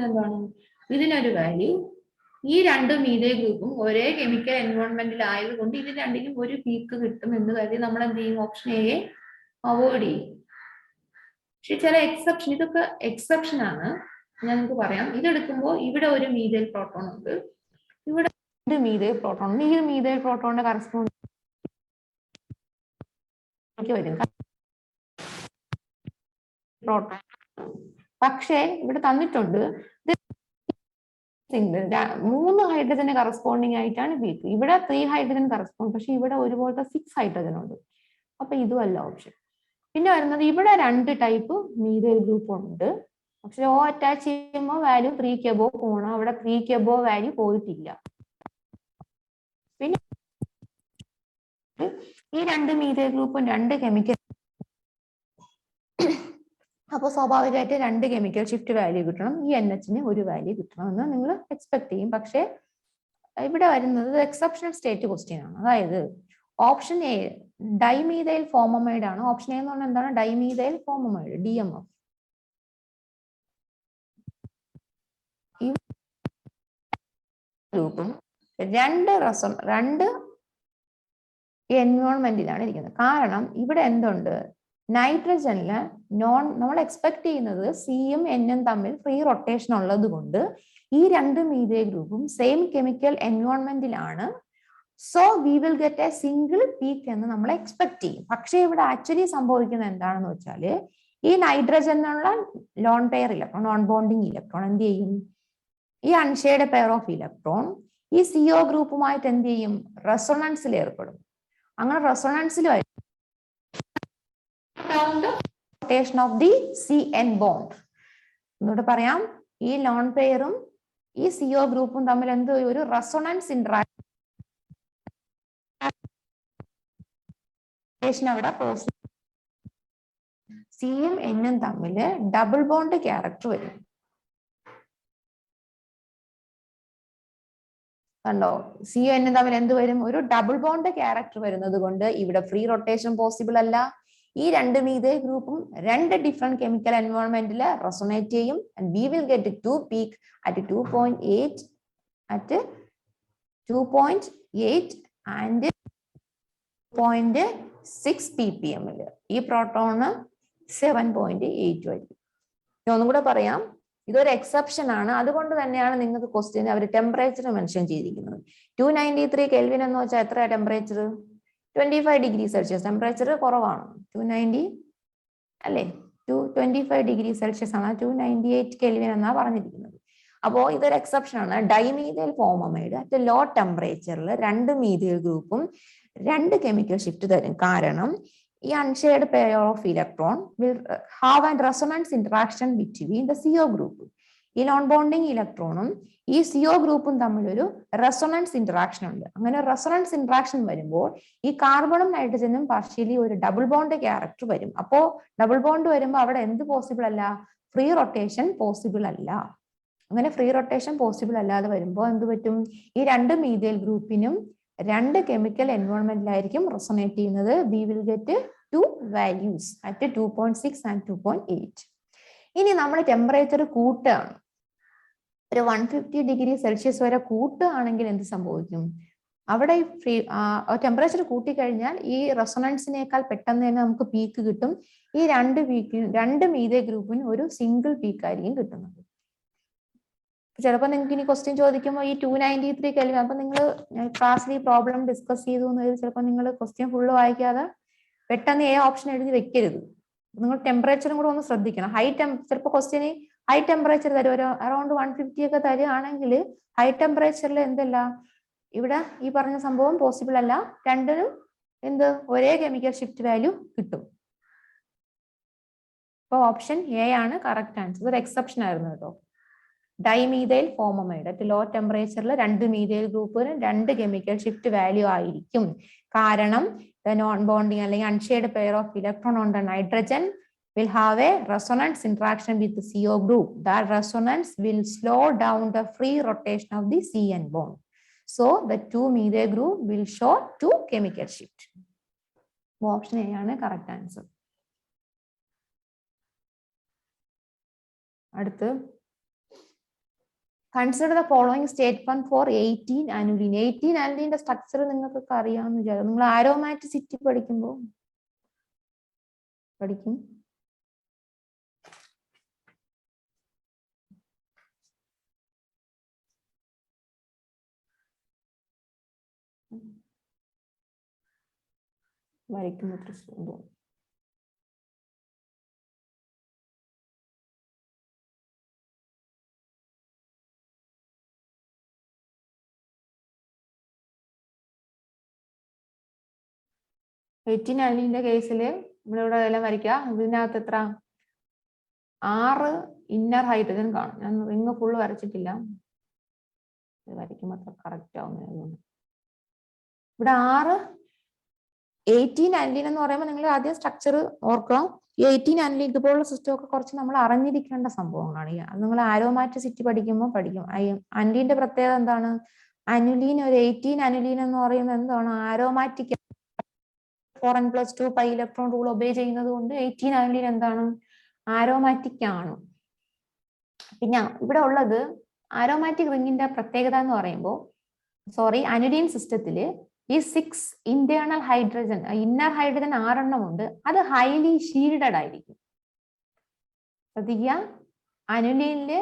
എന്താണ്? ഇതിനൊരു വാല്യൂ, ഈ രണ്ട് മീതേ ഗ്രൂപ്പും ഒരേ കെമിക്കൽ എൻവയോൺമെന്റിൽ ആയതുകൊണ്ട് ഇത് രണ്ടിനും ഒരു പീക്ക് കിട്ടും എന്ന് കരുതി നമ്മൾ എന്ത് ചെയ്യും? ഓപ്ഷൻ എ അവോയ്ഡ് ചെയ്യും. പക്ഷെ ചില എക്സെപ്ഷൻ, ഇതൊക്കെ എക്സെപ്ഷൻ ആണ്, ഞാൻ നിങ്ങൾക്ക് പറയാം. ഇതെടുക്കുമ്പോൾ ഇവിടെ ഒരു മീതേൽ പ്രോട്ടോൺ ഉണ്ട്, ഇവിടെ രണ്ട് മീതേൽ പ്രോട്ടോൺ ഉണ്ട്. ഈ മീതേൽ പ്രോട്ടോണിന്റെ കറസ്പോണ്ട് വരും പ്രോട്ടോൺ. പക്ഷേ ഇവിടെ തന്നിട്ടുണ്ട് 3 ഹൈഡ്രജന് കറസ്പോണ്ടിങ് ആയിട്ടാണ് പീക്ക്. ഇവിടെ 3 ഹൈഡ്രജൻ കറസ്പോണ്ട്, പക്ഷെ ഇവിടെ ഒരുപോലത്തെ 6 ഹൈഡ്രജൻ ഉണ്ട്. അപ്പൊ ഇതുമല്ല ഓപ്ഷൻ. പിന്നെ വരുന്നത് ഇവിടെ രണ്ട് ടൈപ്പ് മീതേൽ ഗ്രൂപ്പ് ഉണ്ട്, പക്ഷെ ഓ അറ്റാച്ച് ചെയ്യുമ്പോൾ വാല്യൂ 3 എബോവ് പോകണം. അവിടെ 3 എബോവ് വാല്യൂ പോയിട്ടില്ല. പിന്നെ ഈ രണ്ട് മീതേൽ ഗ്രൂപ്പും രണ്ട് കെമിക്കൽ, അപ്പൊ സ്വാഭാവികമായിട്ട് രണ്ട് കെമിക്കൽ ഷിഫ്റ്റ് വാല്യൂ കിട്ടണം. ഈ NHന് ഒരു വാല്യൂ കിട്ടണം എന്ന് നിങ്ങൾ എക്സ്പെക്ട് ചെയ്യും. പക്ഷെ ഇവിടെ വരുന്നത് എക്സെപ്ഷണൽ സ്റ്റേറ്റ് ക്വസ്റ്റ്യൻ ആണ്. അതായത് ഓപ്ഷൻ എ ഡൈമീതൈൽ ഫോമമൈഡ് ആണ്. ഓപ്ഷൻ എ എന്ന് പറഞ്ഞാൽ എന്താണ്? Dimethyl formamide, DMF. ഈ ഗ്രൂപ്പും രണ്ട് എൻവയോൺമെന്റിലാണ് ഇരിക്കുന്നത്. കാരണം ഇവിടെ എന്തുണ്ട്? നൈട്രജനില് നമ്മൾ എക്സ്പെക്ട് ചെയ്യുന്നത് സിയും എന്നും തമ്മിൽ ഫ്രീ റൊട്ടേഷൻ ഉള്ളത് കൊണ്ട് ഈ രണ്ട് മീതേ ഗ്രൂപ്പും സെയിം കെമിക്കൽ എൻവയോൺമെന്റിലാണ്. So we will get a single peak എന്ന് നമ്മൾ എക്സ്പെക്ട് ചെയ്യും. പക്ഷെ ഇവിടെ ആക്ച്വലി സംഭവിക്കുന്നത് എന്താണെന്ന് വെച്ചാല് ഈ നൈട്രജൻ എന്നുള്ള lone pair electron, non bonding electron എന്ത് ചെയ്യും? ഈ അൺഷെയർഡ് പെയർ ഓഫ് ഇലക്ട്രോൺ ഈ CO ഗ്രൂപ്പുമായിട്ട് എന്ത് ചെയ്യും? റെസൊണൻസിൽ ഏർപ്പെടും. അങ്ങനെ റെസൊണൻസിൽ rotation of the CN bond. എന്നോട് പറയാം, ഈ ലോൺ പെയറും ഈ CO ഗ്രൂപ്പും തമ്മിൽ എന്ത് ഒരു റെസൊണൻസ് ഇന്ററാക്ഷൻ അവിടെ സിയും എന്നും തമ്മിൽ ഡബിൾ ബോണ്ട് ക്യാരക്ടർ വരും. കണ്ടോ? സിയും എന്നും തമ്മിൽ എന്ത് വരും? ഒരു ഡബിൾ ബോണ്ട് ക്യാരക്ടർ വരുന്നത് കൊണ്ട് ഇവിടെ ഫ്രീ റൊട്ടേഷൻ പോസിബിൾ അല്ല. ഈ രണ്ട് മീഥൈൽ ഗ്രൂപ്പും രണ്ട് ഡിഫറെന്റ് കെമിക്കൽ എൻവയോൺമെന്റിൽ റെസൊണേറ്റ് ചെയ്യും. And we will get 2 peak at 2.8 at 2.8 and 0.6 ppm. ഈ പ്രോട്ടോണ് 7.8 വരും. ഒന്നും കൂടെ പറയാം, ഇതൊരു എക്സെപ്ഷൻ ആണ്. അതുകൊണ്ട് തന്നെയാണ് നിങ്ങൾക്ക് ക്വസ്റ്റ്യൻ അവർ ടെമ്പറേച്ചർ മെൻഷൻ ചെയ്തിരിക്കുന്നത്. 293 കെൽവിൻ എന്ന് വെച്ചാൽ എത്ര ടെമ്പറേച്ചർ? 25 degree Celsius. ടെമ്പറേച്ചർ കുറവാണ്. 290 അല്ലേ? 225 ഡിഗ്രി സെൽഷ്യസ് ആണ്. 298 കെൽവിൻ എന്നാ പറഞ്ഞിരിക്കുന്നത്. അപ്പോൾ ഇതൊരു എക്സെപ്ഷൻ ആണ്. ഡൈമീഥൈൽ ഫോമമൈഡ് അറ്റ് ലോ ടെമ്പറേച്ചറിൽ രണ്ട് മീഥൈൽ ഗ്രൂപ്പും രണ്ട് കെമിക്കൽ ഷിഫ്റ്റ് തരും. കാരണം ഈ unshared pair of electron will have an resonance interaction between the CO group. ഈ നോൺ ബോണ്ടിങ് ഇലക്ട്രോണും ഈ CO ഗ്രൂപ്പും തമ്മിലൊരു റെസൊണൻസ് ഇന്ററാക്ഷൻ ഉണ്ട്. അങ്ങനെ റെസൊണൻസ് ഇന്ററാക്ഷൻ വരുമ്പോൾ ഈ കാർബണും നൈട്രജനും പാർഷ്യലി ഒരു ഡബിൾ ബോണ്ട് ക്യാരക്ടർ വരും. അപ്പോ ഡബിൾ ബോണ്ട് വരുമ്പോൾ അവിടെ എന്ത് പോസിബിൾ അല്ല? ഫ്രീ റൊട്ടേഷൻ പോസിബിൾ അല്ല. അങ്ങനെ ഫ്രീ റൊട്ടേഷൻ പോസിബിൾ അല്ലാതെ വരുമ്പോൾ എന്ത് പറ്റും? ഈ രണ്ട് മീഥൈൽ ഗ്രൂപ്പിനും രണ്ട് കെമിക്കൽ എൻവയോൺമെന്റിലായിരിക്കും റെസൊണേറ്റ് ചെയ്യുന്നത്. V will get 2 values at 2.6 and 2.8. ഇനി നമ്മൾ ടെമ്പറേച്ചർ കൂട്ടുകയാണ്, ഒരു 150 ഡിഗ്രി സെൽഷ്യസ് വരെ കൂട്ടുകയാണെങ്കിൽ എന്ത് സംഭവിക്കും? അവിടെ ഫ്രീ ടെമ്പറേച്ചർ കൂട്ടിക്കഴിഞ്ഞാൽ ഈ റെസൊണൻസിനേക്കാൾ പെട്ടെന്ന് തന്നെ നമുക്ക് പീക്ക് കിട്ടും. ഈ രണ്ട് മീഥൈൽ ഗ്രൂപ്പിന് ഒരു സിംഗിൾ പീക്ക് ആയിരിക്കും കിട്ടുന്നത്. ചിലപ്പോൾ നിങ്ങൾക്ക് ഇനി ക്വസ്റ്റ്യൻ ചോദിക്കുമ്പോൾ ഈ 293 കെൽവിൻ, അപ്പൊ നിങ്ങൾ ക്ലാസ്സിൽ ഈ പ്രോബ്ലം ഡിസ്കസ് ചെയ്തു എന്ന് ചിലപ്പോൾ നിങ്ങൾ ക്വസ്റ്റ്യൻ ഫുള്ള് വായിക്കാതെ പെട്ടെന്ന് ഓപ്ഷൻ എഴുതി വെക്കരുത്. നിങ്ങൾ ടെമ്പറേച്ചറും കൂടെ ഒന്ന് ശ്രദ്ധിക്കണം. ചിലപ്പോൾ ക്വസ്റ്റ്യന് ഹൈ ടെമ്പറേച്ചർ തരും, ഒരു അറൌണ്ട് 150 ഒക്കെ തരുകയാണെങ്കിൽ ഹൈ ടെമ്പറേച്ചറിൽ എന്തല്ല ഇവിടെ ഈ പറഞ്ഞ സംഭവം പോസിബിൾ അല്ല. രണ്ടിനും എന്ത് ഒരേ കെമിക്കൽ ഷിഫ്റ്റ് വാല്യൂ കിട്ടും. അപ്പൊ ഓപ്ഷൻ എ ആണ് കറക്റ്റ് ആൻസർ. ഒരു എക്സെപ്ഷൻ ആയിരുന്നു കേട്ടോ. ഡൈമീഥൈൽ ഫോമമൈഡ് അറ്റ് ലോ ടെമ്പറേച്ചറിൽ രണ്ട് മീഥൈൽ ഗ്രൂപ്പിന് രണ്ട് കെമിക്കൽ ഷിഫ്റ്റ് വാല്യൂ ആയിരിക്കും. കാരണം ദ നോൺ ബോണ്ടിങ് അല്ലെങ്കിൽ unshared pair of electron on the nitrogen will have a resonance interaction with the CO group. That resonance will slow down the free rotation of the CN bond. So the 2 methyl group will show 2 chemical shift. Option A ആണ് correct answer. അടുത്ത് consider the following statement for 18 aniline. 18 aniline structure നിങ്ങൾക്ക് അറിയാമെന്ന് വിചാരിച്ചു. നിങ്ങൾ aromaticity പഠിക്കും. വരയ്ക്കുമ്പോൾ 18 അനിലിന്റെ കേസിൽ നമ്മളിവിടെ എല്ലാം വരയ്ക്കുക. ഇതിനകത്ത് എത്ര 6 ഇന്നർ ഹൈഡ്രജൻ കാണും. ഞാൻ റിങ് ഫുള്ള് വരച്ചിട്ടില്ല, വരയ്ക്കുമ്പോൾ അത്ര കറക്റ്റ് ആവുന്നതുകൊണ്ട്. ഇവിടെ 18 അനിലിൻ എന്ന് പറയുമ്പോൾ നിങ്ങൾ ആദ്യം സ്ട്രക്ചർ ഓർക്കണം. ഈ 18 അനിലിൻ ഇതുപോലുള്ള സിസ്റ്റം ഒക്കെ കുറച്ച് നമ്മൾ അറിഞ്ഞിരിക്കേണ്ട സംഭവങ്ങളാണ്. അത് നിങ്ങൾ ആരോമാറ്റിസിറ്റി പഠിക്കുമ്പോൾ പഠിക്കും. അനിലിന്റെ പ്രത്യേകത എന്താണ്? അനുലീൻ ഒരു 18 അനുലീൻ എന്ന് പറയുന്നത് എന്താണ്? Aromatic 4n+2 pi electron rule obey ചെയ്യുന്നത് കൊണ്ട് 18 അനുലീൻ എന്താണ്? ആരോമാറ്റിക് ആണ്. പിന്നെ ഇവിടെ ഉള്ളത് ആരോമാറ്റിക് റിങ്ങിന്റെ പ്രത്യേകത എന്ന് പറയുമ്പോൾ അനുലീൻ സിസ്റ്റത്തില് ഈ 6 ഇന്റേണൽ ഹൈഡ്രജൻ, ഇന്നർ ഹൈഡ്രജൻ 6 എണ്ണം ഉണ്ട്. അത് ഹൈലി ഷീൽഡഡ് ആയിരിക്കും. ശ്രദ്ധിക്കുക, അനുലീനില്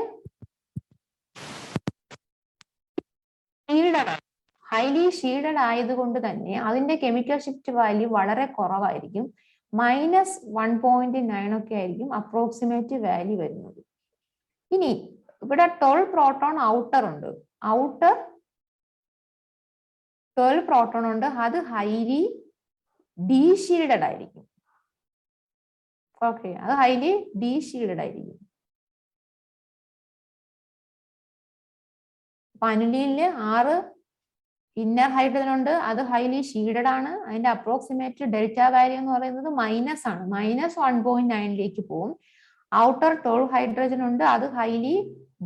ഹൈലി ഷീൽഡഡ് ആയതുകൊണ്ട് തന്നെ അതിന്റെ കെമിക്കൽ ഷിഫ്റ്റ് വാല്യൂ വളരെ കുറവായിരിക്കും. -1.9 ഒക്കെ ആയിരിക്കും അപ്രോക്സിമേറ്റ് വാല്യൂ വരുന്നത്. ഇനി ഇവിടെ 12 പ്രോട്ടോൺ ഔട്ടർ ഉണ്ട്. ഔട്ടർ 12 പ്രോട്ടോൺ ഉണ്ട്, അത് ഹൈലി ഡീഷീൽഡഡ് ആയിരിക്കും. ഓക്കെ, അത് ഹൈലി ഡീഷീൽഡഡ് ആയിരിക്കും. അപ്പൊ അനിലീനില് 6 ഇന്നർ ഹൈഡ്രജൻ ഉണ്ട്, അത് ഹൈലി ഷീൽഡഡ് ആണ്. അതിന്റെ അപ്രോക്സിമേറ്റ് ഡെൽറ്റ വാല്യൂ എന്ന് പറയുന്നത് മൈനസ് ആണ്, -1.9 പോകും. ഔട്ടർ 12 ഹൈഡ്രജൻ ഉണ്ട്, അത് ഹൈലി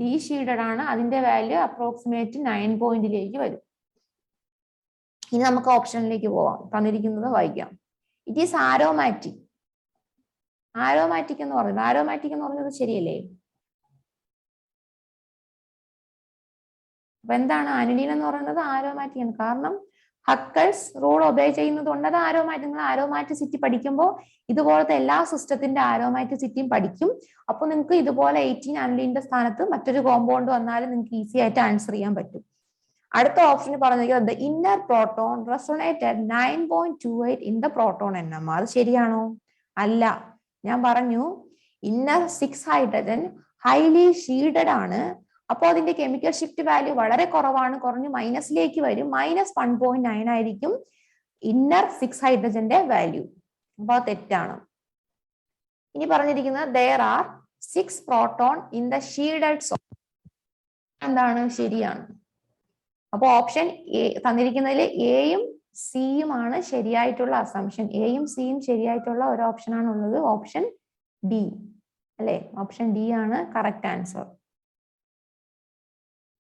ഡീഷീൽഡഡ് ആണ്. അതിന്റെ വാല്യൂ അപ്രോക്സിമേറ്റ് 9 വരും. ഇനി നമുക്ക് ഓപ്ഷനിലേക്ക് പോവാം. തന്നിരിക്കുന്നത് വായിക്കാം. It is aromatic. ആരോമാറ്റിക് എന്ന് പറഞ്ഞത് ശരിയല്ലേ? അപ്പൊ എന്താണ് അനിലീൻ എന്ന് പറയുന്നത്? ആരോമാറ്റിക് ആണ്. കാരണം ഹക്കൽസ് റൂൾ ഒബേ ചെയ്യുന്നത് കൊണ്ട് അത് ആരോമാറ്റിക്. നിങ്ങൾ ആരോമാറ്റിസിറ്റി പഠിക്കുമ്പോൾ ഇതുപോലത്തെ എല്ലാ സിസ്റ്റത്തിന്റെ ആരോമാറ്റിസിറ്റിയും പഠിക്കും. അപ്പൊ നിങ്ങൾക്ക് ഇതുപോലെ 18 അനിലീന്റെ സ്ഥാനത്ത് മറ്റൊരു കോമ്പൗണ്ട് വന്നാലും നിങ്ങൾക്ക് ഈസി ആയിട്ട് ആൻസർ ചെയ്യാൻ പറ്റും. അടുത്ത ഓപ്ഷന് പറഞ്ഞിരിക്കുന്നത് inner proton resonated 9.28 in the proton NMR. അത് ശരിയാണോ? അല്ല. ഞാൻ പറഞ്ഞു ഇന്നർ 6 ഹൈഡ്രജൻ ഹൈലി ഷീൽഡഡ് ആണ്. അപ്പോൾ അതിന്റെ കെമിക്കൽ ഷിഫ്റ്റ് വാല്യൂ വളരെ കുറവാണ്, കുറഞ്ഞ് മൈനസിലേക്ക് വരും. -1.9 ആയിരിക്കും ഇന്നർ 6 ഹൈഡ്രജന്റെ വാല്യൂ. അപ്പൊ തെറ്റാണ്. ഇനി പറഞ്ഞിരിക്കുന്നത് there are 6 proton in the shielded zone. എന്താണ്? ശരിയാണ്. അപ്പൊ ഓപ്ഷൻ എ തന്നിരിക്കുന്നതിൽ എയും സിയും ആണ് ശരിയായിട്ടുള്ള അസംഷൻ. എയും സിയും ശരിയായിട്ടുള്ള ഒരു ഓപ്ഷൻ ആണ് ഉള്ളത്, ഓപ്ഷൻ ഡി അല്ലെ? ഓപ്ഷൻ ഡി ആണ് കറക്റ്റ് ആൻസർ.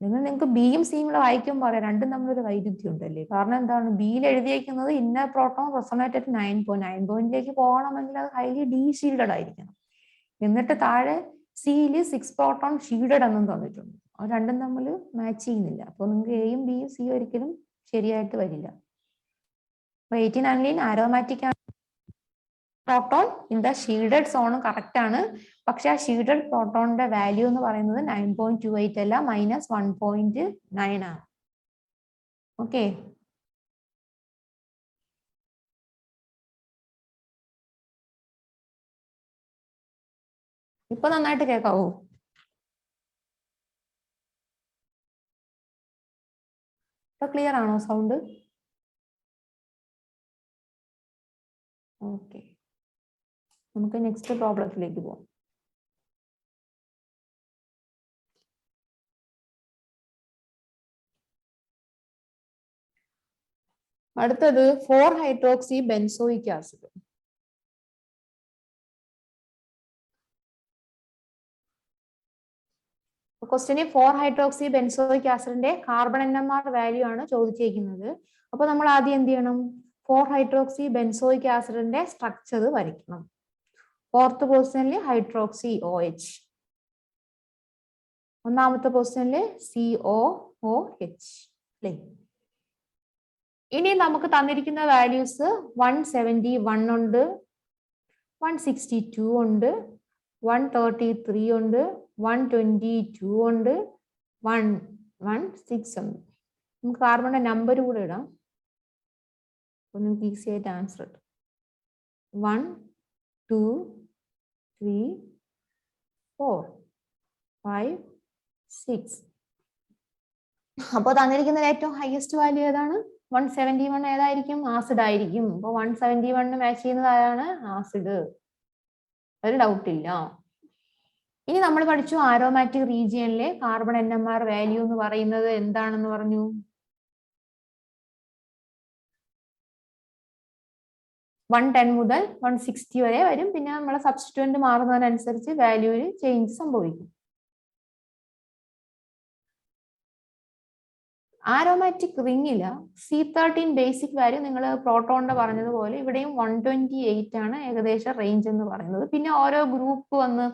നിങ്ങൾക്ക് ബിയും സിയും കൂടെ വായിക്കുമ്പോൾ പറയാം രണ്ടും തമ്മിലൊരു വൈരുദ്ധ്യം ഉണ്ടല്ലേ. കാരണം എന്താണ്? ബിയിൽ എഴുതിയേക്കുന്നത് ഇന്നർ പ്രോട്ടോൺ റെസൊണേറ്റഡ് 9.9 പോകണമെങ്കിൽ അത് ഹൈലി ഡീഷീൽഡഡ് ആയിരിക്കണം. എന്നിട്ട് താഴെ സിയിൽ 6 പ്രോട്ടോൺ ഷീൽഡഡ് എന്നും തന്നിട്ടുണ്ട്. അത് രണ്ടും തമ്മിൽ മാച്ച് ചെയ്യുന്നില്ല. അപ്പൊ നിങ്ങൾക്ക് എയും ബിയും സിയും ഒരിക്കലും ശരിയായിട്ട് വരില്ല. അപ്പൊ 18 അനിലീൻ ആരോമാറ്റിക് ആണ്. പ്രോട്ടോൺ ഇൻ ദ ഷീൽഡഡ് സോണും കറക്റ്റ് ആണ്. പക്ഷെ ആ ഷീൽഡഡ് പ്രോട്ടോണിന്റെ വാല്യൂ എന്ന് പറയുന്നത് 9.28 അല്ല, -1.9 ആണ്. ഓക്കെ, ഇപ്പൊ നന്നായിട്ട് കേൾക്കാവോ? ഇപ്പൊ ക്ലിയർ ആണോ സൗണ്ട്? ഓക്കെ, നമുക്ക് നെക്സ്റ്റ് പ്രോബ്ലത്തിലേക്ക് പോകാം. അടുത്തത് 4-ഹൈഡ്രോക്സി ബെൻസോയിക് ആസിഡ്. ക്വസ്റ്റ്യനിൽ 4-ഹൈഡ്രോക്സി ബെൻസോയിക് ആസിഡിന്റെ കാർബൺ NMR വാല്യൂ ആണ് ചോദിച്ചിരിക്കുന്നത്. അപ്പൊ നമ്മൾ ആദ്യം എന്ത് ചെയ്യണം? 4-ഹൈഡ്രോക്സി ബെൻസോയിക് ആസിഡിന്റെ സ്ട്രക്ചർ വരയ്ക്കണം. 4th പൊസിഷനിൽ ഹൈഡ്രോക്സി OH, ഒന്നാമത്തെ പൊസിഷനിൽ COOH അല്ലേ? ഇനി നമുക്ക് തന്നിരിക്കുന്ന വാല്യൂസ് 171 ഉണ്ട്, 162 ഉണ്ട്, 133 ഉണ്ട്, 122 ഉണ്ട്, 116 ഉണ്ട്. നമുക്ക് കാർബണിന്റെ നമ്പർ കൂടെ ഇടാം. അപ്പൊ നിങ്ങൾക്ക് ഈസി ആയിട്ട് ആൻസർ ഇടും. 1 2 3 4 5 6. അപ്പൊ തന്നിരിക്കുന്ന ഏറ്റവും ഹയസ്റ്റ് വാല്യൂ ഏതാണ്? 171 ഏതായിരിക്കും? ആസിഡ് ആയിരിക്കും. അപ്പൊ 171 മാച്ച് ചെയ്യുന്നത് ആരാണ്? ആസിഡ്. ഒരു ഡൗട്ട് ഇല്ല. ഇനി നമ്മൾ പഠിച്ചു ആരോമാറ്റിക് റീജിയനിലെ കാർബൺ NMR വാല്യൂ എന്ന് പറയുന്നത് എന്താണെന്ന് പറഞ്ഞു. $110 മുതൽ $160 വരെ വരും. പിന്നെ നമ്മളെ സബ്സ്റ്റിറ്റ്യൂവന്റ് മാറുന്നതിനനുസരിച്ച് വാല്യൂവിൽ ചേഞ്ച് സംഭവിക്കും. ആരോമാറ്റിക് റിംഗില് C13 ബേസിക് വാല്യൂ നിങ്ങൾ പ്രോട്ടോണിന്റെ പറഞ്ഞതുപോലെ ഇവിടെയും 128 ആണ് ഏകദേശം റേഞ്ച് എന്ന് പറയുന്നത്. പിന്നെ ഓരോ ഗ്രൂപ്പ് വന്ന്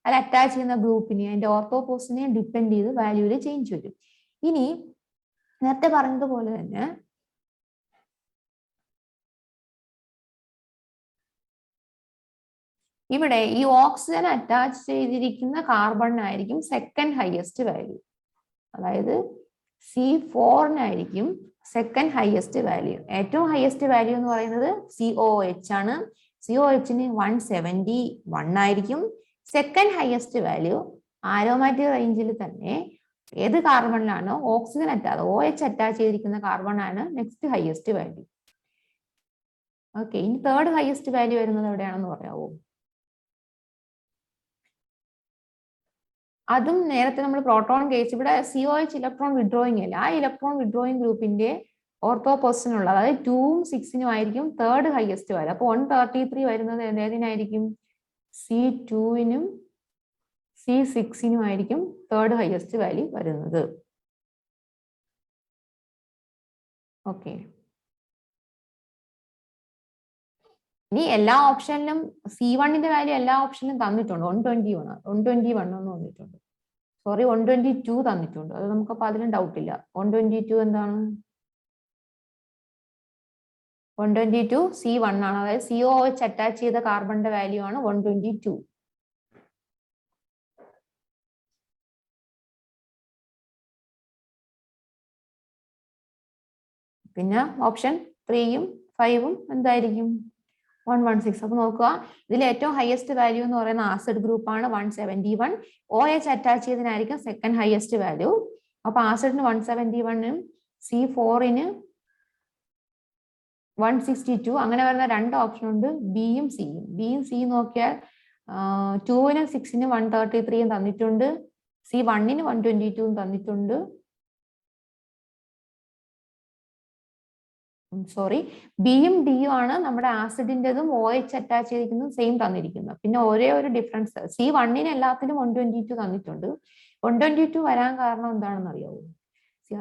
അതിൽ അറ്റാച്ച് ചെയ്യുന്ന ഗ്രൂപ്പിനെ അതിന്റെ ഓർത്തോപോസിനെ ഡിപ്പെൻഡ് ചെയ്ത് വാല്യൂവിൽ ചേഞ്ച് വരും. ഇനി നേരത്തെ പറഞ്ഞതുപോലെ തന്നെ ഇവിടെ ഈ ഓക്സിജൻ അറ്റാച്ച് ചെയ്തിരിക്കുന്ന കാർബണിനായിരിക്കും സെക്കൻഡ് ഹയസ്റ്റ് വാല്യൂ. അതായത് C4 സെക്കൻഡ് ഹയസ്റ്റ് വാല്യൂ. ഏറ്റവും ഹയസ്റ്റ് വാല്യൂ എന്ന് പറയുന്നത് COH ആണ്. COH-ന് 171 ആയിരിക്കും. സെക്കൻഡ് ഹയസ്റ്റ് വാല്യൂ ആരോമാറ്റിക് റേഞ്ചിൽ തന്നെ ഏത് കാർബണിലാണോ ഓക്സിജൻ അറ്റാച്ച് OH അറ്റാച്ച് ചെയ്തിരിക്കുന്ന കാർബൺ ആണ് നെക്സ്റ്റ് ഹയസ്റ്റ് വാല്യൂ. ഓക്കെ, ഇനി തേർഡ് ഹയസ്റ്റ് വാല്യൂ വരുന്നത് എവിടെയാണെന്ന് പറയാവോ? അതും നേരത്തെ നമ്മൾ പ്രോട്ടോൺ കേസ്, ഇവിടെ COH ഇലക്ട്രോൺ വിഡ്രോയിങ് അല്ല, ആ ഇലക്ട്രോൺ വിഡ്രോയിങ് ഗ്രൂപ്പിന്റെ ഓർത്തോ പൊസിഷൻ ഉള്ളത്, അതായത് 2ഉം 6ഉം ആയിരിക്കും തേർഡ് ഹയസ്റ്റ് വാല്യൂ. അപ്പൊ 133 വരുന്നത് ഏതിനായിരിക്കും? C2നും C6നും ആയിരിക്കും തേർഡ് ഹയസ്റ്റ് വാല്യൂ വരുന്നത്. ഓക്കെ, ഇനി എല്ലാ ഓപ്ഷനിലും C1ന്റെ വാല്യൂ എല്ലാ ഓപ്ഷനിലും തന്നിട്ടുണ്ട്. 121 എന്ന് വന്നിട്ടുണ്ട്. സോറി, 122 തന്നിട്ടുണ്ട്. അത് നമുക്കപ്പോൾ അതിലും ഡൗട്ട് ഇല്ല. 122 എന്താണ്? 122 C1 ആണ്, അതായത് COH അറ്റാച്ച് ചെയ്ത കാർബണിന്റെ വാല്യൂ ആണ് 122. പിന്നെ ഓപ്ഷൻ 3ഉം 5ഉം എന്തായിരിക്കും? 116. അപ്പൊ നോക്കുക, ഇതിൽ ഏറ്റവും ഹയസ്റ്റ് വാല്യൂ എന്ന് പറയുന്ന ആസിഡ് ഗ്രൂപ്പ് ആണ് 171. OH അറ്റാച്ച് ചെയ്തതിനായിരിക്കും സെക്കൻഡ് ഹയസ്റ്റ് വാല്യൂ. അപ്പൊ ആസിഡിന് 171ഉം C4ന് 162. അങ്ങനെ വരുന്ന രണ്ട് ഓപ്ഷൻ ഉണ്ട്, ബിയും സിയും. ബിയും സിയും നോക്കിയാൽ 2നും 6നും 133 തന്നിട്ടുണ്ട്, C1ന് 122 തന്നിട്ടുണ്ട്. സോറി, ബിയും ഡിയും ആണ് നമ്മുടെ ആസിഡിന്റെതും OH അറ്റാച്ച് ചെയ്തിരിക്കുന്നതും സെയിം തന്നിരിക്കുന്നത്. പിന്നെ ഒരേ ഒരു ഡിഫറൻസ്, C1ന് എല്ലാത്തിനും 122 തന്നിട്ടുണ്ട്. 122 വരാൻ കാരണം എന്താണെന്ന് അറിയാവോ?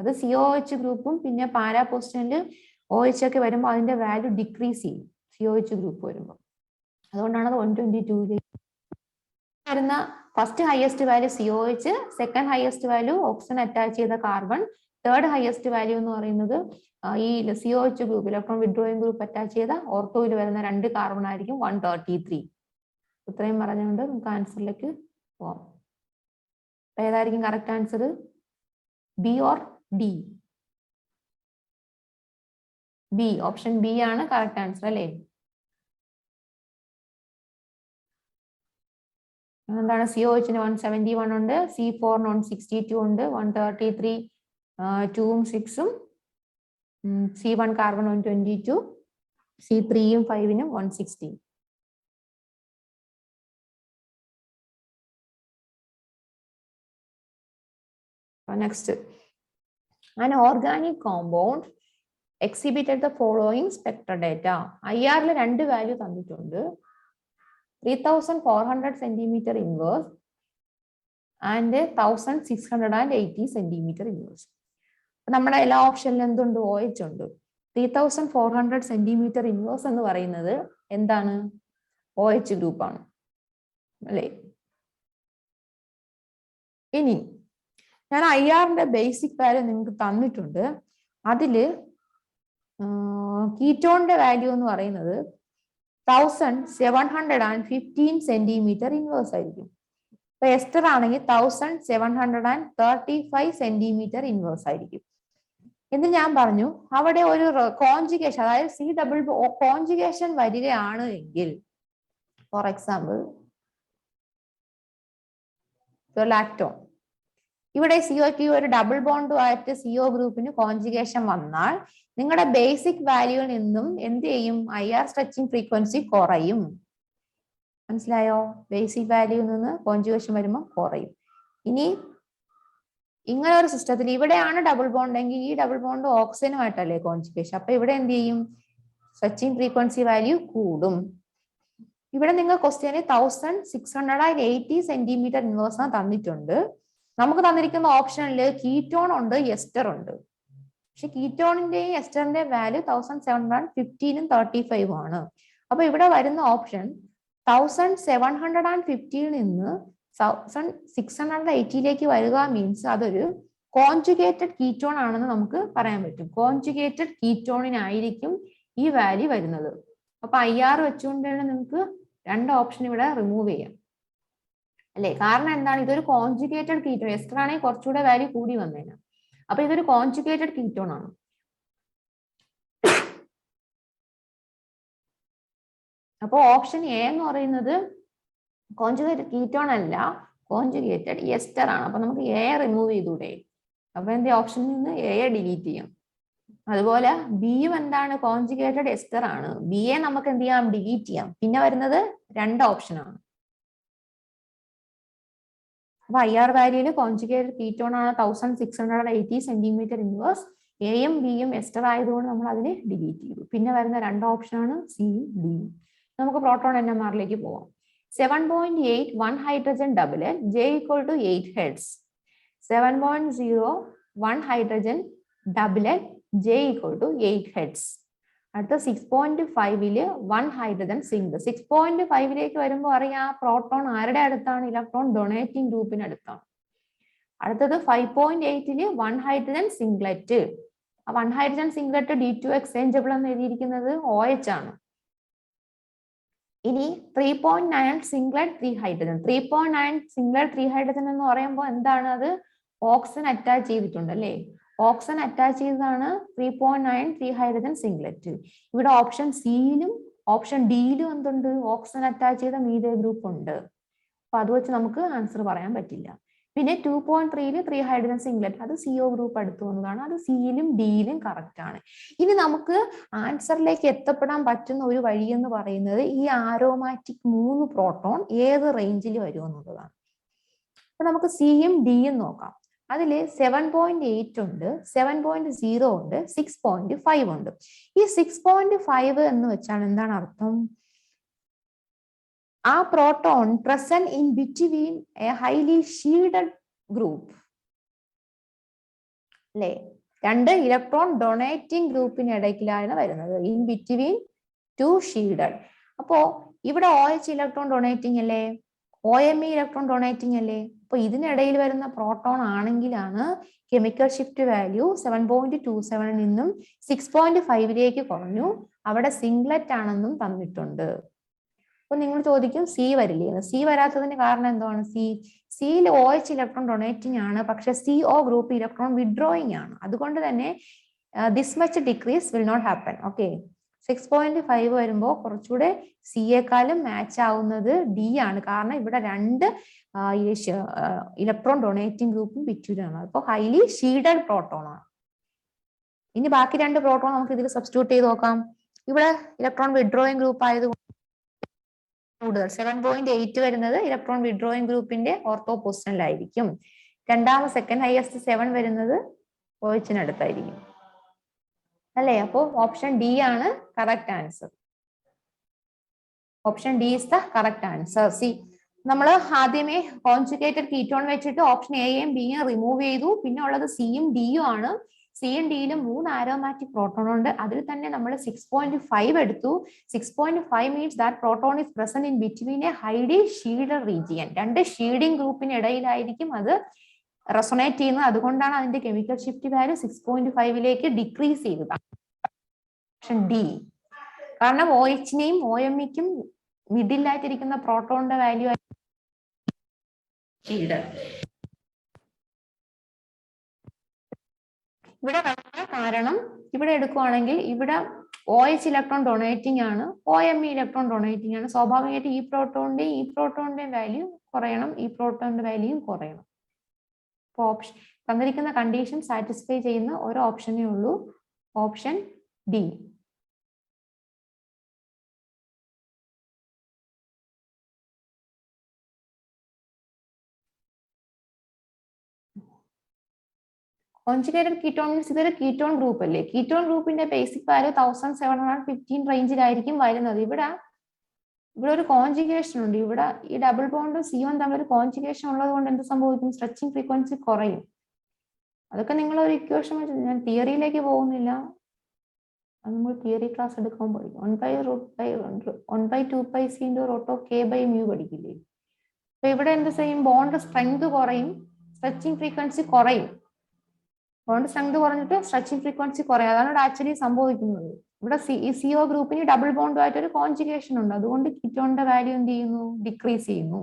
അത് COH ഗ്രൂപ്പും പിന്നെ പാരാ പൊസിഷനിൽ OH ഒക്കെ വരുമ്പോൾ അതിന്റെ വാല്യൂ ഡിക്രീസ് ചെയ്യും COH ഗ്രൂപ്പ് വരുമ്പോൾ. അതുകൊണ്ടാണ് അത് 122 വരുന്ന first highest value COH, second highest value oxygen attach ചെയ്ത കാർബൺ, തേർഡ് ഹയസ്റ്റ് വാല്യൂ എന്ന് പറയുന്നത് ഈ COH group electron withdrawing group attach ചെയ്ത ഓർത്തോയിൽ വരുന്ന രണ്ട് കാർബൺ ആയിരിക്കും 133. ഇത്രയും പറഞ്ഞുകൊണ്ട് നമുക്ക് ആൻസറിലേക്ക് പോവാം. ഏതായിരിക്കും correct answer? B or D? B, option B ആണ് കറക്റ്റ് ആൻസർ അല്ലേ? എന്താണ്? COH-ന് 171 ഉണ്ട്, C4-ന് 162 ഉണ്ട്, 133 2ഉം 6ഉം, C1 carbon 122, C3യും 5നും 116. Next, an organic compound exhibited the following spectral data. IR-ൽ രണ്ട് വാല്യൂ തന്നിട്ടുണ്ട്, 3400 centimeter inverse and 1680 centimeter inverse. നമ്മുടെ എല്ലാ ഓപ്ഷനിലും എന്തുണ്ട്? OH ഉണ്ട്. 3400 centimeter inverse എന്ന് പറയുന്നത് എന്താണ്? OH ഗ്രൂപ്പാണ് അല്ലേ? ഇനി ഞാൻ IR-ന്റെ ബേസിക് വാല്യൂ നിങ്ങൾക്ക് തന്നിട്ടുണ്ട്. അതില് കീറ്റോണിന്റെ വാല്യൂ എന്ന് പറയുന്നത് 1715 സെന്റിമീറ്റർ ഇൻവേഴ്സ് ആയിരിക്കും. ഇപ്പൊ എസ്റ്റർ ആണെങ്കിൽ 1735 സെന്റിമീറ്റർ ഇൻവേഴ്സ് ആയിരിക്കും എന്ന് ഞാൻ പറഞ്ഞു. അവിടെ ഒരു കോൺജുഗേഷൻ, അതായത് C ഡബിൾ കോൺജുഗേഷൻ വരികയാണ് എങ്കിൽ, ഫോർ എക്സാമ്പിൾ ലാക്ടോൺ, ഇവിടെ COക്ക് ഒരു ഡബിൾ ബോണ്ടുമായിട്ട് CO ഗ്രൂപ്പിന് കോൺജുഗേഷൻ വന്നാൽ നിങ്ങളുടെ ബേസിക് വാല്യൂവിൽ നിന്നും എന്ത് ചെയ്യും? IR സ്ട്രെച്ചിങ് ഫ്രീക്വൻസി കുറയും. മനസ്സിലായോ? ബേസിക് വാല്യൂവിൽ നിന്ന് കോൺജുഗേഷൻ വരുമ്പോൾ കുറയും. ഇനി ഇങ്ങനെ ഒരു സിസ്റ്റത്തിൽ ഇവിടെയാണ് ഡബിൾ ബോണ്ട് എങ്കിൽ ഈ ഡബിൾ ബോണ്ട് ഓക്സിജനുമായിട്ടല്ലേ കോൺജുഗേഷൻ, അപ്പൊ ഇവിടെ എന്ത് ചെയ്യും? സ്ട്രെച്ചിങ് ഫ്രീക്വൻസി വാല്യൂ കൂടും. ഇവിടെ നിങ്ങൾ ക്വസ്റ്റ്യന് 1680 സെന്റിമീറ്റർ ഇൻവേഴ്സ് തന്നിട്ടുണ്ട്. നമുക്ക് തന്നിരിക്കുന്ന ഓപ്ഷനിൽ കീറ്റോൺ ഉണ്ട്, എസ്റ്റർ ഉണ്ട്. പക്ഷെ കീറ്റോണിന്റെയും എസ്റ്ററിന്റെ വാല്യൂ 1715ഉം 35ഉം ആണ്. അപ്പൊ ഇവിടെ വരുന്ന ഓപ്ഷൻ 1750 നിന്ന് 1680ലേക്ക് വരിക മീൻസ് അതൊരു കോൺജുഗേറ്റഡ് കീറ്റോൺ ആണെന്ന് നമുക്ക് പറയാൻ പറ്റും. കോൺജുഗേറ്റഡ് കീറ്റോണിനായിരിക്കും ഈ വാല്യൂ വരുന്നത്. അപ്പൊ IR വെച്ചുകൊണ്ട് തന്നെ നിങ്ങൾക്ക് രണ്ട് ഓപ്ഷൻ ഇവിടെ റിമൂവ് ചെയ്യാം അല്ലെ? കാരണം എന്താണ്? ഇതൊരു കോൺജുഗേറ്റഡ് കീറ്റോൺ. എസ്റ്റർ ആണെങ്കിൽ കുറച്ചുകൂടെ വാല്യൂ കൂടി വന്നേനെ. അപ്പൊ ഇതൊരു കോൺജുഗേറ്റഡ് കീറ്റോൺ ആണ്. അപ്പോൾ ഓപ്ഷൻ എ എന്ന് പറയുന്നത് കോൺജുഗേറ്റഡ് കീറ്റോൺ അല്ല, കോൺജുഗേറ്റഡ് എസ്റ്റർ ആണ്. അപ്പൊ നമുക്ക് എ റിമൂവ് ചെയ്തൂടെ? അപ്പൊ എന്താ ഓപ്ഷനിൽ നിന്ന് എ ഡിലീറ്റ് ചെയ്യാം. അതുപോലെ ബിയും എന്താണ്? കോൺജുഗേറ്റഡ് എസ്റ്റർ ആണ്. ബി എ നമുക്ക് എന്ത് ചെയ്യാം? ഡിലീറ്റ് ചെയ്യാം. പിന്നെ വരുന്നത് രണ്ട് ഓപ്ഷനാണ്. അപ്പൊ IR വാല്യൂല് കോൺജുഗേറ്റഡ് കീറ്റോൺ ആണ് 1680 സെന്റിമീറ്റർ ഇൻവേഴ്സ്. എയും ബിയും എസ്റ്റർ ആയതുകൊണ്ട് നമ്മൾ അതിനെ ഡിലീറ്റ് ചെയ്തു. പിന്നെ വരുന്ന രണ്ട് ഓപ്ഷനാണ് സിയും ഡിയും. നമുക്ക് പ്രോട്ടോൺ NMRലേക്ക് പോവാം. 7.8 1 hydrogen doublet J equal to 8 heads. 7.0 1 hydrogen doublet J equal to 8 heads. അടുത്ത 6.5 1 hydrogen singlet. 6.5 വരുമ്പോൾ അറിയാം പ്രോട്ടോൺ ആരുടെ അടുത്താണ്? ഇലക്ട്രോൺ ഡൊണേറ്റിംഗ് ഗ്രൂപ്പിന് അടുത്താണ്. അടുത്തത് 5.8 1 hydrogen singlet. 1 hydrogen singlet D2 exchangeable എന്ന് എഴുതിയിരിക്കുന്നത് OH ആണ്. ഇനി 3.9 സിംഗ്ലറ്റ് 3 ഹൈഡ്രജൻ. 3.9 സിംഗ്ലറ്റ് 3 ഹൈഡ്രജൻ എന്ന് പറയുമ്പോൾ എന്താണ്? അത് ഓക്സിജൻ അറ്റാച്ച് ചെയ്തിട്ടുണ്ട് അല്ലേ? ഓക്സിജൻ അറ്റാച്ച് ചെയ്തതാണ് 3.9 3 ഹൈഡ്രജൻ സിംഗ്ലറ്റ്. ഇവിടെ ഓപ്ഷൻ സിയിലും ഓപ്ഷൻ ഡിയിലും എന്തുണ്ട്? ഓക്സിജൻ അറ്റാച്ച് ചെയ്ത മീഥൈൽ ഗ്രൂപ്പ് ഉണ്ട്. അപ്പൊ അത് വെച്ച് നമുക്ക് ആൻസർ പറയാൻ പറ്റില്ല. പിന്നെ 2.3 3 ഹൈഡ്രജൻ സിംഗ്ലറ്റ്, അത് CO ഗ്രൂപ്പ് അടുത്ത് വന്നതാണ്. അത് സിയിലും ഡിയിലും കറക്റ്റ് ആണ്. ഇനി നമുക്ക് ആൻസറിലേക്ക് എത്തപ്പെടാൻ പറ്റുന്ന ഒരു വഴി എന്ന് പറയുന്നത് ഈ ആരോമാറ്റിക് 3 പ്രോട്ടോൺ ഏത് റേഞ്ചിൽ വരും എന്നുള്ളതാണ്. അപ്പൊ നമുക്ക് സിയും ഡിയും നോക്കാം. അതിൽ 7.8 ഉണ്ട്, 7.0 ഉണ്ട്, 6.5 ഉണ്ട്. ഈ 6.5 എന്ന് വെച്ചാൽ എന്താണ് അർത്ഥം? ആ proton present in between A highly shielded group അല്ലേ? രണ്ട് ഇലക്ട്രോൺ ഡൊണേറ്റിംഗ് ഗ്രൂപ്പിനിടയ്ക്കിലാണ് വരുന്നത്. In between two shielded. അപ്പോ ഇവിടെ OH ഇലക്ട്രോൺ ഡൊണേറ്റിംഗ് അല്ലേ? OMe ഇലക്ട്രോൺ ഡൊണേറ്റിംഗ് അല്ലേ? അപ്പൊ ഇതിനിടയിൽ വരുന്ന പ്രോട്ടോൺ ആണെങ്കിലാണ് കെമിക്കൽ ഷിഫ്റ്റ് വാല്യൂ 7.27 നിന്നും 6.5 കുറഞ്ഞു. അവിടെ സിംഗ്ലറ്റ് ആണെന്നും തന്നിട്ടുണ്ട്. അപ്പൊ നിങ്ങൾ ചോദിക്കും സി വരില്ലേ? സി വരാത്തതിന് കാരണം എന്താണ്? സിയിൽ OH ഇലക്ട്രോൺ ഡൊണേറ്റിംഗ് ആണ്, പക്ഷെ CO ഗ്രൂപ്പ് ഇലക്ട്രോൺ വിഡ്രോയിങ് ആണ്. അതുകൊണ്ട് തന്നെ this much decrease will not happen. Okay, 6.5 വരുമ്പോൾ കുറച്ചുകൂടെ സിയെക്കാളും മാച്ച് ആവുന്നത് ഡി ആണ്. കാരണം ഇവിടെ രണ്ട് ഇലക്ട്രോൺ ഡൊണേറ്റിംഗ് ഗ്രൂപ്പും ബിറ്റ്വീനാണ്. അപ്പോൾ ഹൈലി ഷീൽഡഡ് പ്രോട്ടോൺ ആണ്. ഇനി ബാക്കി രണ്ട് പ്രോട്ടോൺ നമുക്ക് ഇതിൽ സബ്സ്റ്റിറ്റ്യൂട്ട് ചെയ്ത് നോക്കാം. ഇവിടെ ഇലക്ട്രോൺ വിഡ്രോയിങ് ഗ്രൂപ്പ് ആയതുകൊണ്ട് കൂടുതൽ 7.8 വരുന്നത് ഇലക്ട്രോൺ വിഡ്രോയിങ് ഗ്രൂപ്പിന്റെ ഓർത്തോ പൊസിഷനിലായിരിക്കും. രണ്ടാമത് സെക്കൻഡ് ഹയസ്റ്റ് 7 വരുന്നത് OH-നടുത്തായിരിക്കും അല്ലേ? അപ്പോൾ ഓപ്ഷൻ ഡി ആണ് correct answer. Option D is the correct answer. C നമ്മൾ ആദ്യമേ കോൺജുഗേറ്റഡ് കീറ്റോൺ വെച്ചിട്ട് ഓപ്ഷൻ എയും ബിയും റിമൂവ് ചെയ്തു. പിന്നെ ഉള്ളത് സിയും ഡിയും ആണ്. സിയും ഡിയിലും 3 ആരോമാറ്റിക് പ്രോട്ടോൺ ഉണ്ട്. അതിൽ തന്നെ നമ്മൾ 6.5 എടുത്തു. 6.5 means that proton is present in between A highly shielded region. രണ്ട് ഷീൽഡിംഗ് ഗ്രൂപ്പിന് ഇടയിലായിരിക്കും അത് റെസൊണേറ്റ് ചെയ്യുന്നത്. അതുകൊണ്ടാണ് അതിന്റെ കെമിക്കൽ ഷിഫ്റ്റ് വാല്യൂ 6.5 ഡിക്രീസ് ചെയ്തത്. Option D. കാരണം OH-നെയും OMe-ക്കും മിഡിലായിട്ടിരിക്കുന്ന പ്രോട്ടോണിന്റെ വാല്യൂ ഷീൽഡ്. ഇവിടെ കാരണം ഇവിടെ എടുക്കുവാണെങ്കിൽ ഇവിടെ OH ഇലക്ട്രോൺ ഡൊണേറ്റിംഗ് ആണ്, OMe ഇലക്ട്രോൺ ഡൊണേറ്റിംഗ് ആണ്. സ്വാഭാവികമായിട്ട് ഈ പ്രോട്ടോണിന്റെയും വാല്യൂ കുറയണം, ഈ പ്രോട്ടോണിന്റെ വാല്യൂയും കുറയണം. അപ്പോൾ ഓപ്ഷൻ തന്നിരിക്കുന്ന കണ്ടീഷൻ സാറ്റിസ്ഫൈ ചെയ്യുന്ന ഒരു ഓപ്ഷനേ ഉള്ളൂ, option D. Conjugated ketone means ഇതൊരു കീറ്റോൺ ഗ്രൂപ്പ് അല്ലേ? കീറ്റോൺ ഗ്രൂപ്പിന്റെ ബേസിക് വാല്യൂ 1715 റേഞ്ചിലായിരിക്കും വരുന്നത്. ഇവിടെ ഒരു കോൺജുഗേഷൻ ഉണ്ട്. ഇവിടെ ഈ ഡബിൾ ബോണ്ടും C1 തമ്മിൽ ഒരു കോൺജുഗേഷൻ ഉള്ളത് കൊണ്ട് എന്ത് സംഭവിക്കും? സ്ട്രെച്ചിങ് ഫ്രീക്വൻസി കുറയും. അതൊക്കെ നിങ്ങൾ ഒരു ഇക്വേഷൻ വെച്ച്, ഞാൻ തിയറിയിലേക്ക് പോകുന്നില്ല, അത് നമ്മൾ തിയറി ക്ലാസ് എടുക്കാൻ പഠിക്കും. 1/2πc × √k/μ പഠിക്കില്ലേ? അപ്പൊ ഇവിടെ എന്ത് ചെയ്യും? ബോണ്ട് സ്ട്രെങ്ത് കുറയും, സ്ട്രെച്ചിങ് ഫ്രീക്വൻസി കുറയും. ബോണ്ട് സ്ട്രെങ്ത് കുറഞ്ഞിട്ട് സ്ട്രെച്ചിങ് ഫ്രീക്വൻസി കുറയും. അതാണ് ഇവിടെ ആക്ച്വലി സംഭവിക്കുന്നത്. ഇവിടെ CO ഗ്രൂപ്പിന് ഡബിൾ ബോണ്ടുമായിട്ട് ഒരു കോൺജുഗേഷൻ ഉണ്ട്. അതുകൊണ്ട് കീറ്റോണിന്റെ വാല്യൂ എന്ത് ചെയ്യുന്നു? ഡിക്രീസ് ചെയ്യുന്നു.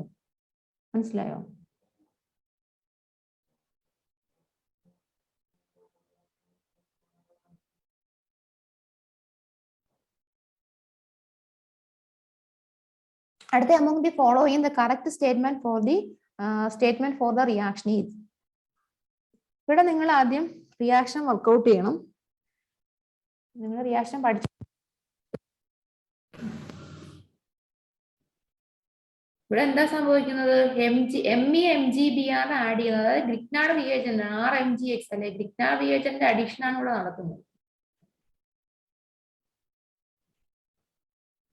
മനസ്സിലായോ? അടുത്ത among the following the correct statement for the reaction is. ഇവിടെ നിങ്ങൾ ആദ്യം റിയാക്ഷൻ വർക്ക്ഔട്ട് ചെയ്യണം. നിങ്ങൾ റിയാക്ഷൻ പഠിച്ചു. ഇവിടെ എന്താ സംഭവിക്കുന്നത്? MEMGB ആണ് ആഡ് ചെയ്യുന്നത്. അതായത് ഗ്രിഗ്നാർഡ് റിയേജന്റ് RMGX അല്ലെ, ഗ്രിഗ്നാർഡ് റിയേജന്റ് അഡീഷൻ ആണ് ഇവിടെ നടക്കുന്നത്.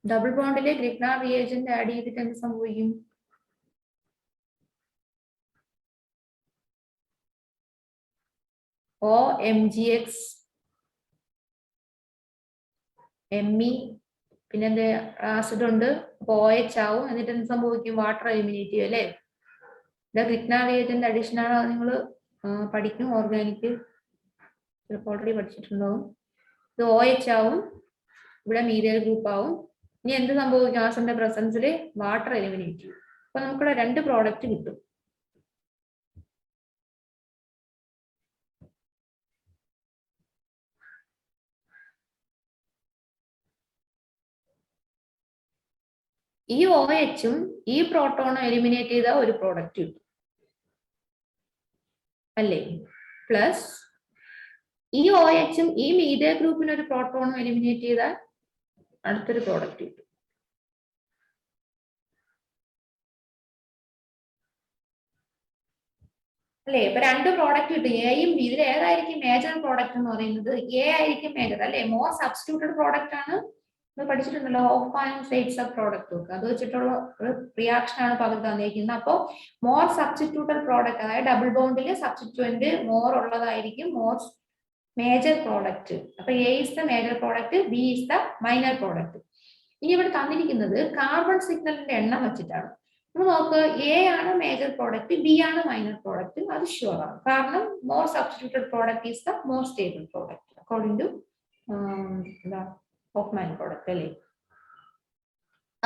ഡബിൾ ബോണ്ടിലെ ഗ്രിഗ്നാർഡ് റിയേജന്റ് ആഡ് ചെയ്തിട്ട് എന്ത് സംഭവിക്കും? OMGX ME പിന്നെ എന്ത് ആസിഡ് ഉണ്ട്, അപ്പൊ OH ആവും. എന്നിട്ട് എന്ത് സംഭവിക്കും? വാട്ടർ എലിമിനേറ്റ് ചെയ്യും അല്ലെ. ഇത് ഗ്രിഗ്നാർഡ് റിയേജന്റ് അഡീഷൻ ആണ്. അത് നിങ്ങൾ പഠിക്കും, ഓർഗാനിക് ചിലപ്പോൾ ഓൾറെഡി പഠിച്ചിട്ടുണ്ടാവും. ഇത് OH ആവും, ഇവിടെ മീഥൈൽ ഗ്രൂപ്പ് ആവും. ഇനി എന്ത് സംഭവിക്കും? ആസിഡിന്റെ പ്രസൻസിൽ വാട്ടർ എലിമിനേറ്റ് ചെയ്യും. അപ്പൊ നമുക്കിവിടെ 2 പ്രോഡക്റ്റ് കിട്ടും. ഈ OHും ഈ പ്രോട്ടോണും എലിമിനേറ്റ് ചെയ്ത ഒരു പ്രോഡക്റ്റ് കിട്ടും അല്ലേ. പ്ലസ് ഈ OHും ഈ മീഥൈൽ ഗ്രൂപ്പിന് ഒരു പ്രോട്ടോണും എലിമിനേറ്റ് ചെയ്താൽ അടുത്തൊരു പ്രോഡക്റ്റ് കിട്ടും. അല്ലെ. ഇപ്പൊ 2 പ്രോഡക്റ്റ് കിട്ടും, എയും ബി. ഇതിൽ ഏതായിരിക്കും മേജർ പ്രോഡക്റ്റ് എന്ന് പറയുന്നത്? എ ആയിരിക്കും മേജർ അല്ലെ. മോർ സബ്സ്റ്റിറ്റ്യൂട്ടഡ് പ്രോഡക്റ്റ് ആണ്. പഠിച്ചിട്ടുണ്ടല്ലോ ഹോഫ്മാൻ സൈഡ്സ് പ്രോഡക്റ്റ് ഒക്കെ, അത് വെച്ചിട്ടുള്ള ഒരു റിയാക്ഷൻ ആണ് പകൽ തന്നിരിക്കുന്നത്. അപ്പോൾ മോർ സബ്സ്റ്റിറ്റ്യൂട്ടഡ് പ്രോഡക്റ്റ്, അതായത് ഡബിൾ ബോണ്ടിൽ സബ്സ്റ്റിറ്റ്യൂന്റ് മോർ ഉള്ളതായിരിക്കും മോർ മേജർ പ്രോഡക്റ്റ്. അപ്പൊ A is the major product, B is the minor product. ഇനി ഇവിടെ തന്നിരിക്കുന്നത് കാർബൺ സിഗ്നലിന്റെ എണ്ണം വെച്ചിട്ടാണ്. നമ്മൾ നോക്ക്, എ ആണ് മേജർ പ്രോഡക്റ്റ്, ബി ആണ് മൈനർ പ്രോഡക്റ്റ്. അത് ഷുവർ ആണ്, കാരണം more substituted product is the more stable product according to Hofmann product അല്ലേ.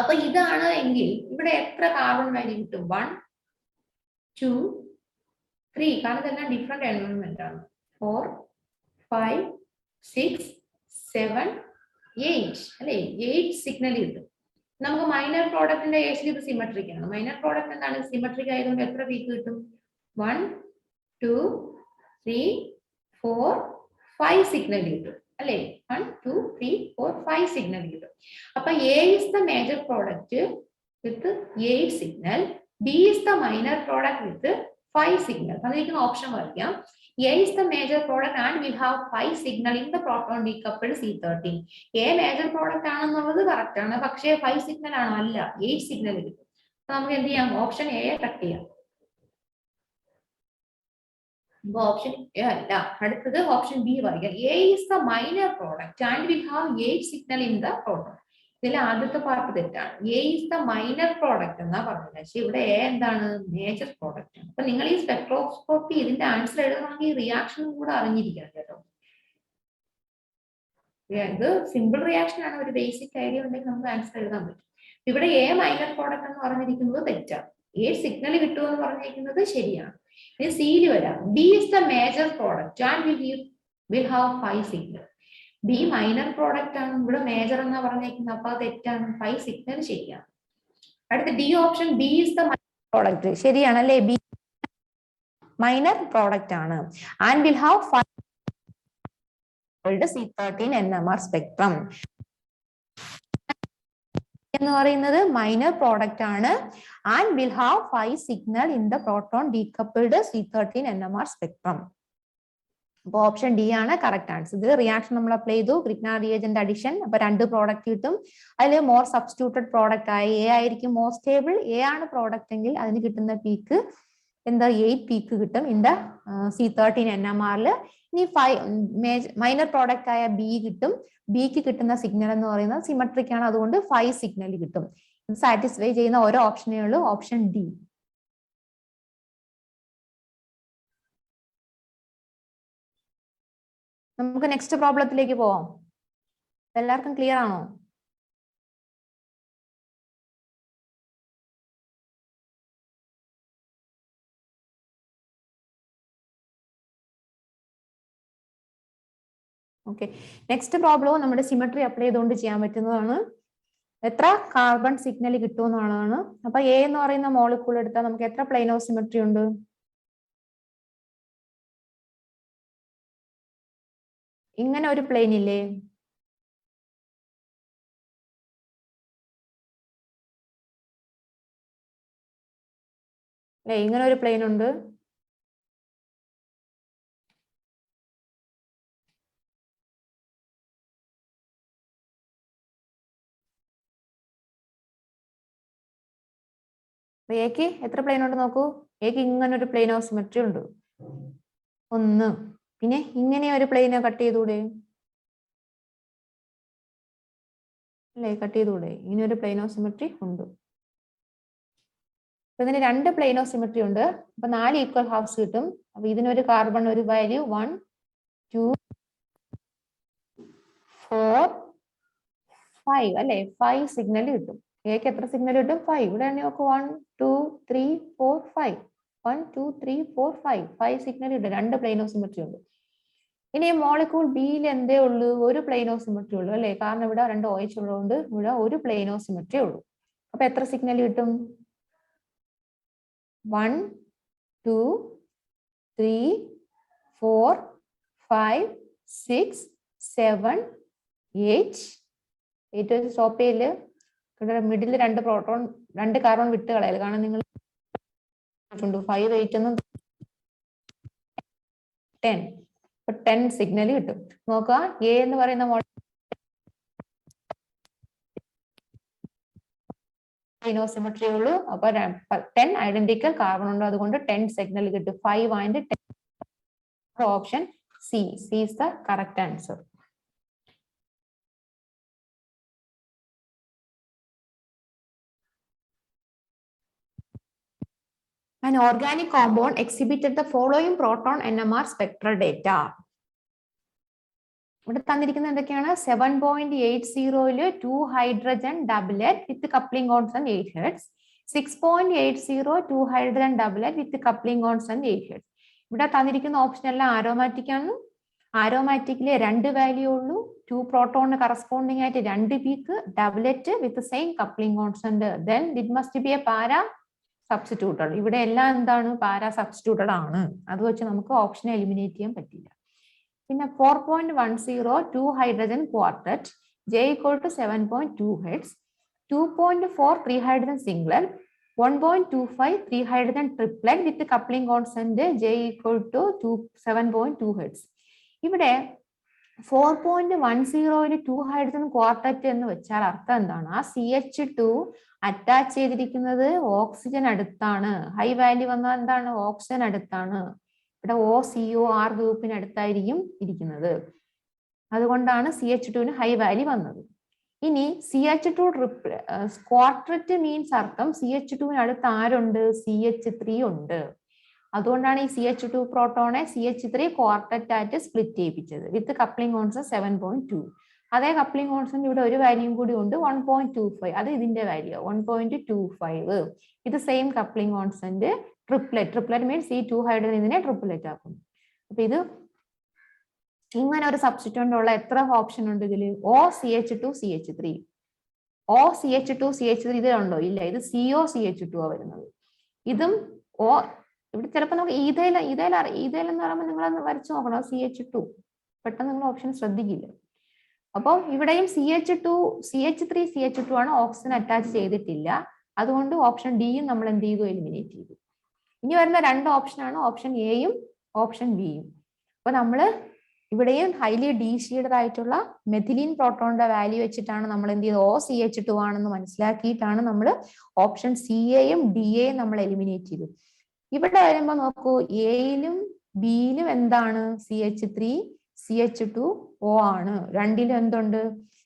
അപ്പൊ ഇതാണ് എങ്കിൽ ഇവിടെ എത്ര കാർബൺ വാല്യൂ കിട്ടും? 1 2 3, കാരണം ഇതെല്ലാം ഡിഫറെന്റ് എൻവയോൺമെന്റ് ആണ്. 4 5 6 7 8 അല്ലെ. 8 സിഗ്നൽ കിട്ടും. നമുക്ക് മൈനർ പ്രോഡക്റ്റിന്റെ കേസിൽ ഇത് സിമെട്രിക് ആണ്. മൈനർ പ്രോഡക്റ്റ് എന്താണ്? സിമെട്രിക് ആയതുകൊണ്ട് എത്ര പീക്ക് കിട്ടും? 1 2 3 4 5 സിഗ്നൽ കിട്ടും അല്ലെ. 1 2 3 4 5 സിഗ്നൽ കിട്ടും. അപ്പൊ A is the major product with 8 signal, B is the minor product with 5 signal. തന്നിരിക്കുന്ന ഓപ്ഷൻ വരയ്ക്കാം. A is the major product and will have 5 signal in the proton decoupled C13. A major product ആണെന്നുള്ളത് correct ആണ്, പക്ഷേ 5 signal ആണോ? അല്ല, 8 signal കിട്ടും. അപ്പൊ നമുക്ക് എന്ത് ചെയ്യാം? ഓപ്ഷൻ എ കട്ട് ചെയ്യാം. ഓപ്ഷൻ എ അല്ല, അടുത്തത് ഓപ്ഷൻ ബി വായിക്കാം. A is the minor product and will have 8 signal in the proton. ഇതിൽ ആദ്യത്തെ പാർട്ട് തെറ്റാണ്. A is the minor product എന്നാ പറഞ്ഞത്, പക്ഷെ ഇവിടെ A എന്താണ്? മേജർ പ്രോഡക്റ്റ് ആണ്. അപ്പൊ നിങ്ങൾ ഈ സ്പെക്ട്രോസ്കോപ്പി ഇതിന്റെ ആൻസർ എഴുതണമെങ്കിൽ റിയാക്ഷനും കൂടെ അറിഞ്ഞിരിക്കണം കേട്ടോ. ഇത് സിമ്പിൾ റിയാക്ഷൻ ആണ്, ഒരു ബേസിക് ഐഡിയ ഉണ്ടെങ്കിൽ നമുക്ക് ആൻസർ എഴുതാൻ പറ്റും. ഇവിടെ A മൈനർ പ്രോഡക്റ്റ് എന്ന് പറഞ്ഞിരിക്കുന്നത് തെറ്റാണ്. 8 സിഗ്നൽ കിട്ടുമെന്ന് പറഞ്ഞിരിക്കുന്നത് ശരിയാണ്. ഇനി സിയിൽ വരാം. B is the major product and will have 5 signal. B minor product ആണ്, ഇവിടെ മേജർ എന്നാ പറഞ്ഞേക്കുന്നത്, അപ്പൊ അത് തെറ്റാണ്. 5 സിഗ്നൽ ശരിയാണ്. അടുത്ത D option, B is the minor product ശരിയാണ് അല്ലെ. ബി മൈനർ പ്രോഡക്റ്റ് ആണ് and will have 5 C13 NMR spectrum എന്ന് പറയുന്നത് മൈനർ പ്രോഡക്റ്റ് ആണ് and will have 5 signal in the proton decoupled C13 NMR spectrum. അപ്പൊ ഓപ്ഷൻ ഡി ആണ് correct answer. ഇത് reaction നമ്മൾ അപ്ലൈ ചെയ്തു, ഗ്രിഗ്നാർഡ് റിയേജന്റ് അഡിഷൻ. അപ്പൊ 2 പ്രോഡക്റ്റ് കിട്ടും. അതിൽ മോർ സബ്സ്റ്റിറ്റ്യൂട്ടഡ് പ്രോഡക്റ്റ് ആയി എ ആയിരിക്കും മോർ സ്റ്റേബിൾ. എ ആണ് പ്രോഡക്റ്റ് എങ്കിൽ അതിന് കിട്ടുന്ന പീക്ക് എന്താ? 8 പീക്ക് കിട്ടും ഇൻ ദ C13 NMR. ഇനി 5 മൈനർ പ്രോഡക്റ്റ് ആയ ബി കിട്ടും. ബിക്ക് കിട്ടുന്ന സിഗ്നൽ എന്ന് പറയുന്നത് സിമെട്രിക് ആണ്, അതുകൊണ്ട് 5 സിഗ്നൽ കിട്ടും. ഇത് സാറ്റിസ്ഫൈ ചെയ്യുന്ന ഓരോ ഓപ്ഷനേ ഉള്ളൂ, ഓപ്ഷൻ ഡി. നമുക്ക് നെക്സ്റ്റ് പ്രോബ്ലത്തിലേക്ക് പോവാം. എല്ലാവർക്കും ക്ലിയർ ആണോ? ഓക്കെ, നെക്സ്റ്റ് പ്രോബ്ലവും നമ്മുടെ സിമെട്രി അപ്ലൈ ചെയ്തുകൊണ്ട് ചെയ്യാൻ പറ്റുന്നതാണ്. എത്ര കാർബൺ സിഗ്നൽ കിട്ടുമെന്നുള്ളതാണ്. അപ്പൊ എ എന്ന് പറയുന്ന മോളിക്കൂൾ എടുത്താൽ നമുക്ക് എത്ര പ്ലെയിൻ ഓഫ് സിമെട്രി ഉണ്ട്? ഇങ്ങനെ ഒരു പ്ലെയിൻ ഇല്ലേ? അല്ലെ, ഇങ്ങനെ ഒരു പ്ലെയിൻ ഉണ്ട്. എക്ക് എത്ര പ്ലെയിൻ ഉണ്ട് നോക്കൂ. എക്ക് ഇങ്ങനെ ഒരു പ്ലെയിൻ ഓഫ് സിമെട്രി ഉണ്ട്, ഒന്ന്. പിന്നെ ഇങ്ങനെ ഒരു പ്ലെയിനെ കട്ട് ചെയ്തൂടെ? അല്ലേ, കട്ട് ചെയ്തൂടെ? ഇങ്ങനെ ഒരു പ്ലെയിൻ ഓഫ് സിമെട്രി ഉണ്ട്. അപ്പൊ ഇതിന് രണ്ട് പ്ലെയിൻ ഓഫ് സിമെട്രി ഉണ്ട്. അപ്പൊ 4 ഈക്വൽ ഹാഫ്സ് കിട്ടും. അപ്പൊ ഇതിനൊരു കാർബൺ ഒരു വാല്യൂ 1 2 4 5 അല്ലെ, 5 സിഗ്നൽ കിട്ടും. എക്ക് എത്ര സിഗ്നൽ കിട്ടും? 5. ഇവിടെ തന്നെ നോക്ക് 1 2 3 4 5 1 2 3 4 5 5 സിഗ്നൽ കിട്ടും. രണ്ട് പ്ലെയിൻ ഓഫ് സിമെട്രി ഉണ്ട്. ഇനി മോളിക്കൂൾ ബിയിൽ എന്തേ ഉള്ളൂ? ഒരു പ്ലെയിൻ ഓഫ് സിമെട്രി ഉള്ളൂ അല്ലെ, കാരണം ഇവിടെ രണ്ട് OH ഉള്ളതുകൊണ്ട് ഇവിടെ ഒരു പ്ലെയിൻ ഓഫ് സിമെട്രി ഉള്ളൂ. അപ്പൊ എത്ര സിഗ്നൽ കിട്ടും? 1 2 3 4 5 6 7 8 ഏറ്റവും സ്റ്റോപ്പ് ചെയ്യല്. മിഡിൽ രണ്ട് പ്രോട്ടോൺ രണ്ട് കാർബൺ വിട്ട് കളയല്, കാരണം നിങ്ങൾ 5 8 ഒന്നും 10. അപ്പൊ 10 സിഗ്നൽ കിട്ടും. നോക്കുക, എ എന്ന് പറയുന്ന സിമെട്രി ഉള്ളൂ. അപ്പൊ 10 ഐഡന്റിക്കൽ കാർബൺ ഉണ്ട്, അതുകൊണ്ട് 10 സിഗ്നൽ കിട്ടും. 5 and 10. Option C is the correct answer. An organic compound exhibited the following proton NMR spectral data. ഇവിടെ തന്നിരിക്കുന്നത് എന്തൊക്കെയാണ്? 7.80 2 hydrogen doublet with coupling constant 8 hertz, 6.80 2 hydrogen doublet with coupling constant 8 hertz. ഇവിടെ തന്നിരിക്കുന്ന option എല്ലാം aromatic ആണ്. ആരോമാറ്റിക്കിലെ 2 value ഉള്ളൂ. 2 പ്രോട്ടോണിന് കറസ്പോണ്ടിങ് ആയിട്ട് 2 peak, doublet with same coupling constant. Then it must be a para substituted. ഇവിടെ എല്ലാം എന്താണ്? പാരാ സബ്സ്റ്റിറ്റ്യൂട്ടഡ് ആണ്. അത് വെച്ച് നമുക്ക് ഓപ്ഷനെ എലിമിനേറ്റ് ചെയ്യാൻ പറ്റില്ല. പിന്നെ 4.10 2 hydrogen quartet, J = 7.2 hertz, 2.4 3 hydrogen singlet, 1.25 3 hydrogen triplet with coupling constant J = 7.2 hertz. ഇവിടെ 4.10 2 ഹൈഡ്രജൻ ക്വാർട്ടറ്റ് എന്ന് വെച്ചാൽ അർത്ഥം എന്താണ്? ആ CH2 അറ്റാച്ച് ചെയ്തിരിക്കുന്നത് ഓക്സിജൻ അടുത്താണ്. ഹൈ വാല്യൂ വന്നാൽ എന്താണ്? ഓക്സിജൻ അടുത്താണ്. ഇവിടെ OCOR ഗ്രൂപ്പിന് അടുത്തായിരിക്കും ഇരിക്കുന്നത്. അതുകൊണ്ടാണ് CH2ന് ഹൈ വാല്യൂ വന്നത്. ഇനി CH2 ക്വാർട്ടറ്റ് മീൻസ് അർത്ഥം CH2ന് അടുത്ത് ആരുണ്ട്? CH3 ഉണ്ട്. അതുകൊണ്ടാണ് ഈ CH2 പ്രോട്ടോണെ CH3 ക്വാർട്ടറ്റ് ആയിട്ട് സ്പ്ലിറ്റ് ചെയ്യിപ്പിച്ചത് വിത്ത് കപ്ലിംഗ് കോൺസ്റ്റന്റ് 7.2. അതേ കപ്ലിംഗ് കോൺസ്റ്റന്റ് ഇവിടെ ഒരു വാല്യൂം കൂടി ഉണ്ട്, 1.25. അത് ഇതിന്റെ വാല്യൂ 1.25. ഇത് same coupling constant triplet means ഈ 2 ഹൈഡ്രജൻ ഇതിനെ ട്രിപ്ലറ്റ് ആക്കും. അപ്പൊ ഇത് ഇങ്ങനെ ഒരു സബ്സ്റ്റിറ്റ്യൂന്റ് ഉള്ള എത്ര ഓപ്ഷൻ ഉണ്ട് ഇതില്? OCH2 CH3. OCH2 CH3 ഇതിലുണ്ടോ? ഇല്ല. ഇത് COCH2 ആ വരുന്നത്. ഇതും ഇവിടെ ചിലപ്പോൾ നമുക്ക് ഈതേൽ എന്ന് പറയുമ്പോൾ നിങ്ങൾ വരച്ചു നോക്കണം. CH2 പെട്ടെന്ന് നിങ്ങൾ ഓപ്ഷൻ ശ്രദ്ധിക്കില്ല. അപ്പോൾ ഇവിടെയും CH3 CH2 ആണ്. ഓക്സിജൻ അറ്റാച്ച് ചെയ്തിട്ടില്ല. അതുകൊണ്ട് ഓപ്ഷൻ ഡിയും നമ്മൾ എന്ത് ചെയ്തു? എലിമിനേറ്റ് ചെയ്തു. ഇനി വരുന്ന രണ്ട് ഓപ്ഷനാണ് ഓപ്ഷൻ എയും ഓപ്ഷൻ ബിയും. അപ്പൊ നമ്മൾ ഇവിടെയും ഹൈലി ഡീഷീഡഡ് ആയിട്ടുള്ള മെഥിലീൻ പ്രോട്ടോണിന്റെ വാല്യൂ വെച്ചിട്ടാണ് നമ്മൾ എന്ത് ചെയ്തത്? OCH2 ആണെന്ന് മനസ്സിലാക്കിയിട്ടാണ് നമ്മൾ ഓപ്ഷൻ സിയെയും ഡിയെയും നമ്മൾ എലിമിനേറ്റ് ചെയ്തു. ഇവിടെ വരുമ്പോ നോക്കൂ, എയിലും ബിയിലും എന്താണ്? CH3 CH2O ആണ്. രണ്ടിലും എന്തുണ്ട്?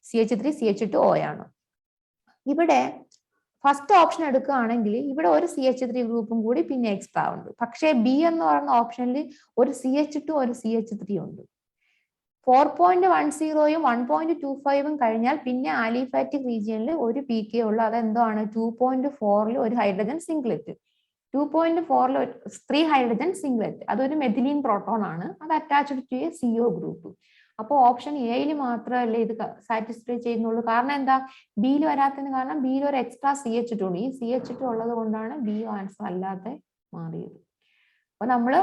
CH3 CH2O ആണ്. ഇവിടെ ഫസ്റ്റ് ഓപ്ഷൻ എടുക്കുകയാണെങ്കിൽ ഇവിടെ ഒരു CH3 ഗ്രൂപ്പും കൂടി പിന്നെ എക്സ്ട്രാ ഉണ്ട്. പക്ഷേ ബി എന്ന് പറയുന്ന ഓപ്ഷനിൽ ഒരു CH2 ഒരു CH3 ഉണ്ട്. 4.10 1.25 കഴിഞ്ഞാൽ പിന്നെ ആലിഫാറ്റിക് റീജിയനിൽ ഒരു പീക്കേ ഉള്ളൂ. അതെന്താണ്? 2.4 ഒരു ഹൈഡ്രജൻ സിംഗ്ലറ്റ്, 2.4 3 ഹൈഡ്രജൻ സിംഗ്ലറ്റ്. അതൊരു മെഥിലീൻ പ്രോട്ടോൺ ആണ്. അത് attached to a CO group. അപ്പോൾ ഓപ്ഷൻ എയിൽ മാത്രമല്ലേ ഇത് സാറ്റിസ്ഫൈ ചെയ്യുന്നുള്ളൂ. കാരണം എന്താ, ബിയിൽ വരാത്തതിന് കാരണം ബിയിൽ ഒരു എക്സ്ട്രാ CH2 ഉണ്ട്. ഈ CH2 ഉള്ളത് കൊണ്ടാണ് ബി ആൻസർ അല്ലാതെ മാറിയത്. അപ്പൊ നമ്മള്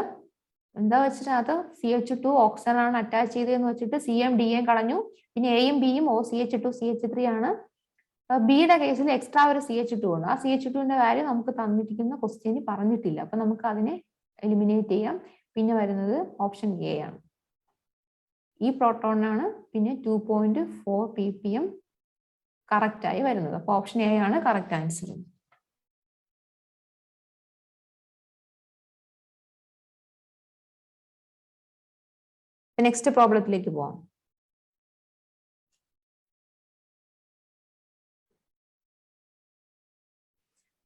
എന്താ വെച്ചിട്ട് CH2 ഓക്സിജൻ ആണ് അറ്റാച്ച് ചെയ്തതെന്ന് വെച്ചിട്ട് CM DN കളഞ്ഞു. പിന്നെ എയും ബിയും OCH2 CH3 ആണ്. ബിയുടെ കേസിൽ എക്സ്ട്രാ ഒരു CH2 ഉണ്ട്. ആ CH2ന്റെ വാല്യൂ നമുക്ക് തന്നിരിക്കുന്ന ക്വസ്റ്റ്യന് പറഞ്ഞിട്ടില്ല. അപ്പൊ നമുക്ക് അതിനെ എലിമിനേറ്റ് ചെയ്യാം. പിന്നെ വരുന്നത് ഓപ്ഷൻ എ ആണ്. ഈ പ്രോട്ടോണാണ് പിന്നെ 2.4 ppm കറക്റ്റ് ആയി വരുന്നത്. അപ്പൊ ഓപ്ഷൻ എ ആണ് കറക്റ്റ് ആൻസർ. നെക്സ്റ്റ് പ്രോബ്ലത്തിലേക്ക് പോവാം.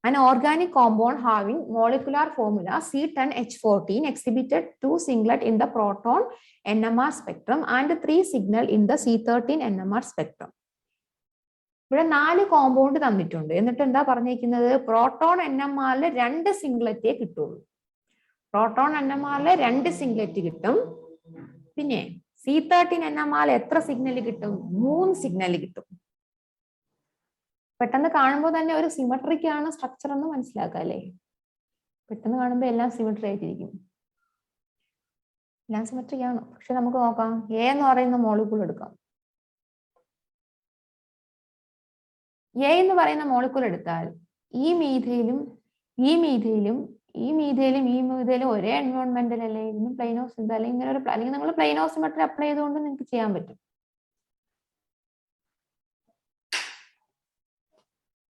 An organic compound having molecular formula C10H14 exhibited 2 singlet in the proton NMR spectrum and 3 signal in the C13 NMR spectrum. ഇവിടെ 4 കോമ്പൗണ്ട് തന്നിട്ടുണ്ട്. എന്നിട്ട് എന്താ പറഞ്ഞിരിക്കുന്നത്, പ്രോട്ടോൺ NMRൽ 2 സിംഗ്ലറ്റേ കിട്ടുള്ളൂ. പ്രോട്ടോൺ NMRൽ 2 സിംഗ്ലറ്റ് കിട്ടും. പിന്നെ C13 NMRൽ എത്ര സിഗ്നൽ കിട്ടും? 3 സിഗ്നൽ കിട്ടും. പെട്ടെന്ന് കാണുമ്പോൾ തന്നെ ഒരു സിമെട്രിക് ആണ് സ്ട്രക്ചർ എന്ന് മനസ്സിലാക്കാം അല്ലേ? പെട്ടെന്ന് കാണുമ്പോൾ എല്ലാം സിമെട്രി ആയിട്ടിരിക്കും. എല്ലാം സിമെട്രിക് ആണ്. പക്ഷെ നമുക്ക് നോക്കാം, എ എന്ന് പറയുന്ന മോളിക്യൂൾ എടുക്കാം. എ എന്ന് പറയുന്ന മോളിക്യൂൾ എടുത്താൽ ഈ മീഥയിലും ഒരേ എൻവയോൺമെന്റൽ അല്ലേ? ഇതിന് പ്ലെയിനോസ് അല്ലെങ്കിൽ ഇങ്ങനെ ഒരു അല്ലെങ്കിൽ നിങ്ങൾ പ്ലെയിനോസിമെട്രി അപ്ലൈ ചെയ്തുകൊണ്ട് നിങ്ങൾക്ക് ചെയ്യാൻ പറ്റും.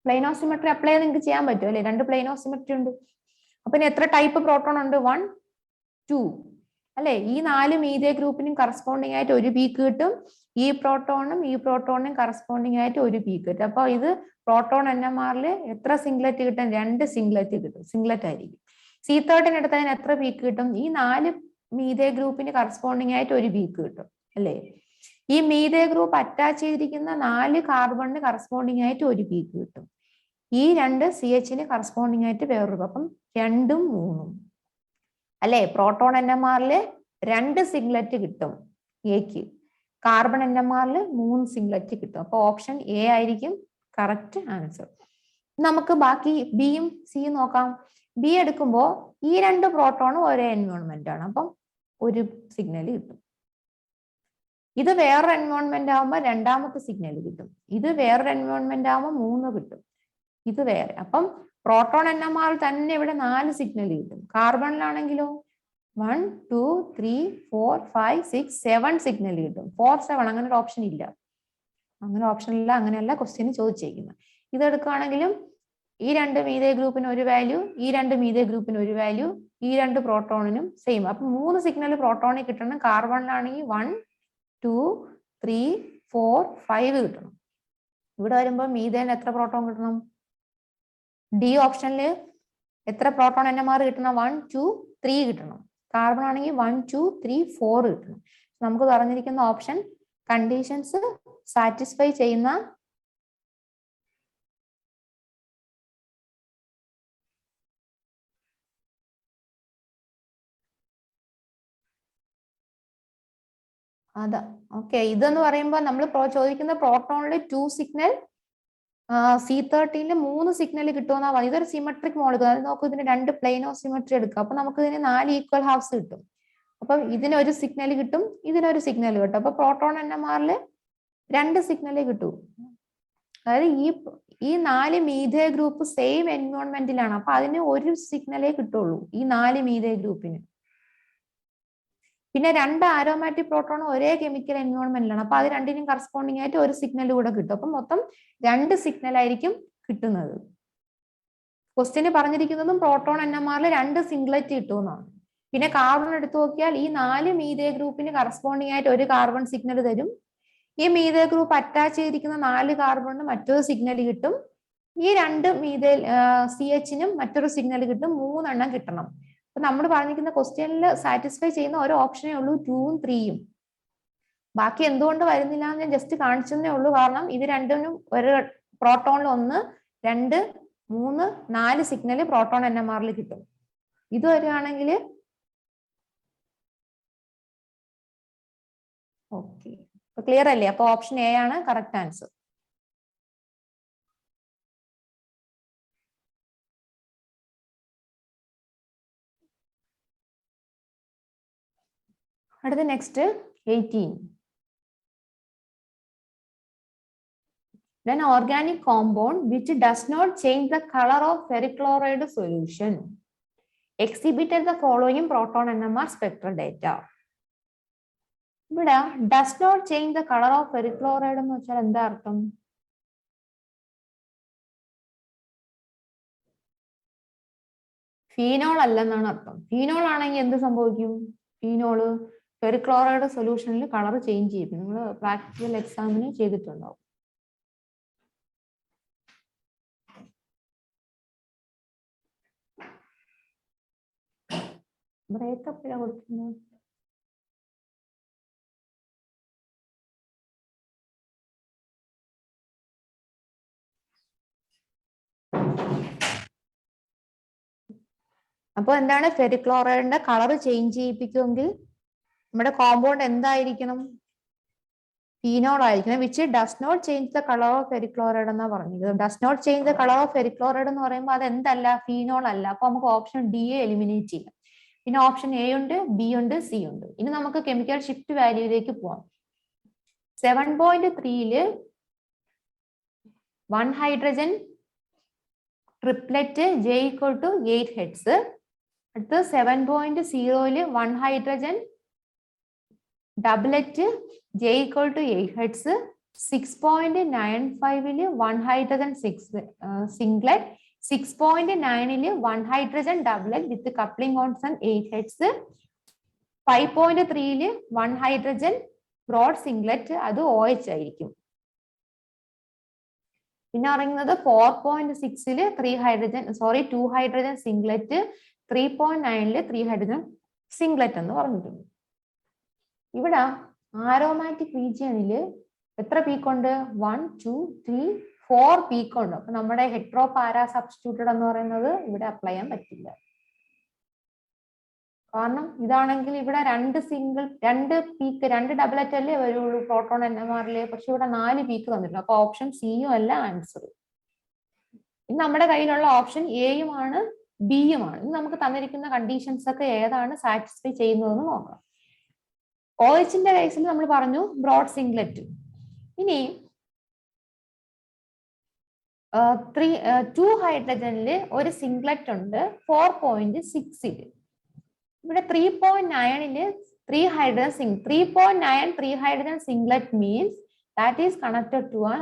പ്ലെയിനോസിമെട്രി അപ്ലൈ ചെയ്ത് നിങ്ങൾക്ക് ചെയ്യാൻ പറ്റും അല്ലെ? 2 പ്ലെയിനോസിമെട്രി ഉണ്ട്. അപ്പൊ ഇനി എത്ര ടൈപ്പ് പ്രോട്ടോൺ ഉണ്ട്? 1, 2 അല്ലെ? ഈ 4 മീഥേ ഗ്രൂപ്പിനും കറസ്പോണ്ടിങ് ആയിട്ട് ഒരു പീക്ക് കിട്ടും. ഈ പ്രോട്ടോണിനും കറസ്പോണ്ടിങ് ആയിട്ട് ഒരു പീക്ക് കിട്ടും. അപ്പൊ ഇത് പ്രോട്ടോൺ NMRൽ എത്ര സിംഗ്ലറ്റ് കിട്ടും? 2 സിംഗ്ലറ്റ് കിട്ടും. സിംഗ്ലറ്റ് ആയിരിക്കും. C13 എടുത്തതിന് എത്ര പീക്ക് കിട്ടും? ഈ 4 മീഥേ ഗ്രൂപ്പിന് കറസ്പോണ്ടിങ് ആയിട്ട് ഒരു പീക്ക് കിട്ടും അല്ലേ? ഈ മീഥേ ഗ്രൂപ്പ് അറ്റാച്ച് ചെയ്തിരിക്കുന്ന 4 കാർബണിന് കറസ്പോണ്ടിങ് ആയിട്ട് ഒരു പീക്ക് കിട്ടും. ഈ 2 CHന് കറസ്പോണ്ടിങ് ആയിട്ട് വേറൊരു. അപ്പം 2ഉം 3ഉം അല്ലെ? പ്രോട്ടോൺ NMRൽ 2 സിംഗ്ലറ്റ് കിട്ടും എക്ക്. കാർബൺ NMRൽ 3 സിംഗ്ലറ്റ് കിട്ടും. അപ്പൊ ഓപ്ഷൻ എ ആയിരിക്കും കറക്റ്റ് ആൻസർ. നമുക്ക് ബാക്കി ബിയും സിയും നോക്കാം. ബി എടുക്കുമ്പോൾ ഈ 2 പ്രോട്ടോണും ഒരേ എൻവയോൺമെന്റ് ആണ്. അപ്പം ഒരു സിഗ്നൽ കിട്ടും. ഇത് വേറൊരു എൻവയോൺമെന്റ് ആകുമ്പോൾ രണ്ടാമത്തെ സിഗ്നൽ കിട്ടും. ഇത് വേറൊരു എൻവയോൺമെന്റ് ആകുമ്പോൾ 3 കിട്ടും. ഇത് വേറെ. അപ്പം പ്രോട്ടോൺ NMR തന്നെ ഇവിടെ 4 സിഗ്നൽ കിട്ടും. കാർബണിലാണെങ്കിലോ 1, 2, 3, 4, 5, 6, 7 സിഗ്നൽ കിട്ടും. 4, 7 അങ്ങനെ ഒരു ഓപ്ഷൻ ഇല്ല. അങ്ങനെയല്ല ക്വസ്റ്റ്യൻ ചോദിച്ചേക്കുന്നത്. ഇതെടുക്കുകയാണെങ്കിലും ഈ 2 മീഥേ ഗ്രൂപ്പിന് ഒരു വാല്യൂ, ഈ 2 മീഥേ ഗ്രൂപ്പിന് ഒരു വാല്യൂ, ഈ 2 പ്രോട്ടോണിനും സെയിം. അപ്പൊ 3 സിഗ്നൽ പ്രോട്ടോണിൽ കിട്ടണം. കാർബണിലാണെങ്കിൽ 1, 2, 3, 4, 5 കിട്ടണം. ഇവിടെ വരുമ്പോൾ മീഥേൻ എത്ര പ്രോട്ടോൺ കിട്ടണം? ഡി ഓപ്ഷനിൽ എത്ര പ്രോട്ടോൺ NMR കിട്ടണം? 1, 2, 3 കിട്ടണം. കാർബൺ ആണെങ്കിൽ 1, 2, 3, 4 കിട്ടണം. നമുക്ക് പറഞ്ഞിരിക്കുന്ന ഓപ്ഷൻ കണ്ടീഷൻസ് സാറ്റിസ്ഫൈ ചെയ്യുന്ന അതാ. ഓക്കെ, ഇതെന്ന് പറയുമ്പോൾ നമ്മൾ ചോദിക്കുന്ന പ്രോട്ടോണിൽ 2 സിഗ്നൽ, C13 3 സിഗ്നൽ കിട്ടുമെന്നാ പറയുന്നത്. ഇതൊരു സിമെട്രിക് മോളിക്യൂൾ. അത് നോക്കൂ, ഇതിന് 2 പ്ലെയിനോ സിമെട്രി എടുക്കുക. അപ്പൊ നമുക്ക് ഇതിന് 4 ഈക്വൽ ഹാഫ്സ് കിട്ടും. അപ്പൊ ഇതിനൊരു സിഗ്നൽ കിട്ടും, ഇതിനൊരു സിഗ്നൽ കിട്ടും. അപ്പൊ പ്രോട്ടോൺ NMRൽ 2 സിഗ്നലേ കിട്ടൂ. അതായത് ഈ 4 മീഥേ ഗ്രൂപ്പ് സെയിം എൻവയോൺമെന്റിലാണ്. അപ്പൊ അതിന് ഒരു സിഗ്നലേ കിട്ടുള്ളൂ ഈ 4 മീഥേ ഗ്രൂപ്പിന്. പിന്നെ 2 ആരോമാറ്റിക് പ്രോട്ടോൺ ഒരേ കെമിക്കൽ എൻവയോൺമെന്റിലാണ്. അപ്പൊ അത് രണ്ടിനും കറസ്പോണ്ടിങ് ആയിട്ട് ഒരു സിഗ്നൽ കൂടെ കിട്ടും. അപ്പൊ മൊത്തം 2 സിഗ്നൽ ആയിരിക്കും കിട്ടുന്നത്. ക്വസ്റ്റ്യന് പറഞ്ഞിരിക്കുന്നതും പ്രോട്ടോൺ NMRൽ 2 സിംഗ്ലറ്റ് കിട്ടുമെന്നാണ്. പിന്നെ കാർബൺ എടുത്തു നോക്കിയാൽ ഈ 4 മീഥേ ഗ്രൂപ്പിന് കറസ്പോണ്ടിങ് ആയിട്ട് ഒരു കാർബൺ സിഗ്നൽ തരും. ഈ മീഥേ ഗ്രൂപ്പ് അറ്റാച്ച് ചെയ്തിരിക്കുന്ന 4 കാർബണിന് മറ്റൊരു സിഗ്നൽ കിട്ടും. ഈ 2 മീഥേ CHനും മറ്റൊരു സിഗ്നൽ കിട്ടും. 3 എണ്ണം കിട്ടണം. അപ്പൊ നമ്മൾ പറഞ്ഞിരിക്കുന്ന ക്വസ്റ്റ്യനിൽ സാറ്റിസ്ഫൈ ചെയ്യുന്ന ഒരു ഓപ്ഷനേ ഉള്ളൂ 2ഉം 3ഉം. ബാക്കി എന്തുകൊണ്ട് വരുന്നില്ല എന്ന് ഞാൻ ജസ്റ്റ് കാണിച്ചതേ ഉള്ളൂ. കാരണം ഇത് രണ്ടിനും ഒരു പ്രോട്ടോണിൽ 1, 2, 3, 4 സിഗ്നൽ പ്രോട്ടോൺ NMRൽ കിട്ടും. ഇത് വരികയാണെങ്കിൽ ഓക്കെ. ക്ലിയർ അല്ലേ? അപ്പൊ ഓപ്ഷൻ എ ആണ് കറക്റ്റ് ആൻസർ. അടുത്ത next 18. An organic compound which does not change the color of ferric chloride solution exhibited the following proton NMR spectral data. ഇവിടെ does not change the color of ferric chloride എന്ന് വെച്ചാൽ എന്താ അർത്ഥം? Phenol അല്ലെന്നാണ് അർത്ഥം. Phenol ആണെങ്കിൽ എന്ത് സംഭവിക്കും? Phenol ferric chloride സൊല്യൂഷനിൽ കളർ ചേഞ്ച് ചെയ്യും. നിങ്ങൾ പ്രാക്ടിക്കൽ എക്സാമിന് ചെയ്തിട്ടുണ്ടാവും. ബ്രേക്കപ്പ് കൊടുക്കുന്നത് അപ്പൊ എന്താണ്? ഫെറിക് ക്ലോറൈഡിന്റെ കളർ ചേഞ്ച് ചെയ്യിപ്പിക്കുമെങ്കിൽ നമ്മുടെ കോമ്പൗണ്ട് എന്തായിരിക്കണം? ഫീനോൾ ആയിരിക്കണം. Which does not change the colour of ferric chloride എന്നാ പറഞ്ഞത്. Does not change the colour of ferric chloride എന്ന് പറയുമ്പോൾ അത് എന്തല്ല? ഫീനോൾ അല്ല. അപ്പൊ നമുക്ക് ഓപ്ഷൻ ഡി എലിമിനേറ്റ് ചെയ്യാം. പിന്നെ ഓപ്ഷൻ എ ഉണ്ട്, ബി ഉണ്ട്, സി ഉണ്ട്. ഇനി നമുക്ക് കെമിക്കൽ ഷിഫ്റ്റ് വാല്യൂയിലേക്ക് പോവാം. 7.3 1 ഹൈഡ്രജൻ ട്രിപ്ലെറ്റ് J = 8 ഹെഡ്സ്. അടുത്ത് 7.0 1 hydrogen doublet J = 8 hertz. 6.95 1 hydrogen singlet. 6.9 1 hydrogen doublet with coupling constant 8 hertz. 5.3 1 hydrogen broad singlet, അത് OH ആയിരിക്കും. പിന്നെ പറയുന്നത് 4.6 3 hydrogen 2 hydrogen singlet. 3.9 3 hydrogen singlet എന്ന് പറഞ്ഞിട്ടുണ്ട്. ഇവിടെ ആരോമാറ്റിക് റീജിയനിൽ എത്ര പീക്ക് ഉണ്ട്? 1 2 3 4 പീക്ക് ഉണ്ട്. അപ്പൊ നമ്മുടെ ഹെട്രോ പാരാ സബ്സ്റ്റിറ്റ്യൂട്ടഡ് എന്ന് പറയുന്നത് ഇവിടെ അപ്ലൈ ചെയ്യാൻ പറ്റില്ല. കാരണം ഇതാണെങ്കിൽ ഇവിടെ രണ്ട് പീക്ക് 2 ഡബിളറ്റ് അല്ലേ വരുള്ളൂ പ്രോട്ടോൺ NMRല്. പക്ഷെ ഇവിടെ 4 പീക്ക് തന്നിട്ടുണ്ട്. അപ്പൊ ഓപ്ഷൻ സിയും അല്ല ആൻസർ. ഇനി നമ്മുടെ കയ്യിലുള്ള ഓപ്ഷൻ എയുമാണ് ബിയുമാണ്. ഇനി നമുക്ക് തന്നിരിക്കുന്ന കണ്ടീഷൻസ് ഒക്കെ ഏതാണ് സാറ്റിസ്ഫൈ ചെയ്യുന്നതെന്ന് നോക്കാം. OHന്റെ കേസിൽ നമ്മൾ പറഞ്ഞു ബ്രോഡ് സിംഗ്ലറ്റ്. ഇനി 2 ഹൈഡ്രജനില് ഒരു സിംഗ്ലറ്റ് ഉണ്ട് 4.6. ഇവിടെ 3.9 3 hydrogen 3.9 3 hydrogen singlet means that is connected to an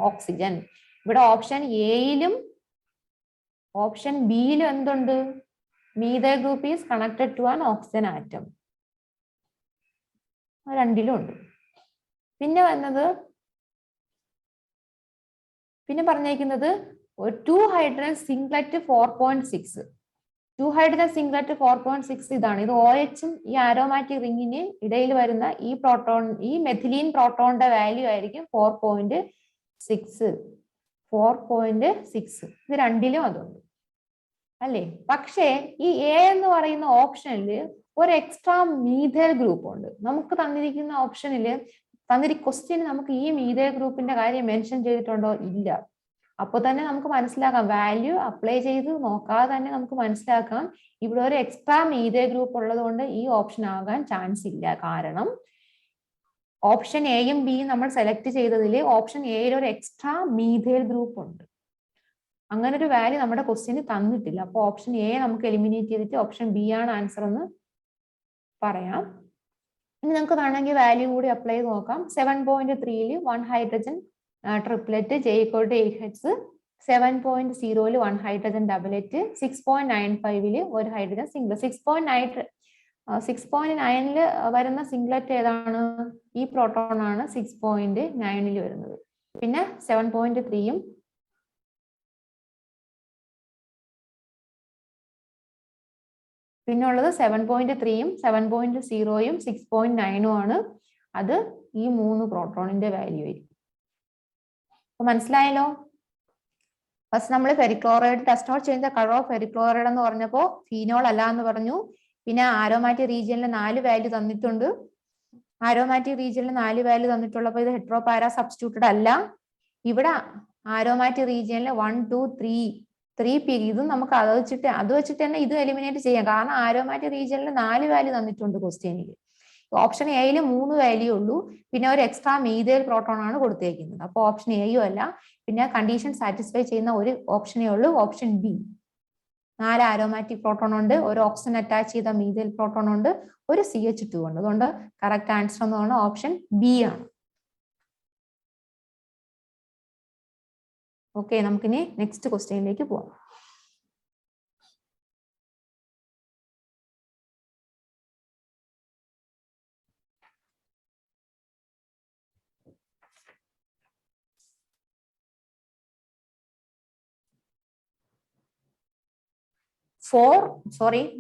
oxygen. ഇവിടെ ഓപ്ഷൻ എയിലും ഓപ്ഷൻ ബിയിലും എന്തുണ്ട്? Methyl group is connected to an oxygen atom. രണ്ടിലും ഉണ്ട്. പിന്നെ പറഞ്ഞിരിക്കുന്നത് 2 ഹൈഡ്രജൻ സിംഗ്ലറ്റ് 4.6. 2 ഹൈഡ്രജൻ സിംഗ്ലറ്റ് 4.6 ഇതാണ്. ഇത് OHും ഈ ആരോമാറ്റിക് റിങ്ങിന് ഇടയിൽ വരുന്ന ഈ മെഥിലീൻ പ്രോട്ടോണിന്റെ വാല്യൂ ആയിരിക്കും 4.6. 4.6 ഇത് രണ്ടിലും അതുണ്ട് അല്ലേ? പക്ഷേ ഈ എ എന്ന് പറയുന്ന ഓപ്ഷനില് ഒരു എക്സ്ട്രാ മീഥൈൽ ഗ്രൂപ്പ് ഉണ്ട്. നമുക്ക് തന്നിരിക്കുന്ന ഓപ്ഷനിൽ ക്വസ്റ്റ്യന് നമുക്ക് ഈ മീഥൈൽ ഗ്രൂപ്പിന്റെ കാര്യം മെൻഷൻ ചെയ്തിട്ടുണ്ടോ? ഇല്ല. അപ്പൊ തന്നെ നമുക്ക് മനസ്സിലാക്കാം, വാല്യൂ അപ്ലൈ ചെയ്ത് നോക്കാതെ തന്നെ നമുക്ക് മനസ്സിലാക്കാം ഇവിടെ ഒരു എക്സ്ട്രാ മീഥൈൽ ഗ്രൂപ്പ് ഉള്ളത് കൊണ്ട് ഈ ഓപ്ഷൻ ആകാൻ ചാൻസ് ഇല്ല. കാരണം ഓപ്ഷൻ എയും ബിയും നമ്മൾ സെലക്ട് ചെയ്തതിൽ ഓപ്ഷൻ എയിൽ ഒരു എക്സ്ട്രാ മീഥൈൽ ഗ്രൂപ്പ് ഉണ്ട്. അങ്ങനെ ഒരു വാല്യൂ നമ്മുടെ ക്വസ്റ്റ്യന് തന്നിട്ടില്ല. അപ്പൊ ഓപ്ഷൻ എ നമുക്ക് എലിമിനേറ്റ് ചെയ്തിട്ട് ഓപ്ഷൻ ബി ആണ് ആൻസർ എന്ന് പറയാം. ഇനി നമുക്ക് വേണമെങ്കിൽ വാല്യൂ കൂടി അപ്ലൈ ചെയ്ത് നോക്കാം. 7.3 1 hydrogen triplet J = 8 hertz. 7.0 1 hydrogen doublet. 6.95 ഒരു ഹൈഡ്രജൻ സിംഗ്ലറ്റ്. 6.9 വരുന്ന സിംഗ്ലറ്റ് ഏതാണ്? ഈ പ്രോട്ടോൺ ആണ് 6.9 വരുന്നത്. പിന്നെ 7.3 പിന്നെ ഉള്ളത് 7.3 7.0 6.9 ആണ്. അത് ഈ 3 പ്രോട്ടോണിന്റെ വാല്യൂ ആയിരിക്കും. അപ്പൊ മനസ്സിലായല്ലോ? ഫസ്റ്റ് നമ്മൾ ferric chloride does not change the colour of ferric chloride എന്ന് പറഞ്ഞപ്പോ ഫീനോൾ അല്ല എന്ന് പറഞ്ഞു. പിന്നെ ആരോമാറ്റിക് റീജിയനിൽ 4 വാല്യൂ തന്നിട്ടുണ്ട്. ആരോമാറ്റിക് റീജിയനിൽ 4 വാല്യൂ തന്നിട്ടുള്ളപ്പോൾ ഇത് ഹെറ്ററോ പാരാ സബ്സ്റ്റിറ്റ്യൂട്ടഡ് അല്ല. ഇവിടെ ആരോമാറ്റിക് റീജിയനിൽ 1 2 3 പി ഇതും നമുക്ക് അത് വെച്ചിട്ട് തന്നെ ഇത് എലിമിനേറ്റ് ചെയ്യാം. കാരണം ആരോമാറ്റിക് റീജിയനിൽ 4 വാല്യൂ തന്നിട്ടുണ്ട് ക്വസ്റ്റ്യനിൽ. ഓപ്ഷൻ എയിൽ 3 വാല്യൂ ഉള്ളൂ, പിന്നെ ഒരു എക്സ്ട്രാ മീഥൈൽ പ്രോട്ടോൺ ആണ് കൊടുത്തേക്കുന്നത്. അപ്പോൾ ഓപ്ഷൻ എയും അല്ല. പിന്നെ കണ്ടീഷൻ സാറ്റിസ്ഫൈ ചെയ്യുന്ന ഒരു ഓപ്ഷനേ ഉള്ളൂ, ഓപ്ഷൻ ബി. 4 ആരോമാറ്റിക് പ്രോട്ടോൺ ഉണ്ട്, ഒരു ഓക്സിജൻ അറ്റാച്ച് ചെയ്ത മീഥൈൽ പ്രോട്ടോൺ ഉണ്ട്, ഒരു CH2 ഉണ്ട്. അതുകൊണ്ട് കറക്റ്റ് ആൻസർ എന്ന് പറഞ്ഞാൽ ഓപ്ഷൻ ബി ആണ്. ഓക്കെ, നമുക്കിനി നെക്സ്റ്റ് ക്വസ്റ്റ്യനിലേക്ക് പോവാം.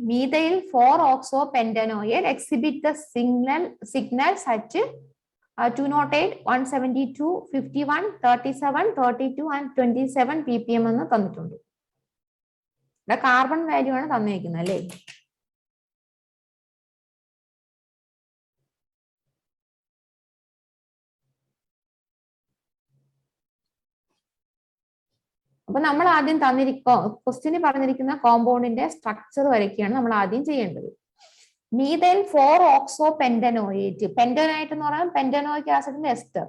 methyl 4-oxopentanoate exhibit the signals at 208, 172, 51, 37, 32 and 27 ppm എന്ന് തന്നിട്ടുണ്ട്. ഇവിടെ കാർബൺ വാല്യൂ ആണ് തന്നിരിക്കുന്നത് അല്ലേ? അപ്പൊ നമ്മൾ ആദ്യം ക്വസ്റ്റ്യന് പറഞ്ഞിരിക്കുന്ന കോമ്പൗണ്ടിന്റെ സ്ട്രക്ചർ വരയ്ക്കുകയാണ് നമ്മൾ ആദ്യം ചെയ്യേണ്ടത്. Methyl 4-oxopentanoate. പെന്റനോയേറ്റ് എന്ന് പറയുന്നത് പെന്റനോയിക് ആസിഡിന്റെ എസ്റ്റർ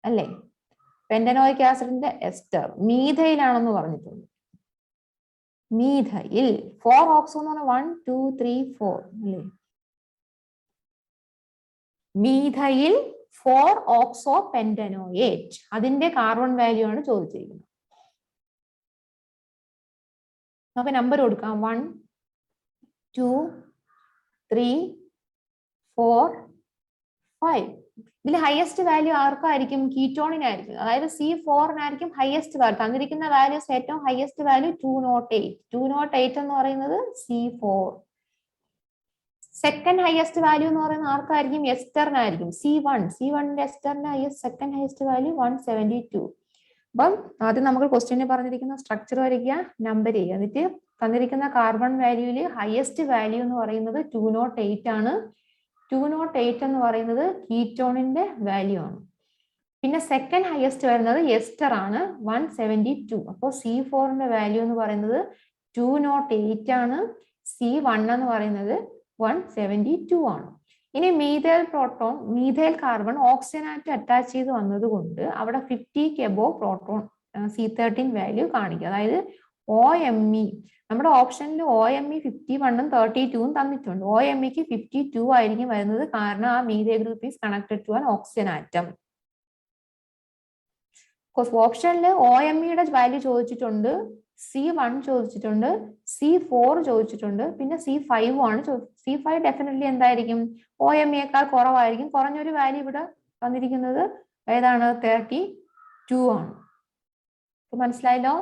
അല്ലേ? പെന്റനോയിക് ആസിഡിന്റെ എസ്റ്റർ മീഥൈൽ ആണെന്ന് പറഞ്ഞിട്ടുണ്ട്. മീഥൈൽ 4-oxo എന്ന് പറഞ്ഞാൽ 1 2 3 4 അല്ലേ? മീഥൈൽ 4-oxopentanoate അതിന്റെ കാർബൺ വാല്യൂ ആണ് ചോദിച്ചിരിക്കുന്നത്. നമുക്ക് നമ്പർ കൊടുക്കാം 1 2 3 4 5. ഇതിൽ ഹയസ്റ്റ് വാല്യൂ ആർക്കായിരിക്കും? കീറ്റോണിനായിരിക്കും. അതായത് C4-നായിരിക്കും ഹയസ്റ്റ് വാല്യൂ. തന്നിരിക്കുന്ന വാല്യൂസ് ഏറ്റവും ഹയസ്റ്റ് വാല്യൂ 208 എന്ന് പറയുന്നത് C4. സെക്കൻഡ് ഹയസ്റ്റ് വാല്യൂ എന്ന് പറയുന്നത് ആർക്കായിരിക്കും? എസ്റ്ററിനായിരിക്കും. C1ന്റെ എസ്റ്ററിന്റെ സെക്കൻഡ് ഹയസ്റ്റ് വാല്യൂ 172. അപ്പം ആദ്യം നമുക്ക് ക്വസ്റ്റ്യന് പറഞ്ഞിരിക്കുന്ന സ്ട്രക്ചർ വരയ്ക്കുക, നമ്പർ ചെയ്യുക, എന്നിട്ട് തന്നിരിക്കുന്ന കാർബൺ വാല്യൂല് ഹയസ്റ്റ് വാല്യൂ എന്ന് പറയുന്നത് 208 ആണ്. 208 എന്ന് പറയുന്നത് കീറ്റോണിന്റെ വാല്യൂ ആണ്. പിന്നെ സെക്കൻഡ് ഹയസ്റ്റ് വരുന്നത് എസ്റ്റർ ആണ് 172. അപ്പോൾ C4ന്റെ വാല്യൂ എന്ന് പറയുന്നത് 208 ആണ്. C1 എന്ന് പറയുന്നത് 172 ആണ്. ഇനി മീഥൈൽ കാർബൺ ഓക്സിജനായിട്ട് അറ്റാച്ച് ചെയ്ത് വന്നതുകൊണ്ട് അവിടെ 50 above പ്രോട്ടോൺ C13 വാല്യൂ കാണിക്കും. അതായത് OMe നമ്മുടെ ഓപ്ഷനിൽ OMe 51 32 തന്നിട്ടുണ്ട്. OMeക്ക് 52 ആയിരിക്കും വരുന്നത്, കാരണം ആ methyl group is connected to an oxygen atom. ഓപ്ഷനിൽ OMeയുടെ വാല്യൂ ചോദിച്ചിട്ടുണ്ട്, C1 ചോദിച്ചിട്ടുണ്ട്, C4 ചോദിച്ചിട്ടുണ്ട്, പിന്നെ C5 ആണ്. C5 ഡെഫിനറ്റ്ലി എന്തായിരിക്കും? OMeയേക്കാൾ കുറവായിരിക്കും. കുറഞ്ഞൊരു വാല്യൂ ഇവിടെ തന്നിരിക്കുന്നത് ഏതാണ്? 32 ആണ്. മനസ്സിലായല്ലോ?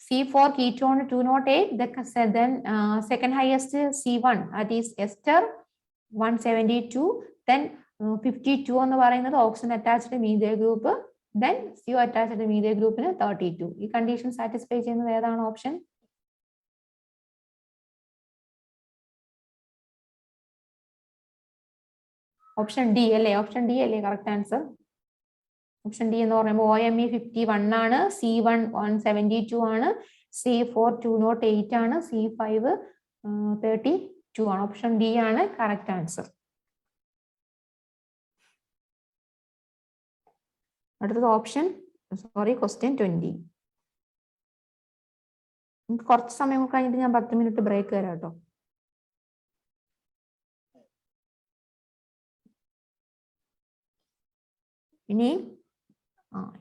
C4 ketone 208, then second highest C1 that is ester 172, then 52 എന്ന് പറയുന്നത് oxygen attached methyl group, then CO attached methyl ഗ്രൂപ്പിന് 32. ഈ കണ്ടീഷൻ സാറ്റിസ്ഫൈ ചെയ്യുന്നത് ഏതാണ് ഓപ്ഷൻ? ഓപ്ഷൻ ഡി അല്ലേ? ഓപ്ഷൻ ഡി അല്ലേ കറക്റ്റ് ആൻസർ? ഓപ്ഷൻ ഡി എന്ന് പറയുമ്പോൾ OMe 51 ആണ്, C1 172 ആണ്, C4 208 ആണ്, C5 32 ആണ്. ഓപ്ഷൻ ഡി ആണ് കറക്റ്റ് ആൻസർ. അടുത്തത് ക്വസ്റ്റ്യൻ 20. കുറച്ച് സമയം കഴിഞ്ഞിട്ട് ഞാൻ 10 മിനിറ്റ് ബ്രേക്ക് തരാം കേട്ടോ. ഇനി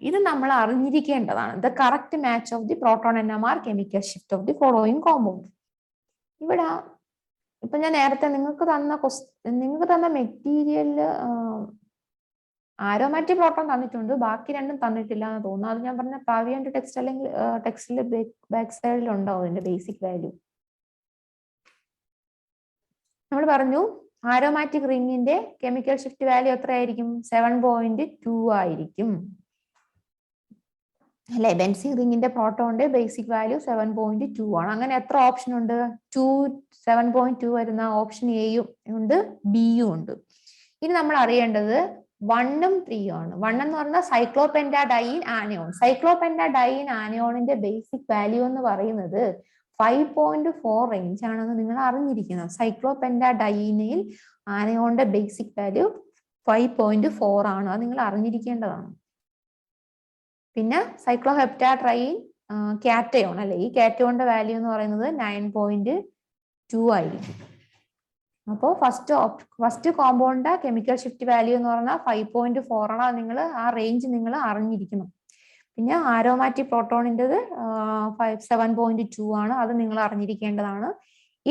ഇത് നമ്മൾ അറിഞ്ഞിരിക്കേണ്ടതാണ്. The correct match of the proton NMR chemical shift of the following compound. ഇവിടെ ഇപ്പൊ ഞാൻ നേരത്തെ നിങ്ങൾക്ക് തന്ന മെറ്റീരിയലില് ആരോമാറ്റിക് പ്രോട്ടോൺ തന്നിട്ടുണ്ട്, ബാക്കി രണ്ടും തന്നിട്ടില്ല എന്ന് തോന്നുന്നു. അത് ഞാൻ പറഞ്ഞ പാവിയന്റെ ടെക്സ്റ്റ് അല്ലെങ്കിൽ ടെക്സ്റ്റിലെ ബാക്ക് സൈഡിൽ ഉണ്ടാവും അതിന്റെ ബേസിക് വാല്യൂ. നമ്മൾ പറഞ്ഞു ആരോമാറ്റിക് റിങ്ങിന്റെ കെമിക്കൽ ഷിഫ്റ്റ് വാല്യൂ എത്രയായിരിക്കും? 7.2 ആയിരിക്കും. അല്ലെ? ബെൻസീൻ റിങ്ങിന്റെ പ്രോട്ടോണിന്റെ ബേസിക് വാല്യൂ 7.2 ആണ്. അങ്ങനെ എത്ര ഓപ്ഷൻ ഉണ്ട്? 7.2 വരുന്ന ഓപ്ഷൻ എയും ഉണ്ട്, ബിയും ഉണ്ട്. ഇനി നമ്മൾ അറിയേണ്ടത് 1ഉം 3ഉം ആണ്. 1 എന്ന് പറഞ്ഞാൽ സൈക്ലോപെന്റാഡൈൻ ആനയോൺ. സൈക്ലോപെന്റാഡൈൻ ആനയോണിന്റെ ബേസിക് വാല്യൂ എന്ന് പറയുന്നത് 5.4 റേഞ്ച് ആണെന്ന് നിങ്ങൾ അറിഞ്ഞിരിക്കണം. സൈക്ലോപെന്റാഡൈനിൽ ആനയോണിന്റെ ബേസിക് വാല്യൂ 5.4 ആണ്. അത് നിങ്ങൾ അറിഞ്ഞിരിക്കേണ്ടതാണ്. പിന്നെ സൈക്ലോഹെപ്റ്റാട്രൈൻ കാറ്റയോൺ അല്ലെ, ഈ കാറ്റയോണിന്റെ വാല്യൂ എന്ന് പറയുന്നത് 9.2 ആയിരിക്കും. അപ്പോൾ ഫസ്റ്റ് കോമ്പൗണ്ടിന്റെ കെമിക്കൽ ഷിഫ്റ്റ് വാല്യൂ എന്ന് പറഞ്ഞാൽ 5.4 ആണ്. അത് നിങ്ങൾ ആ റേഞ്ച് നിങ്ങൾ അറിഞ്ഞിരിക്കണം. പിന്നെ ആരോമാറ്റിക് പ്രോട്ടോണിൻ്റെത് 7.2 ആണ്. അത് നിങ്ങൾ അറിഞ്ഞിരിക്കേണ്ടതാണ്.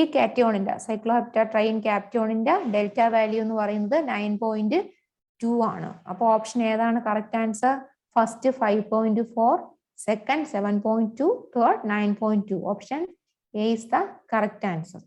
ഈ കാറ്റയോണിന്റെ സൈക്ലോഹെപ്റ്റാട്രൈൻ കാറ്റയോണിന്റെ ഡെൽറ്റ വാല്യൂ എന്ന് പറയുന്നത് 9.2 ആണ്. അപ്പോൾ ഓപ്ഷൻ ഏതാണ് correct answer? First 5.4, second 7.2, third 9.2. Option A is the correct answer.